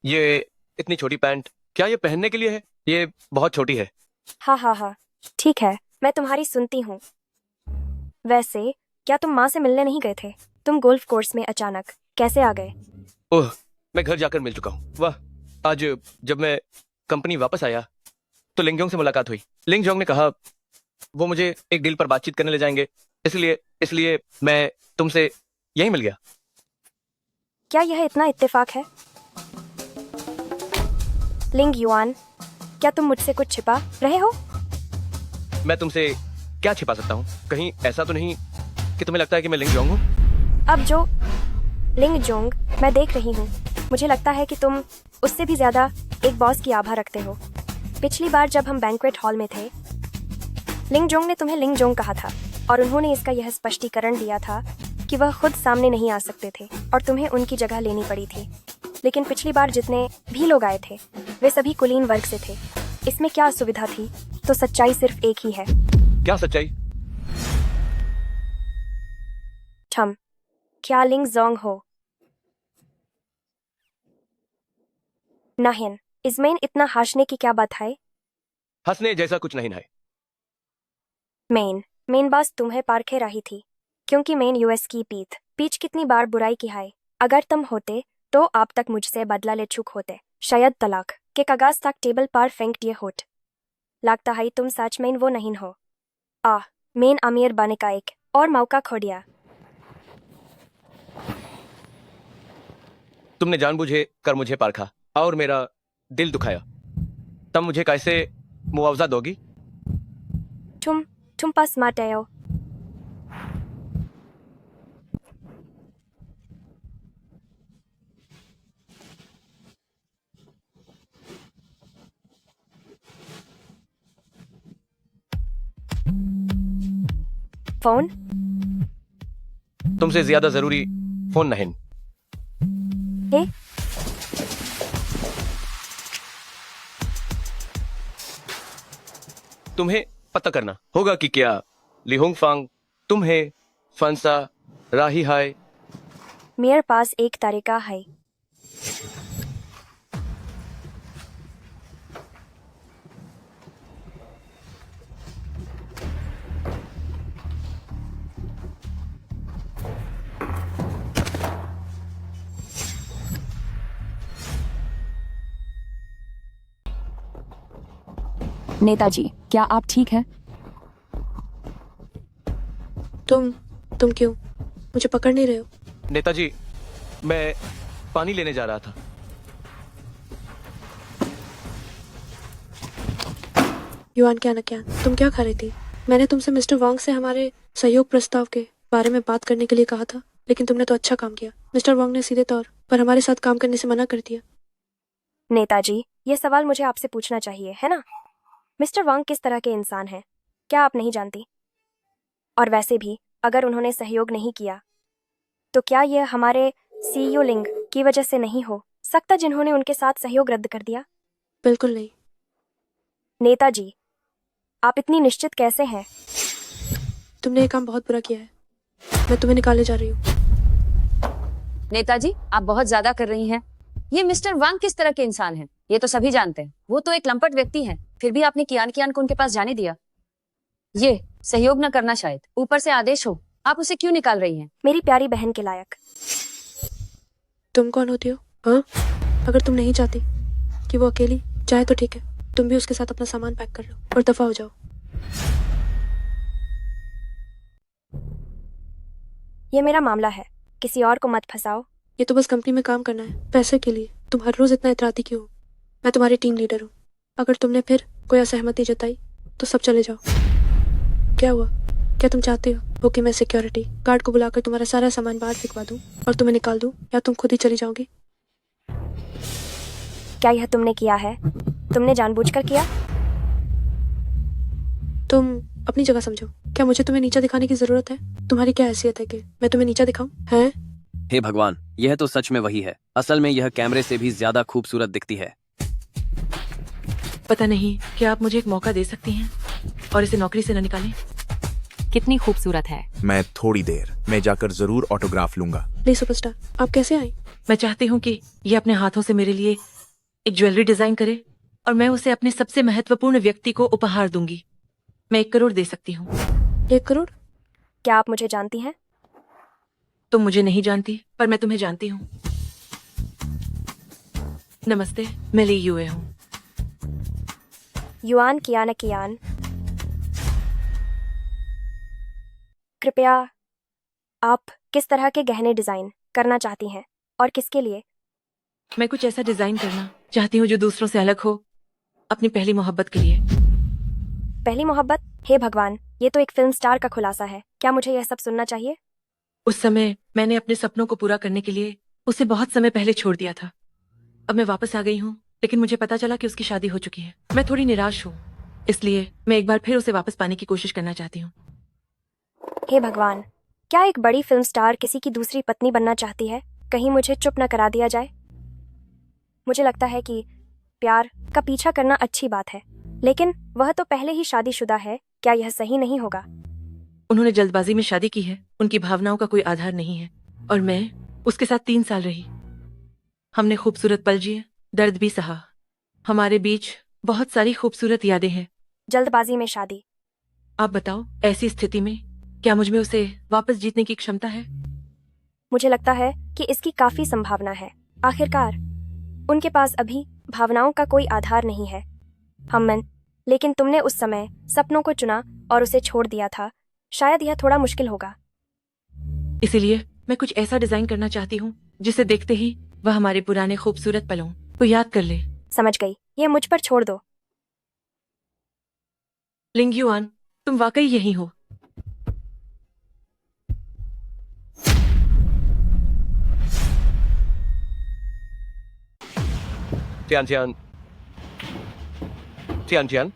Speaker 3: ये इतनी छोटी पैंट क्या ये पहनने के लिए है? ये बहुत छोटी है।
Speaker 5: हाँ, ठीक है, मैं तुम्हारी सुनती हूँ। वैसे क्या तुम माँ से मिलने नहीं गए थे? तुम गोल्फ कोर्स में अचानक कैसे आ गए?
Speaker 3: ओह, मैं घर जाकर मिल चुका हूँ। वाह, आज जब मैं कंपनी वापस आया तो लिंग जोंग से मुलाकात हुई। लिंग जोंग ने कहा वो मुझे एक डील पर बातचीत करने ले जाएंगे, इसलिए मैं तुमसे यहीं मिल गया।
Speaker 5: क्या यह इतना इत्तेफाक है? लिंग युआन, क्या तुम मुझसे कुछ छिपा रहे हो?
Speaker 3: मैं तुमसे क्या छिपा सकता हूँ? कहीं ऐसा तो नहीं कि तुम्हें लगता है कि मैं लिंग जोंग हूँ?
Speaker 5: अब जो लिंग जोंग मैं देख रही हूँ, मुझे लगता है कि तुम उससे भी ज्यादा एक बॉस की आभा रखते हो। पिछली बार जब हम बैंक्वेट हॉल में थे, लिंग जोंग ने तुम्हें लिंग जोंग कहा था और उन्होंने इसका यह स्पष्टीकरण दिया था कि वह खुद सामने नहीं आ सकते थे और तुम्हें उनकी जगह लेनी पड़ी थी। लेकिन पिछली बार जितने भी लोग आए थे वे सभी कुलीन वर्ग से थे। इसमें क्या असुविधा थी? तो सच्चाई सिर्फ एक ही है।
Speaker 3: क्या सच्चाई?
Speaker 5: ठम, क्या लिंग जोंग हो? नाहिन, इसमें इतना हाशने की क्या बात है?
Speaker 3: हंसने जैसा कुछ नहीं है।
Speaker 5: मेन बास तुम्हें पारखे रही थी क्योंकि मेन यूएस की पीछ कितनी बार बुराई की है। अगर तुम होते तो आप तक मुझसे बदला ले चुक होते, शायद तलाक के कागज तक टेबल पर फेंक दिए होत। लगता है तुम सच में वो नहीं हो। मेन अमीर बने का एक और मौका खो दिया।
Speaker 3: तुमने जानबूझे कर मुझे पारखा और मेरा दिल दुखाया। तब मुझे कैसे मुआवजा दोगी?
Speaker 5: तुम पास मत आओ। फोन?
Speaker 3: तुमसे ज्यादा जरूरी फोन नहीं।
Speaker 5: हे?
Speaker 3: तुम्हें पता करना होगा कि क्या लिहोंग फांग तुम्हें फंसा रही है।
Speaker 5: मेरे पास एक तरीका है।
Speaker 21: नेताजी, क्या आप ठीक हैं?
Speaker 8: तुम क्यों मुझे पकड़ नहीं रहे हो?
Speaker 3: नेताजी, मैं पानी लेने जा रहा था।
Speaker 8: युआन क्या न क्या, तुम क्या खा रही थी? मैंने तुमसे मिस्टर वांग से हमारे सहयोग प्रस्ताव के बारे में बात करने के लिए कहा था, लेकिन तुमने तो अच्छा काम किया। मिस्टर वांग ने सीधे तौर पर हमारे साथ काम करने से मना कर दिया।
Speaker 5: नेताजी, ये सवाल मुझे आपसे पूछना चाहिए, है ना? मिस्टर वांग किस तरह के इंसान हैं, क्या आप नहीं जानती? और वैसे भी अगर उन्होंने सहयोग नहीं किया तो क्या यह हमारे सीईओ लिंग की वजह से नहीं हो सकता जिन्होंने उनके साथ सहयोग रद्द कर दिया?
Speaker 8: बिल्कुल नहीं।
Speaker 5: नेताजी, आप इतनी निश्चित कैसे हैं?
Speaker 8: तुमने ये काम बहुत बुरा किया है। मैं तुम्हें निकाले जा रही हूँ।
Speaker 21: नेताजी, आप बहुत ज्यादा कर रही हैं। ये मिस्टर वांग किस तरह के इंसान हैं, ये तो सभी जानते हैं। वो तो एक लंपट व्यक्ति हैं, फिर भी आपने कियान को उनके पास जाने दिया। ये सहयोग न करना, शायद ऊपर से आदेश हो। आप उसे क्यों निकाल रही हैं?
Speaker 5: मेरी प्यारी बहन के लायक।
Speaker 8: तुम कौन होती हो? हाँ, अगर तुम नहीं चाहती कि वो अकेली जाए तो ठीक है, तुम भी उसके साथ अपना सामान पैक कर लो और दफा हो जाओ।
Speaker 5: ये मेरा मामला है, किसी और को मत फंसाओ।
Speaker 8: ये तो बस कंपनी में काम करना है, पैसे के लिए। तुम हर रोज इतना इतराती क्यों हो? मैं तुम्हारी टीम लीडर हूँ। अगर तुमने फिर कोई असहमति जताई तो सब चले जाओ। क्या हुआ? क्या तुम चाहते हो कि मैं सिक्योरिटी गार्ड को बुलाकर तुम्हारा सारा सामान बाहर फेंकवा दूं और तुम्हें निकाल दूं, या तुम खुद ही चली जाओगी?
Speaker 5: क्या यह तुमने किया है? तुमने जानबूझकर किया?
Speaker 8: तुम अपनी जगह समझो। क्या मुझे तुम्हें नीचा दिखाने की जरूरत है? तुम्हारी क्या हैसियत है कि मैं तुम्हें नीचा दिखाऊं? हैं?
Speaker 9: हे भगवान, यह तो सच में वही है। असल में यह कैमरे से भी ज्यादा खूबसूरत दिखती है।
Speaker 22: पता नहीं, क्या आप मुझे एक मौका दे सकती हैं और इसे नौकरी से न निकालें?
Speaker 21: कितनी खूबसूरत है।
Speaker 14: मैं थोड़ी देर में जाकर जरूर ऑटोग्राफ लूंगा।
Speaker 8: प्लीज सुपरस्टार, आप कैसे आई?
Speaker 22: मैं चाहती हूँ कि ये अपने हाथों से मेरे लिए एक ज्वेलरी डिजाइन करे और मैं उसे अपने सबसे महत्वपूर्ण व्यक्ति को उपहार दूंगी। मैं 1 करोड़ दे सकती हूँ।
Speaker 8: 1 करोड़?
Speaker 5: क्या आप मुझे जानती हैं?
Speaker 22: तुम मुझे नहीं जानती, पर मैं तुम्हें जानती हूँ। नमस्ते, मैं ली यूए हूँ।
Speaker 5: युआन कियान, कृपया आप किस तरह के गहने डिजाइन करना चाहती हैं और किसके लिए?
Speaker 22: मैं कुछ ऐसा डिजाइन करना चाहती हूँ जो दूसरों से अलग हो, अपनी पहली मोहब्बत के लिए।
Speaker 5: पहली मोहब्बत? हे भगवान, ये तो एक फिल्म स्टार का खुलासा है। क्या मुझे यह सब सुनना चाहिए?
Speaker 22: उस समय मैंने अपने सपनों को पूरा करने के लिए उसे बहुत समय पहले छोड़ दिया था। अब मैं वापस आ गई हूँ, लेकिन मुझे पता चला कि उसकी शादी हो चुकी है। मैं थोड़ी निराश हूँ, इसलिए मैं एक बार फिर उसे वापस पाने की कोशिश करना चाहती हूँ।
Speaker 5: हे भगवान, क्या एक बड़ी फिल्म स्टार किसी की दूसरी पत्नी बनना चाहती है? कहीं मुझे चुप न करा दिया जाए। मुझे लगता है कि प्यार का पीछा करना अच्छी बात है, लेकिन वह तो पहले ही शादीशुदा है। क्या यह सही नहीं होगा?
Speaker 22: उन्होंने जल्दबाजी में शादी की है, उनकी भावनाओं का कोई आधार नहीं है, और मैं उसके साथ 3 साल रही। हमने खूबसूरत पल जिए, दर्द भी सहा। हमारे बीच बहुत सारी खूबसूरत यादें हैं।
Speaker 5: जल्दबाजी में शादी?
Speaker 22: आप बताओ, ऐसी स्थिति में क्या मुझ में उसे वापस जीतने की क्षमता है?
Speaker 5: मुझे लगता है कि इसकी काफी संभावना है। आखिरकार उनके पास अभी भावनाओं का कोई आधार नहीं है। हमन, लेकिन तुमने उस समय सपनों को चुना और उसे छोड़ दिया था। शायद यह थोड़ा मुश्किल होगा।
Speaker 22: इसीलिए मैं कुछ ऐसा डिजाइन करना चाहती हूँ जिसे देखते ही वह हमारे पुराने खूबसूरत पलों को याद कर ले।
Speaker 5: समझ गई, यह मुझ पर छोड़ दो।
Speaker 22: लिंग युआन, तुम वाकई यही हो।
Speaker 3: चियान चियान चियान चियान,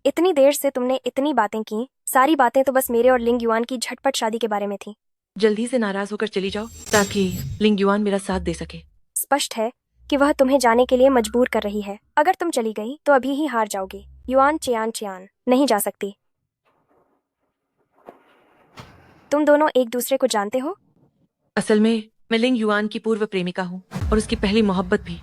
Speaker 5: इतनी देर से तुमने इतनी बातें की। सारी बातें तो बस मेरे और लिंग युआन की झटपट शादी के बारे में थी।
Speaker 22: जल्दी से नाराज होकर चली जाओ ताकि लिंग युआन मेरा साथ दे सके।
Speaker 5: स्पष्ट है कि वह तुम्हें जाने के लिए मजबूर कर रही है। अगर तुम चली गई तो अभी ही हार जाओगी। युआन चियान चियान नहीं जा सकती। तुम दोनों एक दूसरे को जानते हो?
Speaker 22: असल में मैं लिंग युआन की पूर्व प्रेमिका हूँ और उसकी पहली मोहब्बत भी।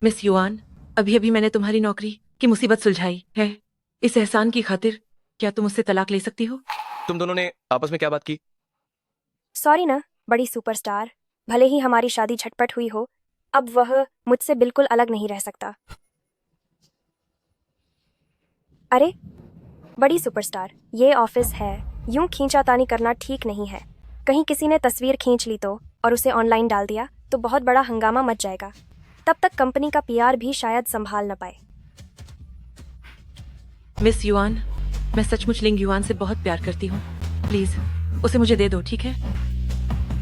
Speaker 22: मिस युआन, अभी अभी मैंने तुम्हारी नौकरी की मुसीबत सुलझाई है। इस एहसान की खातिर क्या तुम उससे तलाक ले सकती हो?
Speaker 3: तुम दोनों ने आपस में क्या बात की?
Speaker 5: सॉरी ना बड़ी सुपरस्टार, भले ही हमारी शादी झटपट हुई हो, अब वह मुझसे बिल्कुल अलग नहीं रह सकता। अरे बड़ी सुपरस्टार, ये ऑफिस है, यूं खींचातानी करना ठीक नहीं है। कहीं किसी ने तस्वीर खींच ली तो और उसे ऑनलाइन डाल दिया तो बहुत बड़ा हंगामा मच जाएगा। तब तक कंपनी का पीआर भी शायद संभाल न पाए।
Speaker 22: मिस युआन, मैं सचमुच लिंग युआन से बहुत प्यार करती हूँ। प्लीज उसे मुझे दे दो, ठीक है?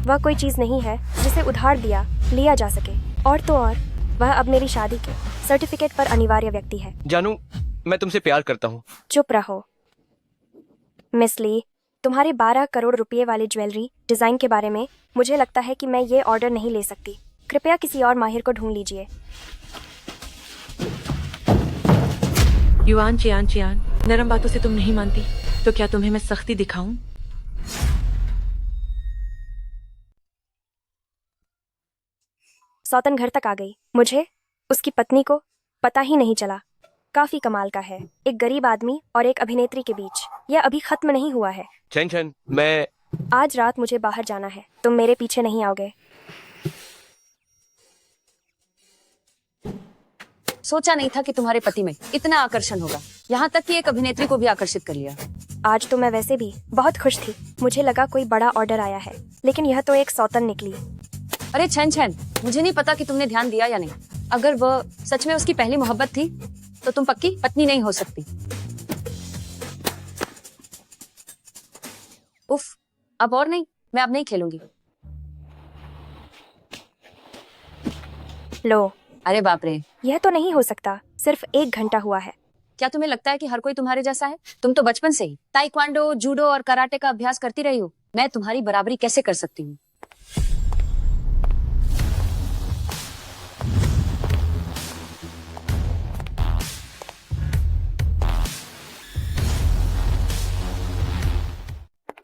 Speaker 5: वह कोई चीज नहीं है जिसे उधार लिया जा सके। और तो और वह अब मेरी शादी के सर्टिफिकेट पर अनिवार्य व्यक्ति है।
Speaker 3: जानू, मैं तुमसे प्यार करता हूँ।
Speaker 5: चुप रहो। मिस ली, तुम्हारे 12 करोड़ रुपए वाले ज्वेलरी डिजाइन के बारे में मुझे लगता है कि मैं ये ऑर्डर नहीं ले सकती। कृपया किसी और माहिर को ढूंढ लीजिए।
Speaker 22: युआन चियान चियान, नरम बातों से तुम नहीं मानती तो क्या तुम्हें मैं सख्ती दिखाऊं?
Speaker 5: सौतन घर तक आ गई। मुझे उसकी पत्नी को पता ही नहीं चला। काफी कमाल का है, एक गरीब आदमी और एक अभिनेत्री के बीच यह अभी खत्म नहीं हुआ है।
Speaker 3: चैन चैन, मैं
Speaker 5: आज रात मुझे बाहर जाना है, तुम मेरे पीछे नहीं आओगे?
Speaker 21: सोचा नहीं था कि तुम्हारे पति में इतना आकर्षण होगा, यहाँ तक कि एक अभिनेत्री को भी आकर्षित कर लिया।
Speaker 5: आज तो मैं वैसे भी बहुत खुश थी। मुझे लगा कोई बड़ा ऑर्डर आया है, लेकिन यह तो एक सौतन निकली।
Speaker 21: अरे छन छन, मुझे नहीं पता कि तुमने ध्यान दिया या नहीं। अगर वह सच में उसकी पहली मोहब्बत थी तो तुम पक्की पत्नी नहीं हो सकती। उफ, अब और नहीं, मैं अब नहीं खेलूंगी।
Speaker 5: लो।
Speaker 21: अरे बाप रे,
Speaker 5: यह तो नहीं हो सकता। सिर्फ 1 घंटा हुआ है।
Speaker 21: क्या तुम्हें लगता है कि हर कोई तुम्हारे जैसा है? तुम तो बचपन से ही ताइक्वांडो, जूडो और कराटे का अभ्यास करती रही हो। मैं तुम्हारी बराबरी कैसे कर सकती हूँ?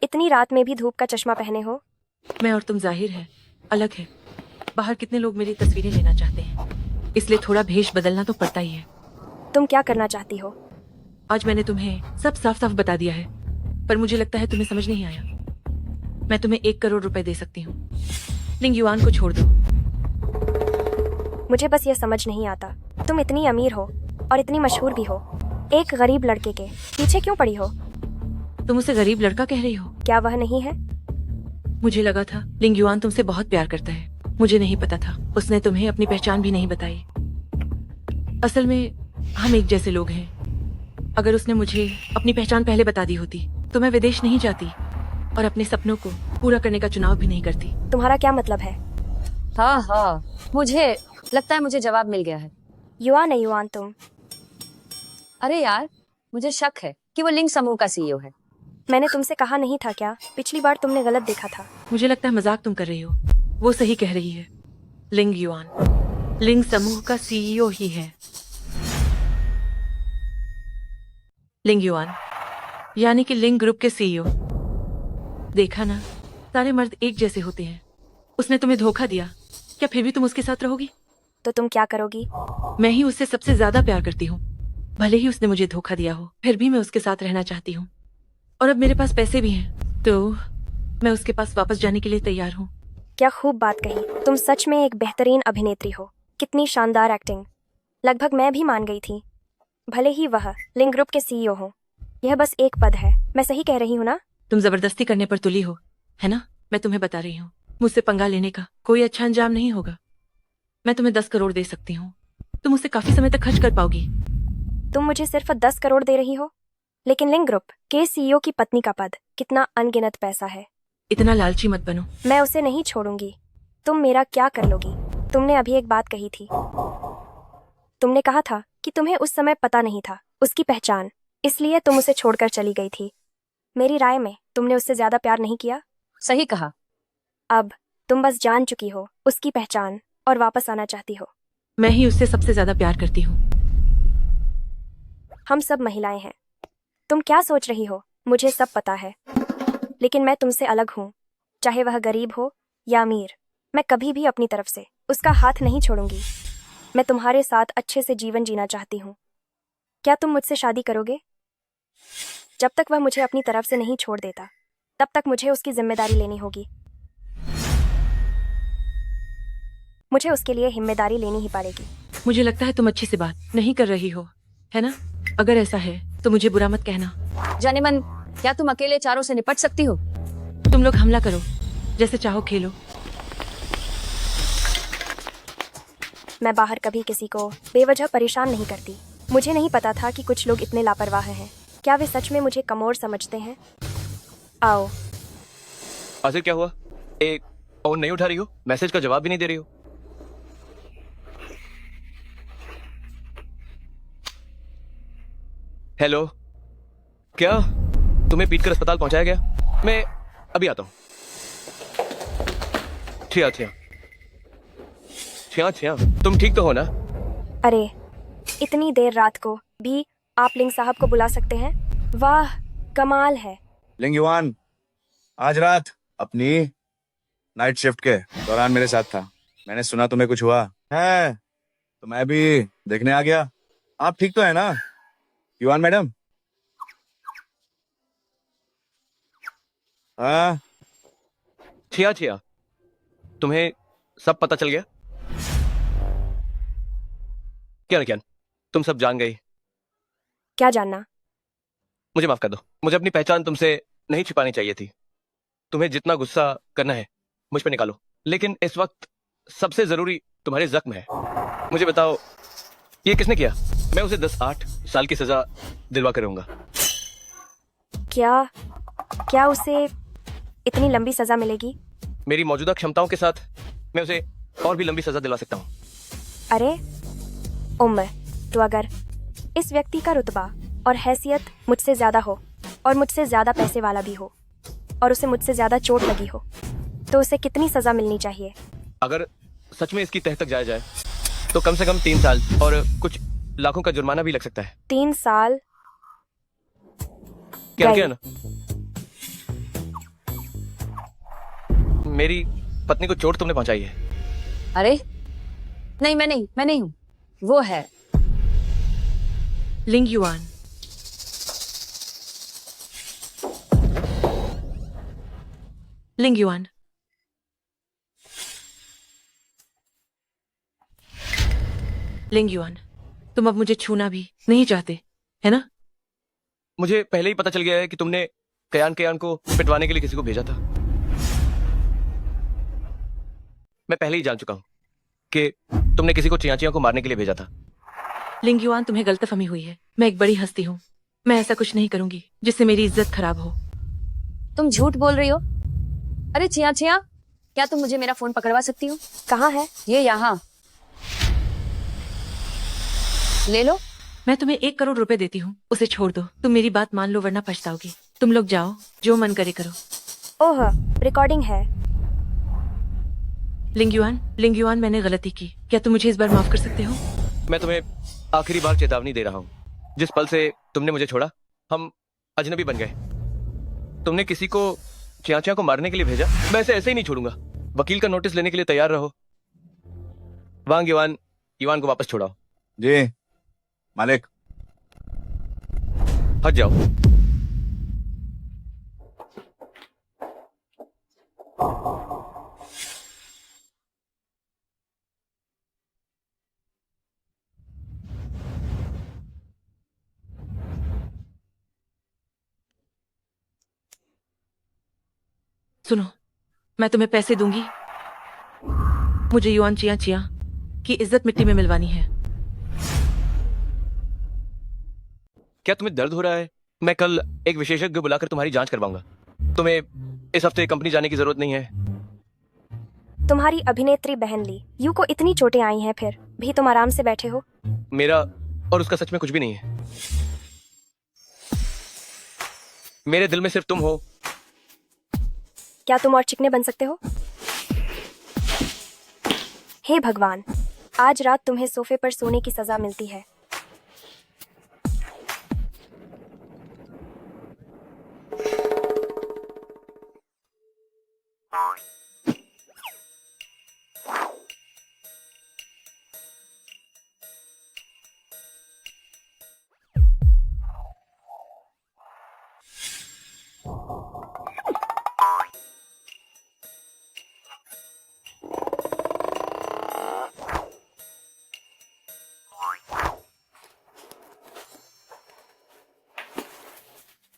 Speaker 5: इतनी रात में भी धूप का चश्मा पहने हो।
Speaker 22: मैं और तुम जाहिर है अलग है। बाहर कितने लोग मेरी तस्वीरें लेना चाहते हैं, इसलिए थोड़ा भेष बदलना तो पड़ता ही है।
Speaker 5: तुम क्या करना चाहती हो?
Speaker 22: आज मैंने तुम्हें सब साफ साफ बता दिया है, पर मुझे लगता है तुम्हें समझ नहीं आया। मैं तुम्हें 1 करोड़ रुपए दे सकती हूँ। लिंग युआन को छोड़ दो।
Speaker 5: मुझे बस यह समझ नहीं आता, तुम इतनी अमीर हो और इतनी मशहूर भी हो, एक गरीब लड़के के पीछे क्यों पड़ी हो?
Speaker 22: तुम उसे गरीब लड़का कह रही हो?
Speaker 5: क्या वह नहीं है?
Speaker 22: मुझे लगा था लिंग युआन तुमसे बहुत प्यार करता है। मुझे नहीं पता था उसने तुम्हें अपनी पहचान भी नहीं बताई। असल में हम एक जैसे लोग हैं। अगर उसने मुझे अपनी पहचान पहले बता दी होती तो मैं विदेश नहीं जाती और अपने सपनों को पूरा करने का चुनाव भी नहीं करती।
Speaker 5: तुम्हारा क्या मतलब है?
Speaker 21: हाँ हाँ, मुझे लगता है मुझे जवाब मिल गया है।
Speaker 5: युआन है युआन तुम।
Speaker 21: अरे यार, मुझे शक है कि वो लिंग समूह का सीईओ है।
Speaker 5: मैंने तुमसे कहा नहीं था क्या? पिछली बार तुमने गलत देखा था।
Speaker 22: मुझे लगता है मजाक तुम कर रही हो। वो सही कह रही है। लिंग युआन लिंग समूह का सीईओ ही है। लिंग युआन यानी कि लिंग ग्रुप के सीईओ। देखा ना, सारे मर्द एक जैसे होते हैं। उसने तुम्हें धोखा दिया, क्या फिर भी तुम उसके साथ रहोगी?
Speaker 5: तो तुम क्या करोगी?
Speaker 22: मैं ही उससे सबसे ज्यादा प्यार करती हूँ। भले ही उसने मुझे धोखा दिया हो, फिर भी मैं उसके साथ रहना चाहती हूँ। और अब मेरे पास पैसे भी हैं, तो मैं उसके पास वापस जाने के लिए तैयार हूँ।
Speaker 5: क्या खूब बात कही। तुम सच में एक बेहतरीन अभिनेत्री हो। कितनी शानदार एक्टिंग। लगभग मैं भी मान गई थी। भले ही वह लिंग ग्रुप के सीईओ हो, यह बस एक पद है। मैं सही कह रही हूँ ना?
Speaker 22: तुम जबरदस्ती करने पर तुली हो, है ना? मैं तुम्हें बता रही हूँ, मुझसे पंगा लेने का कोई अच्छा अंजाम नहीं होगा। मैं तुम्हें 10 करोड़ दे सकती हूँ। तुम उसे काफी समय तक खर्च कर पाओगी।
Speaker 5: तुम मुझे सिर्फ 10 करोड़ दे रही हो, लेकिन लिंग ग्रुप के सीईओ की पत्नी का पद कितना अनगिनत पैसा है।
Speaker 22: इतना लालची मत बनो।
Speaker 5: मैं उसे नहीं छोड़ूंगी। तुम मेरा क्या कर लोगी? तुमने अभी एक बात कही थी। तुमने कहा था कि तुम्हें उस समय पता नहीं था उसकी पहचान, इसलिए तुम उसे छोड़कर चली गई थी। मेरी राय में तुमने उससे ज्यादा प्यार नहीं किया।
Speaker 21: सही कहा।
Speaker 5: अब तुम बस जान चुकी हो उसकी पहचान और वापस आना चाहती हो।
Speaker 22: मैं ही उससे सबसे ज्यादा प्यार करती हूँ।
Speaker 5: हम सब महिलाएं हैं। तुम क्या सोच रही हो? मुझे सब पता है, लेकिन मैं तुमसे अलग हूँ। चाहे वह गरीब हो या अमीर, मैं कभी भी अपनी तरफ से उसका हाथ नहीं छोड़ूंगी। मैं तुम्हारे साथ अच्छे से जीवन जीना चाहती हूँ। क्या तुम मुझसे शादी करोगे? जब तक वह मुझे अपनी तरफ से नहीं छोड़ देता, तब तक मुझे उसकी जिम्मेदारी लेनी होगी। मुझे उसके लिए जिम्मेदारी लेनी ही पड़ेगी।
Speaker 22: मुझे लगता है तुम अच्छे से बात नहीं कर रही हो, है ना? अगर ऐसा है तो मुझे बुरा मत कहना।
Speaker 21: जाने मन, क्या तुम अकेले चारों से निपट सकती हो?
Speaker 22: तुम लोग हमला करो, जैसे चाहो खेलो।
Speaker 5: मैं बाहर कभी किसी को बेवजह परेशान नहीं करती। मुझे नहीं पता था कि कुछ लोग इतने लापरवाह हैं। क्या वे सच में मुझे कमोर समझते हैं? आओ।
Speaker 3: आसिर क्या हुआ? एक फोन नहीं उठा रही हो, मैसेज का जवाब भी नहीं दे रही हो। हेलो, क्या तुम्हें पीटकर अस्पताल पहुंचाया गया? मैं अभी आता हूं। छिया छिया छिया छिया, तुम ठीक तो हो ना?
Speaker 5: अरे, इतनी देर रात को भी आप लिंग साहब को बुला सकते हैं? वाह, कमाल है।
Speaker 2: लिंग युआन आज रात अपनी नाइट शिफ्ट के दौरान मेरे साथ था। मैंने सुना तुम्हें कुछ हुआ है, तो मैं भी देखने आ गया। आप ठीक तो है ना युआन मैडम? हाँ।
Speaker 3: छिया छिया, तुम्हें सब पता चल गया? क्या तुम सब जान गई?
Speaker 5: क्या जानना?
Speaker 3: मुझे माफ कर दो। मुझे अपनी पहचान तुमसे नहीं छिपानी चाहिए थी। तुम्हें जितना गुस्सा करना है मुझ पे निकालो, लेकिन इस वक्त सबसे जरूरी तुम्हारे जख्म है। मुझे बताओ, ये किसने किया? मैं उसे 10-8 साल की सजा दिलवा कर रहूंगा।
Speaker 5: क्या उसे इतनी लंबी सजा मिलेगी?
Speaker 3: मेरी मौजूदा क्षमताओं के साथ मैं उसे और भी लंबी सजा दिलवा सकता हूँ।
Speaker 5: अरे उम्र, तो अगर इस व्यक्ति का रुतबा और हैसियत मुझसे ज्यादा हो और मुझसे ज्यादा पैसे वाला भी हो और उसे मुझसे ज्यादा चोट लगी हो, तो उसे कितनी सजा मिलनी चाहिए?
Speaker 3: अगर सच में इसकी तह तक जाया जाए तो कम से कम 3 साल और कुछ लाखों का जुर्माना भी लग सकता है।
Speaker 5: 3 साल?
Speaker 3: क्या ना? मेरी पत्नी को चोट तुमने पहुंचाई है।
Speaker 21: अरे नहीं, मैं नहीं हूँ, वो है
Speaker 22: लिंग युआन। लिंग युआन, लिंग युआन, तुम अब मुझे छूना भी नहीं चाहते, है ना?
Speaker 3: मुझे पहले ही पता चल गया है कि तुमने कयान को पिटवाने के लिए किसी को भेजा था। मैं पहले ही जान चुका हूं कि तुमने किसी को चियाचिया को मारने के लिए भेजा था।
Speaker 22: लिंग युआन, तुम्हें गलतफहमी हुई है। मैं एक बड़ी हस्ती हूँ। मैं ऐसा कुछ नहीं करूंगी जिससे मेरी इज्जत खराब हो।
Speaker 21: तुम झूठ बोल रही हो। अरे चिया, क्या तुम मुझे मेरा फोन पकड़वा सकती हो?
Speaker 5: कहाँ है?
Speaker 21: ये यहाँ। ले लो।
Speaker 22: मैं तुम्हें 1 करोड़ रुपए देती हूँ, उसे छोड़ दो। तुम मेरी बात मान लो वरना पछताओगी। तुम लोग जाओ, जो मन करे करो।
Speaker 5: ओह, रिकॉर्डिंग है।
Speaker 22: लिंगयुआन, मैंने गलती की। क्या तुम मुझे इस बार माफ कर सकते हो?
Speaker 3: मैं तुम्हें आखिरी बार चेतावनी दे रहा हूँ। जिस पल से तुमने मुझे छोड़ा, हम अजनबी बन गए। तुमने किसी को च्याचा को मारने के लिए भेजा, मैं इसे ऐसे ही नहीं छोड़ूंगा। वकील का नोटिस लेने के लिए तैयार रहो। वांग युआन को वापस छोड़ाओ।
Speaker 2: जी मालिक।
Speaker 3: हट जाओ।
Speaker 22: सुनो, मैं तुम्हें पैसे दूंगी। मुझे युआन चिया की इज्जत मिट्टी में मिलवानी है।
Speaker 3: क्या तुम्हें दर्द हो रहा है? मैं कल एक विशेषज्ञ बुलाकर तुम्हारी जांच करवाऊंगा। तुम्हें इस हफ्ते कंपनी जाने की जरूरत नहीं है।
Speaker 5: तुम्हारी अभिनेत्री बहन ली यू को इतनी चोटें आई हैं, फिर भी तुम आराम से बैठे हो।
Speaker 3: मेरा और उसका सच में कुछ भी नहीं है। मेरे दिल में सिर्फ तुम हो।
Speaker 5: क्या तुम और चिकने बन सकते हो? हे भगवान, आज रात तुम्हें सोफे पर सोने की सजा मिलती है।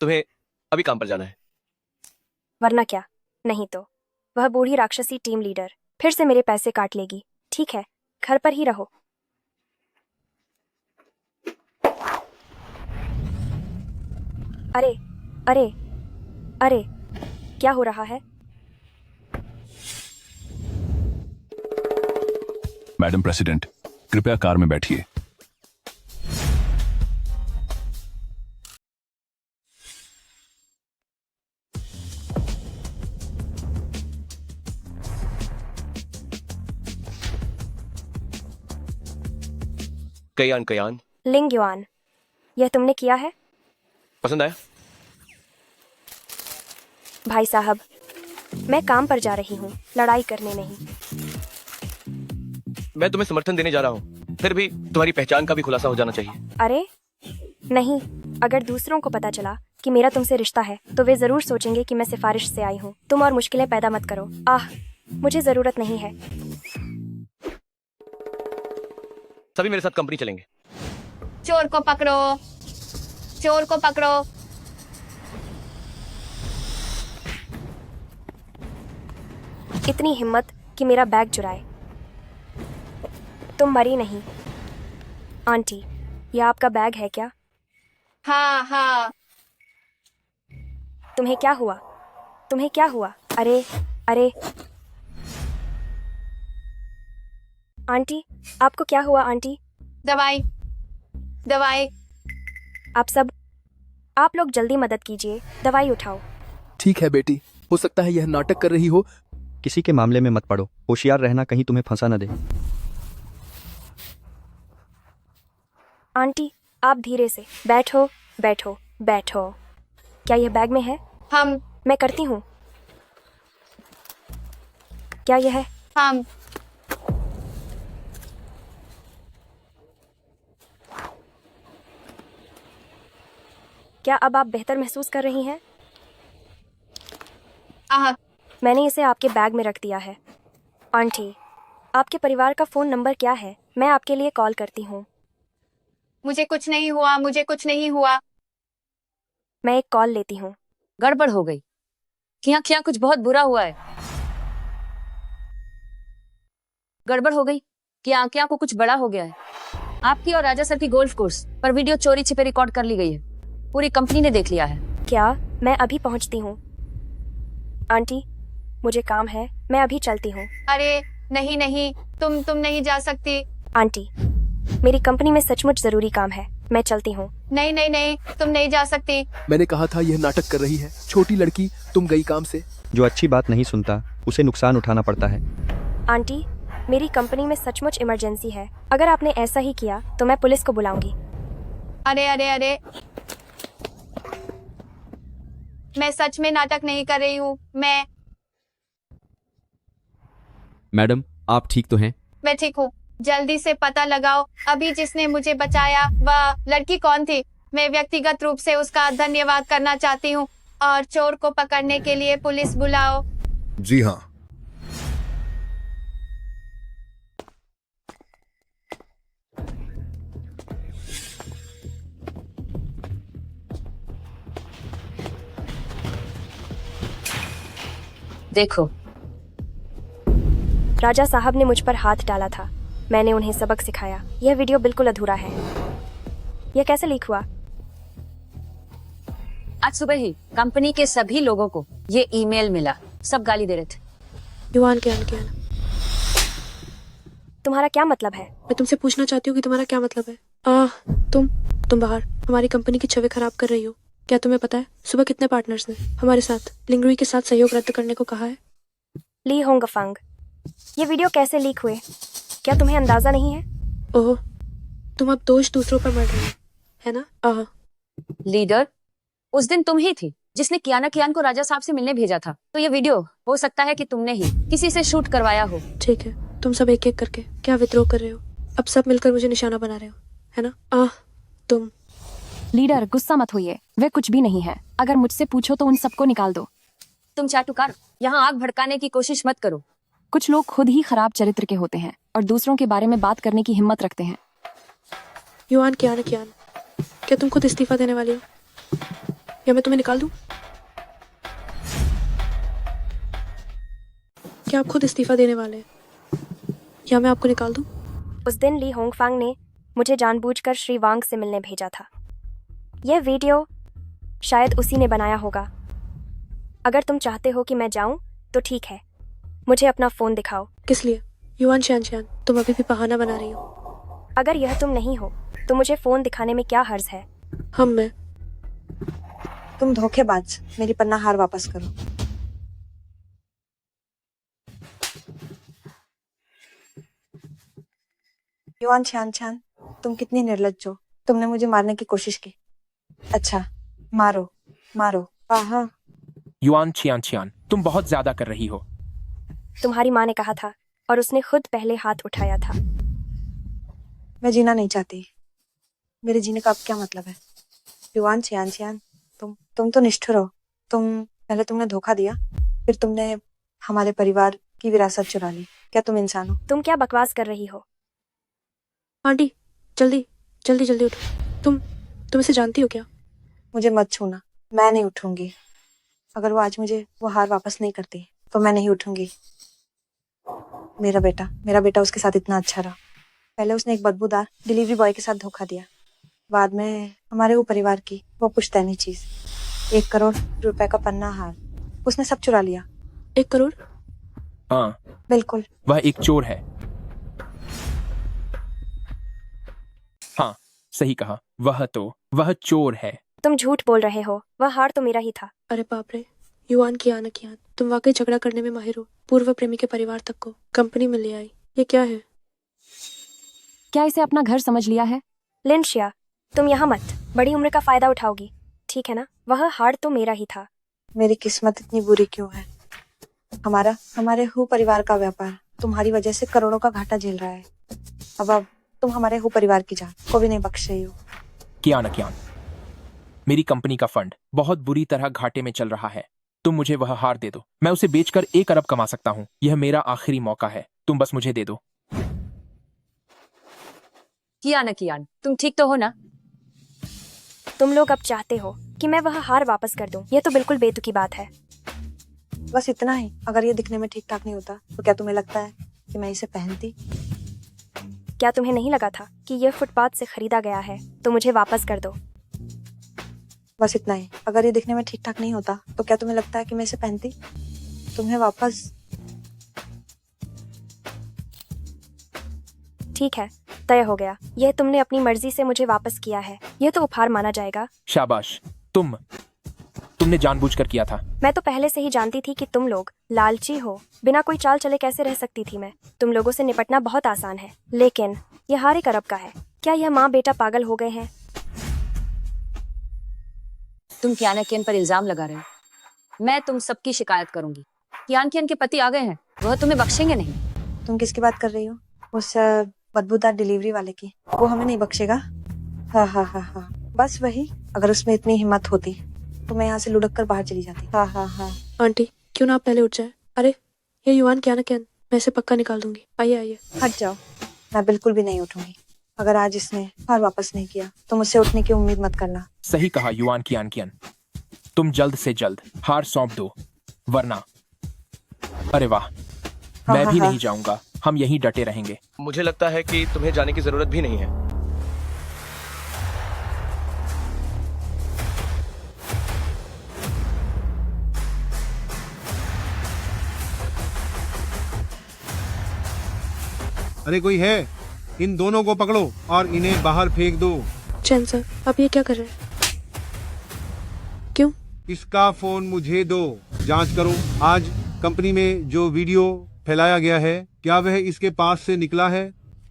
Speaker 3: तुम्हें अभी काम पर जाना है।
Speaker 5: वरना क्या? नहीं तो वह बूढ़ी राक्षसी टीम लीडर फिर से मेरे पैसे काट लेगी। ठीक है, घर पर ही रहो। अरे अरे अरे, क्या हो रहा है?
Speaker 13: मैडम प्रेसिडेंट, कृपया कार में बैठिए।
Speaker 3: कयान
Speaker 5: लिंग युआन, यह तुमने किया है?
Speaker 3: पसंद आया?
Speaker 5: भाई साहब, मैं काम पर जा रही हूँ, लड़ाई करने नहीं।
Speaker 3: मैं तुम्हें समर्थन देने जा रहा हूँ, फिर भी तुम्हारी पहचान का भी खुलासा हो जाना चाहिए।
Speaker 5: अरे नहीं, अगर दूसरों को पता चला कि मेरा तुमसे रिश्ता है तो वे जरूर सोचेंगे कि मैं सिफारिश से आई हूँ। तुम और मुश्किलें पैदा मत करो। मुझे जरूरत नहीं है।
Speaker 3: सभी मेरे साथ कंपनी चलेंगे।
Speaker 4: चोर को पकड़ो, चोर को पकड़ो।
Speaker 5: इतनी हिम्मत कि मेरा बैग चुराए। तुम मरी नहीं। आंटी, यह आपका बैग है क्या?
Speaker 4: हाँ हाँ।
Speaker 5: तुम्हें क्या हुआ? तुम्हें क्या हुआ? अरे अरे आंटी, आपको क्या हुआ आंटी?
Speaker 4: दवाई दवाई।
Speaker 5: आप लोग जल्दी मदद कीजिए, दवाई उठाओ।
Speaker 18: ठीक है बेटी, हो सकता है यह नाटक कर रही हो।
Speaker 17: किसी के मामले में मत पड़ो, होशियार रहना, कहीं तुम्हें फंसा न दे।
Speaker 5: आंटी, आप धीरे से बैठो बैठो बैठो। क्या यह बैग में है? मैं करती हूँ। क्या यह है? क्या अब आप बेहतर महसूस कर रही हैं? मैंने इसे आपके बैग में रख दिया है। आंटी, आपके परिवार का फोन नंबर क्या है? मैं आपके लिए कॉल करती हूँ।
Speaker 4: मुझे कुछ नहीं हुआ, मुझे कुछ नहीं हुआ।
Speaker 5: मैं एक कॉल लेती हूँ।
Speaker 21: गड़बड़ हो गई। क्या कुछ बहुत बुरा हुआ है। गड़बड़ हो गई। क्या को कुछ बड़ा हो गया है। आपकी और राजा सर की गोल्फ कोर्स पर वीडियो चोरी छिपे रिकॉर्ड कर ली गई है। पूरी कंपनी ने देख लिया है।
Speaker 5: क्या? मैं अभी पहुँचती हूँ। आंटी, मुझे काम है, मैं अभी चलती हूँ।
Speaker 4: अरे नहीं नहीं, तुम नहीं जा सकती।
Speaker 5: आंटी, मेरी कंपनी में सचमुच जरूरी काम है, मैं चलती हूँ।
Speaker 4: नहीं नहीं नहीं, तुम नहीं जा सकती।
Speaker 17: मैंने कहा था यह नाटक कर रही है। छोटी लड़की, तुम गई काम से। जो अच्छी बात नहीं सुनता उसे नुकसान उठाना पड़ता है।
Speaker 5: आंटी, मेरी कंपनी में सचमुच इमरजेंसी है। अगर आपने ऐसा ही किया तो मैं पुलिस को बुलाऊंगी।
Speaker 4: अरे अरे अरे, मैं सच में नाटक नहीं कर रही हूँ।
Speaker 9: मैडम, आप ठीक तो हैं?
Speaker 4: मैं ठीक हूँ। जल्दी से पता लगाओ अभी जिसने मुझे बचाया वह लड़की कौन थी। मैं व्यक्तिगत रूप से उसका धन्यवाद करना चाहती हूँ और चोर को पकड़ने के लिए पुलिस बुलाओ।
Speaker 1: जी हाँ।
Speaker 21: देखो,
Speaker 5: राजा साहब ने मुझ पर हाथ डाला था। मैंने उन्हें सबक सिखाया। यह वीडियो बिल्कुल अधूरा है। यह कैसे लीक हुआ?
Speaker 21: आज सुबह ही कंपनी के सभी लोगों को ये ईमेल मिला। सब गाली दे रहे थे।
Speaker 8: युवान क्या
Speaker 5: तुम्हारा क्या मतलब है?
Speaker 8: मैं तुमसे पूछना चाहती हूँ कि तुम्हारा क्या मतलब है। तुम बाहर हमारी कंपनी की छवि खराब कर रही हो। क्या तुम्हें पता है सुबह कितने पार्टनर्स ने हमारे साथ लिंगरुई के साथ सहयोग रद्द करने को कहा है?
Speaker 5: ली होंगफंग, ये वीडियो कैसे लीक हुए? क्या तुम्हें अंदाजा नहीं है?
Speaker 8: ओह, तुम अब दोष दूसरों पर मर रही हो, है ना?
Speaker 21: लीडर, उस दिन तुम ही थी जिसने कियान को राजा साहब से मिलने भेजा था। तो ये वीडियो हो सकता है कि तुमने ही किसी से शूट करवाया हो।
Speaker 8: ठीक है, तुम सब एक एक करके क्या विद्रोह कर रहे हो? अब सब मिलकर मुझे निशाना बना रहे हो, है ना? तुम
Speaker 21: लीडर, गुस्सा मत होइए। वे कुछ भी नहीं है। अगर मुझसे पूछो तो उन सबको निकाल दो। तुम चाटुकार, यहाँ आग भड़काने की कोशिश मत करो। कुछ लोग खुद ही खराब चरित्र के होते हैं और दूसरों के बारे में बात करने की हिम्मत रखते हैं।
Speaker 8: युवान, क्या तुम खुद इस्तीफा देने वाली हो या मैं तुम्हें निकाल दूं? क्या आप खुद इस्तीफा देने वाले हैं या मैं आपको निकाल दूं?
Speaker 5: उस दिन ली होंगफांग ने मुझे जानबूझकर श्री वांग से मिलने भेजा था। यह वीडियो शायद उसी ने बनाया होगा। अगर तुम चाहते हो कि मैं जाऊं तो ठीक है, मुझे अपना फोन दिखाओ।
Speaker 8: किस लिए? युवान शान, तुम अभी भी बहाना बना रही हो।
Speaker 5: अगर यह तुम नहीं हो तो मुझे फोन दिखाने में क्या हर्ज है?
Speaker 8: मैं
Speaker 6: तुम धोखेबाज, मेरी पन्ना हार वापस करो। युवान छान, तुम कितनी निर्लज्ज हो। तुमने मुझे मारने की कोशिश की। अच्छा, मारो। आहा।
Speaker 7: युआन छियान, तुम बहुत ज्यादा कर रही हो।
Speaker 5: तुम्हारी माँ ने कहा था और उसने खुद पहले हाथ उठाया था।
Speaker 6: मैं जीना नहीं चाहती। मेरे जीने का अब क्या मतलब है? युवान छियान, तुम तो निष्ठुर हो। पहले तुमने धोखा दिया, फिर तुमने हमारे परिवार की विरासत चुरा ली। क्या तुम इंसान हो?
Speaker 5: तुम क्या बकवास कर रही हो?
Speaker 8: आंटी, जल्दी उठो। तुम इसे जानती हो क्या?
Speaker 6: मुझे मत छूना, मैं नहीं उठूंगी। अगर वो आज मुझे वो हार वापस नहीं करती तो मैं नहीं उठूंगी। मेरा बेटा उसके साथ इतना अच्छा रहा। पहले उसने एक बदबूदार डिलीवरी बॉय के साथ धोखा दिया, बाद में हमारे वो परिवार की वो पुश्तैनी चीज, 1 करोड़ रुपए का पन्ना हार, उसने सब चुरा लिया।
Speaker 8: 1 करोड़?
Speaker 7: हाँ,
Speaker 8: बिल्कुल।
Speaker 7: वह एक चोर है। हाँ, सही कहा। वह चोर है।
Speaker 5: तुम झूठ बोल रहे हो। वह हार तो मेरा ही था।
Speaker 8: अरे बाप रे, युवान कियान, तुम वाकई झगड़ा करने में माहिर हो। पूर्व प्रेमी के परिवार तक को कंपनी में ले आई। ये क्या है?
Speaker 21: क्या इसे अपना घर समझ लिया है?
Speaker 5: लिंशिया, तुम यहाँ मत। बड़ी उम्र का फायदा उठाओगी, ठीक है ना? वह हार तो मेरा ही था।
Speaker 6: मेरी किस्मत इतनी बुरी क्यों है? हमारे हु परिवार का व्यापार तुम्हारी वजह से करोड़ों का घाटा झेल रहा है। अब तुम हमारे हु परिवार की जान को भी नहीं बख्श रही हो।
Speaker 7: कियान, मेरी कंपनी का फंड बहुत बुरी तरह घाटे में चल रहा है। तुम मुझे वह हार दे दो। मैं उसे बेचकर 1 अरब कमा सकता हूँ। यह मेरा आखिरी मौका है। तुम बस मुझे दे दो।
Speaker 21: कियान, तुम ठीक तो हो ना?
Speaker 5: तुम लोग अब चाहते हो कि मैं वह हार वापस कर दूं। यह तो बिल्कुल बेतुकी बात है।
Speaker 6: बस इतना ही। अगर ये दिखने में ठीक ठाक नहीं होता तो क्या तुम्हें लगता है कि मैं इसे पहनती?
Speaker 5: क्या तुम्हें नहीं लगा था कि यह फुटपाथ से खरीदा गया है? तो मुझे वापस कर दो।
Speaker 6: बस इतना ही। अगर ये दिखने में ठीक ठाक नहीं होता तो क्या तुम्हें लगता है कि मैं इसे पहनती? तुम्हें वापस।
Speaker 5: ठीक है, तय हो गया। यह तुमने अपनी मर्जी से मुझे वापस किया है, यह तो उपहार माना जाएगा।
Speaker 7: शाबाश। तुमने जानबूझकर किया था।
Speaker 5: मैं तो पहले से ही जानती थी कि तुम लोग लालची हो। बिना कोई चाल चले कैसे रह सकती थी मैं। तुम लोगों से निपटना बहुत आसान है, लेकिन यह हार एक अरब का है। क्या यह माँ बेटा पागल हो गए हैं?
Speaker 21: तुम कियान पर इल्जाम लगा रहे हो। मैं तुम सबकी शिकायत करूंगी। कियान के पति आ गए हैं, वह तुम्हें बख्शेंगे नहीं।
Speaker 6: तुम किसकी बात कर रही हो? उस बदबूदार डिलीवरी वाले की। वो हमें नहीं बख्शेगा। हाँ हाँ हाँ हाँ, बस वही। अगर उसमें इतनी हिम्मत होती तो मैं यहाँ से लुढ़क कर बाहर चली जाती। हाँ हाँ हाँ।
Speaker 8: आंटी क्यों ना आप पहले उठ जाए। अरे ये युवान क्या ना क्या, मैं इसे पक्का निकाल दूंगी। आइए आइए।
Speaker 6: हट जाओ, मैं बिल्कुल भी नहीं उठूंगी। अगर आज इसने हार वापस नहीं किया तो मुझसे उठने की उम्मीद मत करना।
Speaker 7: सही कहा युवान कियान। तुम जल्द से जल्द हार सौंप दो, वरना अरे वाह, मैं भी नहीं जाऊंगा। हम यहीं डटे रहेंगे।
Speaker 3: मुझे लगता है कि तुम्हें जाने की जरूरत भी नहीं है।
Speaker 10: अरे कोई है? इन दोनों को पकड़ो और इन्हें बाहर फेंक दो।
Speaker 8: चैन सर, आप ये क्या कर रहे हैं? क्यों?
Speaker 10: इसका फोन मुझे दो, जांच करो। आज कंपनी में जो वीडियो फैलाया गया है, क्या वह इसके पास से निकला है?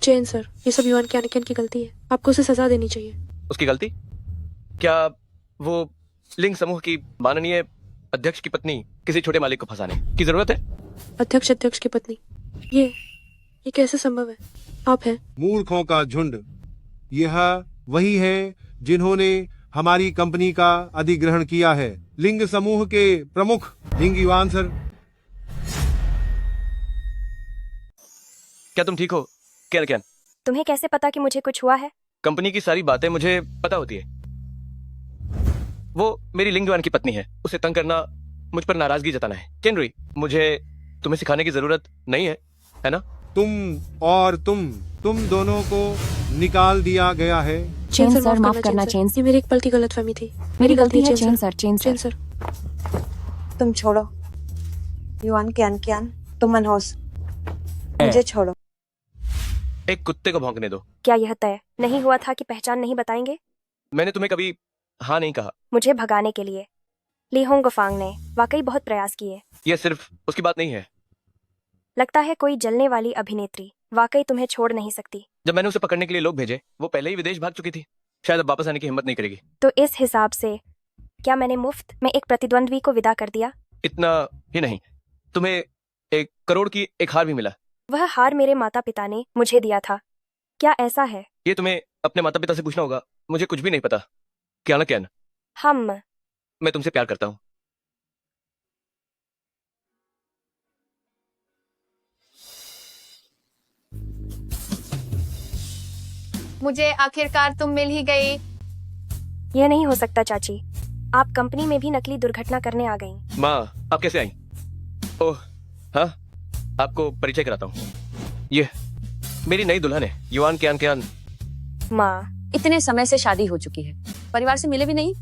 Speaker 8: चैन सर, ये सब युवान कियान की गलती है। आपको उसे सजा देनी चाहिए।
Speaker 3: उसकी गलती? क्या वो लिंग समूह की माननीय अध्यक्ष की पत्नी किसी छोटे मालिक को फंसाने की जरूरत है?
Speaker 8: अध्यक्ष की पत्नी, ये कैसे संभव है? आप हैं?
Speaker 10: मूर्खों का झुंड। यह वही है जिन्होंने हमारी कंपनी का अधिग्रहण किया है। लिंग समूह के प्रमुख लिंग युवान सर।
Speaker 3: क्या तुम ठीक हो कियान?
Speaker 5: तुम्हें कैसे पता कि मुझे कुछ हुआ है?
Speaker 3: कंपनी की सारी बातें मुझे पता होती है। वो मेरी लिंग युवान की पत्नी है। उसे तंग करना, मुझ पर नाराजगी जताना है। केनरी, मुझे तुम्हें सिखाने की जरूरत नहीं है ना?
Speaker 10: तुम दोनों को निकाल दिया गया है।
Speaker 8: चैन सर, माफ करना चैन। ये मेरी एक पल की गलतफहमी थी। मेरी गलती है चैन सर।
Speaker 6: तुम छोड़ो युवान कियान, तुम मनहोस, मुझे छोड़ो।
Speaker 3: एक कुत्ते को भौंकने दो।
Speaker 5: क्या यह तय नहीं हुआ था कि पहचान नहीं बताएंगे?
Speaker 3: मैंने तुम्हें कभी हाँ नहीं कहा।
Speaker 5: मुझे भगाने के लिए ली होंगफांग ने वाकई बहुत प्रयास किए।
Speaker 3: यह सिर्फ उसकी बात नहीं है।
Speaker 5: लगता है कोई जलने वाली अभिनेत्री वाकई तुम्हें छोड़ नहीं सकती।
Speaker 3: जब मैंने उसे पकड़ने के लिए लोग भेजे, वो पहले ही विदेश भाग चुकी थी। शायद अब वापस आने की हिम्मत नहीं करेगी।
Speaker 5: तो इस हिसाब से क्या मैंने मुफ्त में एक प्रतिद्वंद्वी को विदा कर दिया?
Speaker 3: इतना ही नहीं, तुम्हें 1 करोड़ की एक हार भी मिला।
Speaker 5: वह हार मेरे माता पिता ने मुझे दिया था। क्या ऐसा है?
Speaker 3: ये तुम्हें अपने माता पिता से पूछना होगा। मुझे कुछ भी नहीं पता। क्या मैं तुमसे प्यार करता हूँ।
Speaker 4: मुझे आखिरकार तुम मिल ही गई।
Speaker 5: यह नहीं हो सकता चाची, आप कंपनी में भी नकली दुर्घटना करने आ गईं।
Speaker 3: माँ, आप कैसे आई? ओह हाँ, आपको परिचय कराता हूँ। ये मेरी नई दुल्हन है, युवान कियान।
Speaker 21: माँ, इतने समय से शादी हो चुकी है, परिवार से मिले भी नहीं।